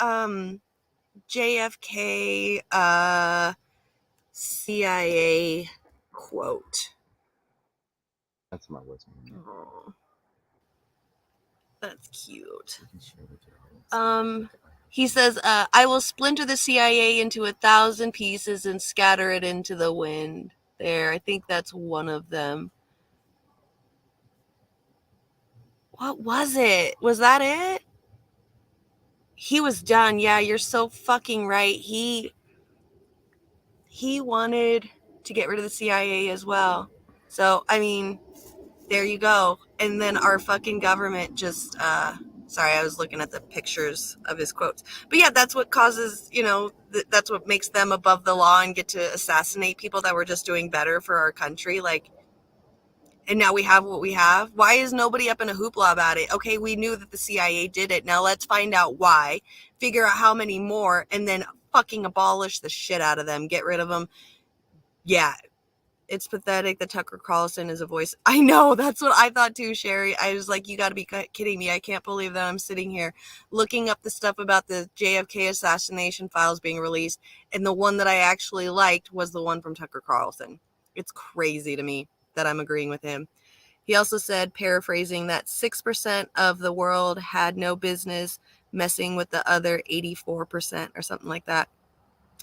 A: JFK CIA quote?
N: That's my words.
A: Oh, that's cute. He says, I will splinter the CIA into 1,000 pieces and scatter it into the wind. There, I think that's one of them. What was it? Was that it? He was done. Yeah, you're so fucking right. He wanted to get rid of the CIA as well. So, I mean, there you go. And then our fucking government just, sorry, I was looking at the pictures of his quotes. But yeah, that's what causes, that's what makes them above the law and get to assassinate people that were just doing better for our country. Like, and now we have what we have. Why is nobody up in a hoopla about it? Okay, we knew that the CIA did it. Now let's find out why, figure out how many more, and then fucking abolish the shit out of them. Get rid of them. Yeah, it's pathetic that Tucker Carlson is a voice. I know, that's what I thought too, Sherry. I was like, you got to be kidding me. I can't believe that I'm sitting here looking up the stuff about the JFK assassination files being released, and the one that I actually liked was the one from Tucker Carlson. It's crazy to me that I'm agreeing with him. He also said, paraphrasing, that 6% of the world had no business messing with the other 84% or something like that.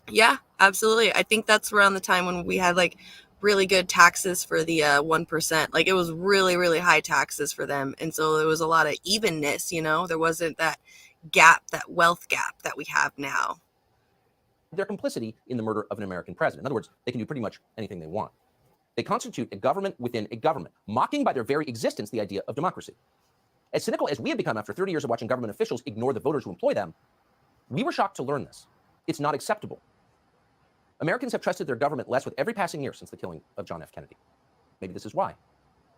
A: Yeah, absolutely. I think that's around the time when we had like really good taxes for the 1%. Like, it was really, really high taxes for them. And so there was a lot of evenness, there wasn't that gap, that wealth gap that we have now.
V: Their complicity in the murder of an American president. In other words, they can do pretty much anything they want. They constitute a government within a government, mocking by their very existence the idea of democracy. As cynical as we have become after 30 years of watching government officials ignore the voters who employ them, we were shocked to learn this. It's not acceptable. Americans have trusted their government less with every passing year since the killing of John F. Kennedy. Maybe this is why.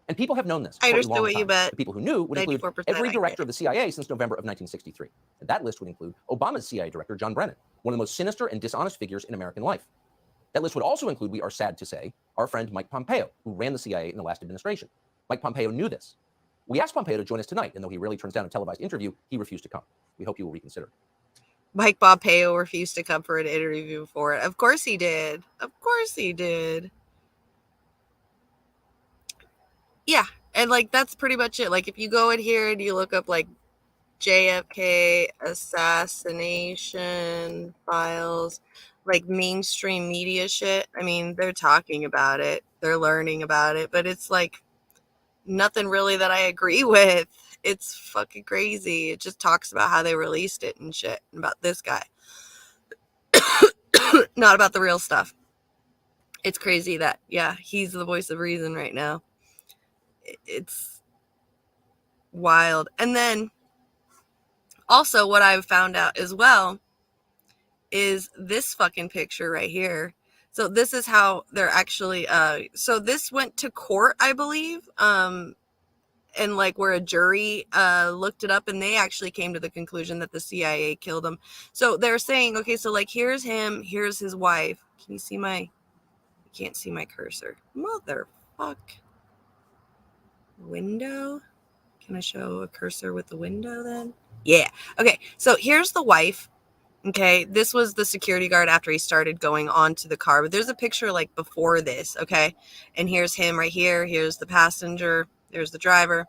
V: And people have known this for
A: I
V: a
A: understood
V: long
A: what
V: time.
A: you bet.
V: The people who knew would include
A: 94%
V: every director of the CIA since November of 1963. And that list would include Obama's CIA director, John Brennan, one of the most sinister and dishonest figures in American life. That list would also include, we are sad to say, our friend Mike Pompeo, who ran the CIA in the last administration. Mike Pompeo knew this. We asked Pompeo to join us tonight, and though he rarely turns down a televised interview, he refused to come. We hope you will reconsider.
A: Mike Pompeo refused to come for an interview for it. Of course he did. Of course he did. Yeah, and like, that's pretty much it. Like, if you go in here and you look up like JFK assassination files, like mainstream media shit, I mean, they're talking about it, they're learning about it, but it's like nothing really that I agree with. It's fucking crazy. It just talks about how they released it and shit, and about this guy. Not about the real stuff. It's crazy that, yeah, he's the voice of reason right now. It's wild. And then also what I've found out as well is this fucking picture right here. So this is how they're actually, so this went to court, I believe, and like where a jury looked it up, and they actually came to the conclusion that the CIA killed him. So they're saying, okay, so like here's him, here's his wife. Can you see you can't see my cursor. Motherfuck. Window? Can I show a cursor with the window then? Yeah. Okay, so here's the wife. Okay, this was the security guard after he started going onto the car, but there's a picture like before this, okay? And here's him right here. Here's the passenger. There's the driver.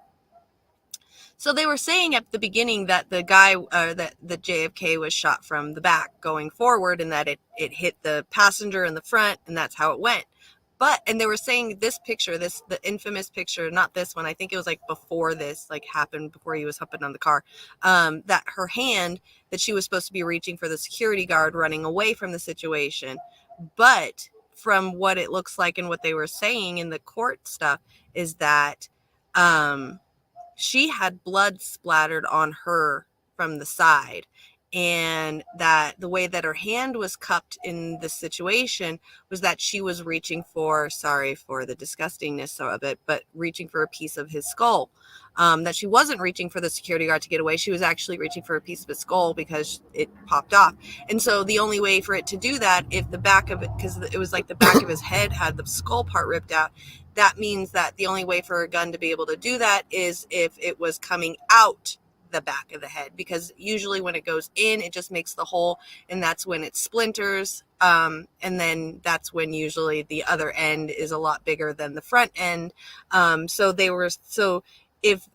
A: So they were saying at the beginning that the guy, that the JFK was shot from the back going forward, and that it hit the passenger in the front, and that's how it went. But, and they were saying this picture, the infamous picture, not this one, I think it was like before this, like happened before he was hopping on the car, that her hand, that she was supposed to be reaching for the security guard running away from the situation. But from what it looks like and what they were saying in the court stuff is that, she had blood splattered on her from the side, and that the way that her hand was cupped in the situation was that she was reaching for, sorry for the disgustingness of it, but reaching for a piece of his skull. That she wasn't reaching for the security guard to get away. She was actually reaching for a piece of his skull because it popped off. And so the only way for it to do that, if the back of it, because it was like the back of his head had the skull part ripped out, that means that the only way for a gun to be able to do that is if it was coming out the back of the head, because usually when it goes in, it just makes the hole, and that's when it splinters. And then that's when usually the other end is a lot bigger than the front end. So if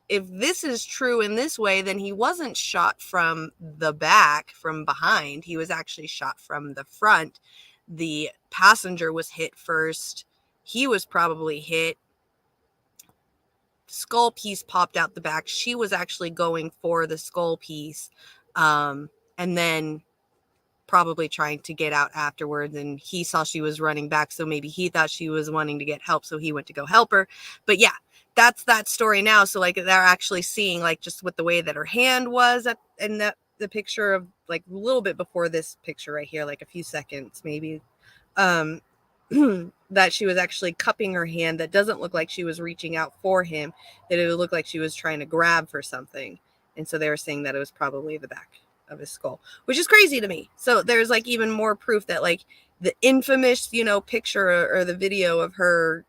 A: this is true in this way, then he wasn't shot from the back, from behind. He was actually shot from the front. The passenger was hit first. He was probably hit. Skull piece popped out the back. She was actually going for the skull piece, and then probably trying to get out afterwards, and he saw she was running back, so maybe he thought she was wanting to get help, so he went to go help her. But yeah, that's that story now. So like they're actually seeing like just with the way that her hand was in that the picture of like a little bit before this picture right here, like a few seconds maybe, that she was actually cupping her hand. That doesn't look like she was reaching out for him, that it would look like she was trying to grab for something. And so they were saying that it was probably the back of his skull, which is crazy to me. So there's like even more proof that like the infamous, picture or the video of her,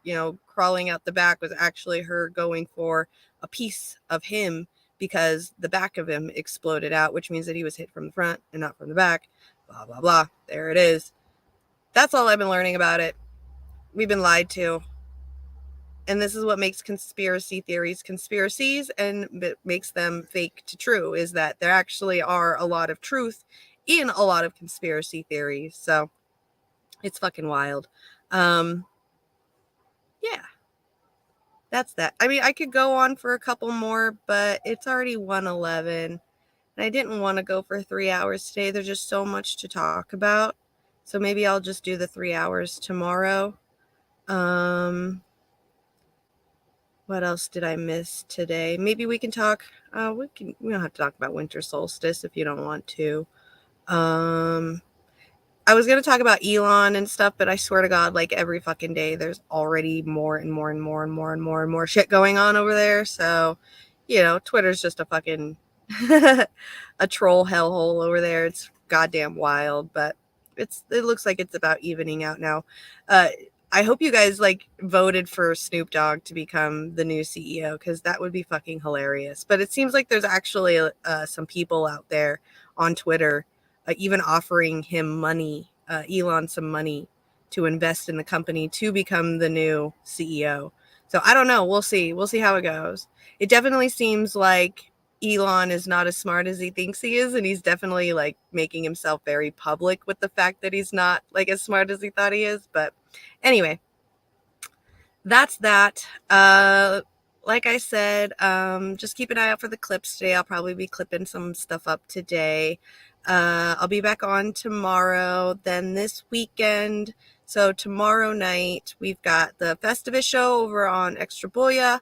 A: crawling out the back was actually her going for a piece of him, because the back of him exploded out, which means that he was hit from the front and not from the back. Blah, blah, blah. There it is. That's all I've been learning about it. We've been lied to. And this is what makes conspiracy theories conspiracies and makes them fake to true, is that there actually are a lot of truth in a lot of conspiracy theories. So it's fucking wild. Yeah. That's that. I mean, I could go on for a couple more, but it's already 1:11. And I didn't want to go for 3 hours today. There's just so much to talk about. So maybe I'll just do the 3 hours tomorrow. What else did I miss today? Maybe we can talk. We don't have to talk about winter solstice if you don't want to. I was going to talk about Elon and stuff, but I swear to God, like every fucking day, there's already more and more and more and more and more and more shit going on over there. So, Twitter's just a fucking a troll hellhole over there. It's goddamn wild, but it looks like it's about evening out now. I hope you guys like voted for Snoop Dogg to become the new CEO, because that would be fucking hilarious. But it seems like there's actually some people out there on Twitter even offering him money, Elon some money to invest in the company to become the new CEO. So I don't know. We'll see. We'll see how it goes. It definitely seems like Elon is not as smart as he thinks he is, and he's definitely like making himself very public with the fact that he's not like as smart as he thought he is. But anyway, that's that. Like I said, just keep an eye out for the clips today. I'll probably be clipping some stuff up today. I'll be back on tomorrow, then this weekend. So tomorrow night, we've got the Festivus show over on Extra Boya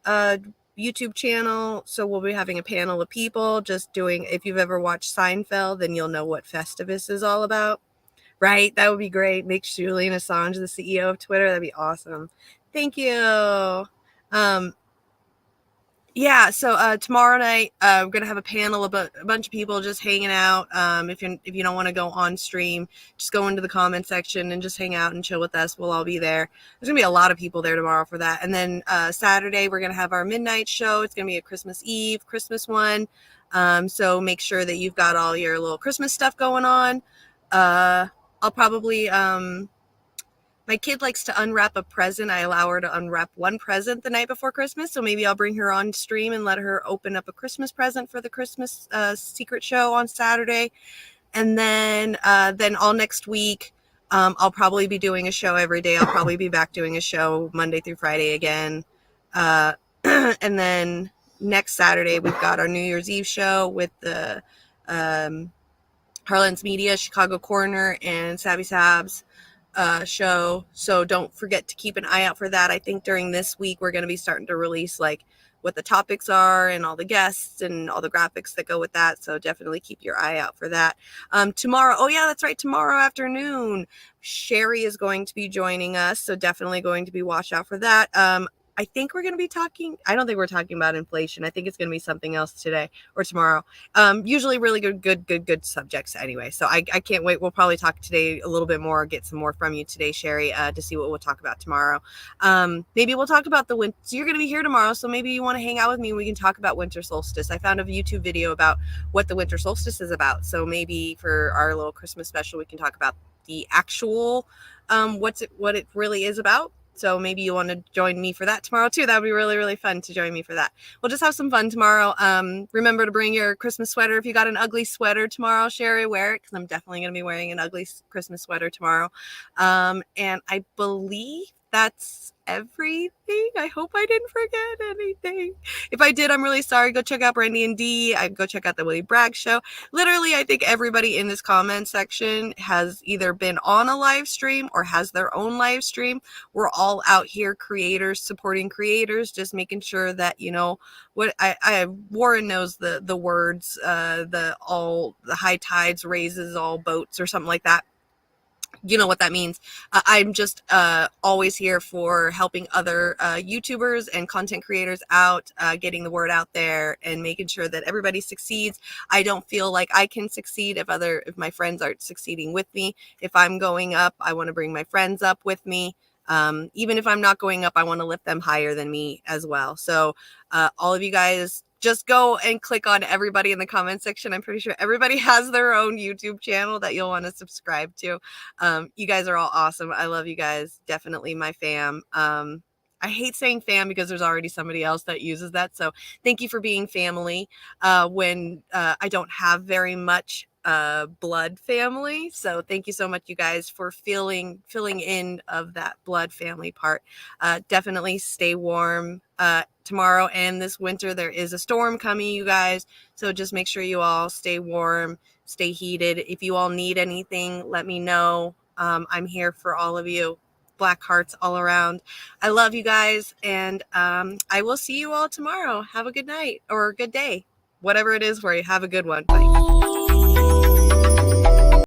A: YouTube channel. So we'll be having a panel of people just doing, if you've ever watched Seinfeld, then you'll know what Festivus is all about. Right? That would be great. Make Julian Assange the CEO of Twitter. That'd be awesome. Thank you. Yeah, so tomorrow night we're gonna have a panel about a bunch of people just hanging out. If you don't want to go on stream, just go into the comment section and just hang out and chill with us. We'll all be there. There's gonna be a lot of people there tomorrow for that. And then Saturday we're gonna have our midnight show. It's gonna be a Christmas Eve, Christmas one. So make sure that you've got all your little Christmas stuff going on. I'll probably my kid likes to unwrap a present. I allow her to unwrap one present the night before Christmas. So maybe I'll bring her on stream and let her open up a Christmas present for the Christmas secret show on Saturday. And then all next week, I'll probably be doing a show every day. I'll probably be back doing a show Monday through Friday again. And then next Saturday, we've got our New Year's Eve show with the Harlan's Media, Chicago Corner, and Savvy Sabs show. So don't forget to keep an eye out for that. I think during this week we're going to be starting to release like what the topics are and all the guests and all the graphics that go with that. So definitely keep your eye out for that. Tomorrow, oh yeah, that's right, tomorrow afternoon, Sherry is going to be joining us. So definitely going to be watch out for that. I think we're going to be talking, I don't think we're talking about inflation. I think it's going to be something else today or tomorrow. Usually really good subjects anyway. So I can't wait. We'll probably talk today a little bit more, get some more from you today, Sherry, to see what we'll talk about tomorrow. Maybe we'll talk about the winter. So you're going to be here tomorrow. So maybe you want to hang out with me and we can talk about winter solstice. I found a YouTube video about what the winter solstice is about. So maybe for our little Christmas special, we can talk about the actual, what it really is about. So maybe you want to join me for that tomorrow too. That would be really, really fun to join me for that. We'll just have some fun tomorrow. Remember to bring your Christmas sweater. If you got an ugly sweater tomorrow, Sherry, wear it, because I'm definitely going to be wearing an ugly Christmas sweater tomorrow. And I believe that's everything. I hope I didn't forget anything. If I did, I'm really sorry. Go check out Brandy and Dee. Go check out the Willie Bragg show. Literally, I think everybody in this comment section has either been on a live stream or has their own live stream. We're all out here, creators supporting creators, just making sure that, you know, what Warren knows the words, the high tides raises all boats or something like that. You know what that means. I'm just always here for helping other YouTubers and content creators out, getting the word out there and making sure that everybody succeeds. I don't feel like I can succeed if my friends aren't succeeding with me. If I'm going up, I want to bring my friends up with me. Even if I'm not going up, I want to lift them higher than me as well. So all of you guys, just go and click on everybody in the comment section. I'm pretty sure everybody has their own YouTube channel that you'll want to subscribe to. You guys are all awesome. I love you guys. Definitely my fam. I hate saying fam because there's already somebody else that uses that. So thank you for being family when I don't have very much blood family. So thank you so much, you guys, for filling in of that blood family part. Definitely stay warm tomorrow and this winter. There is a storm coming, you guys. So just make sure you all stay warm, stay heated. If you all need anything, let me know. I'm here for all of you. Black hearts all around. I love you guys, and I will see you all tomorrow. Have a good night or a good day, whatever it is for you. Have a good one. Bye.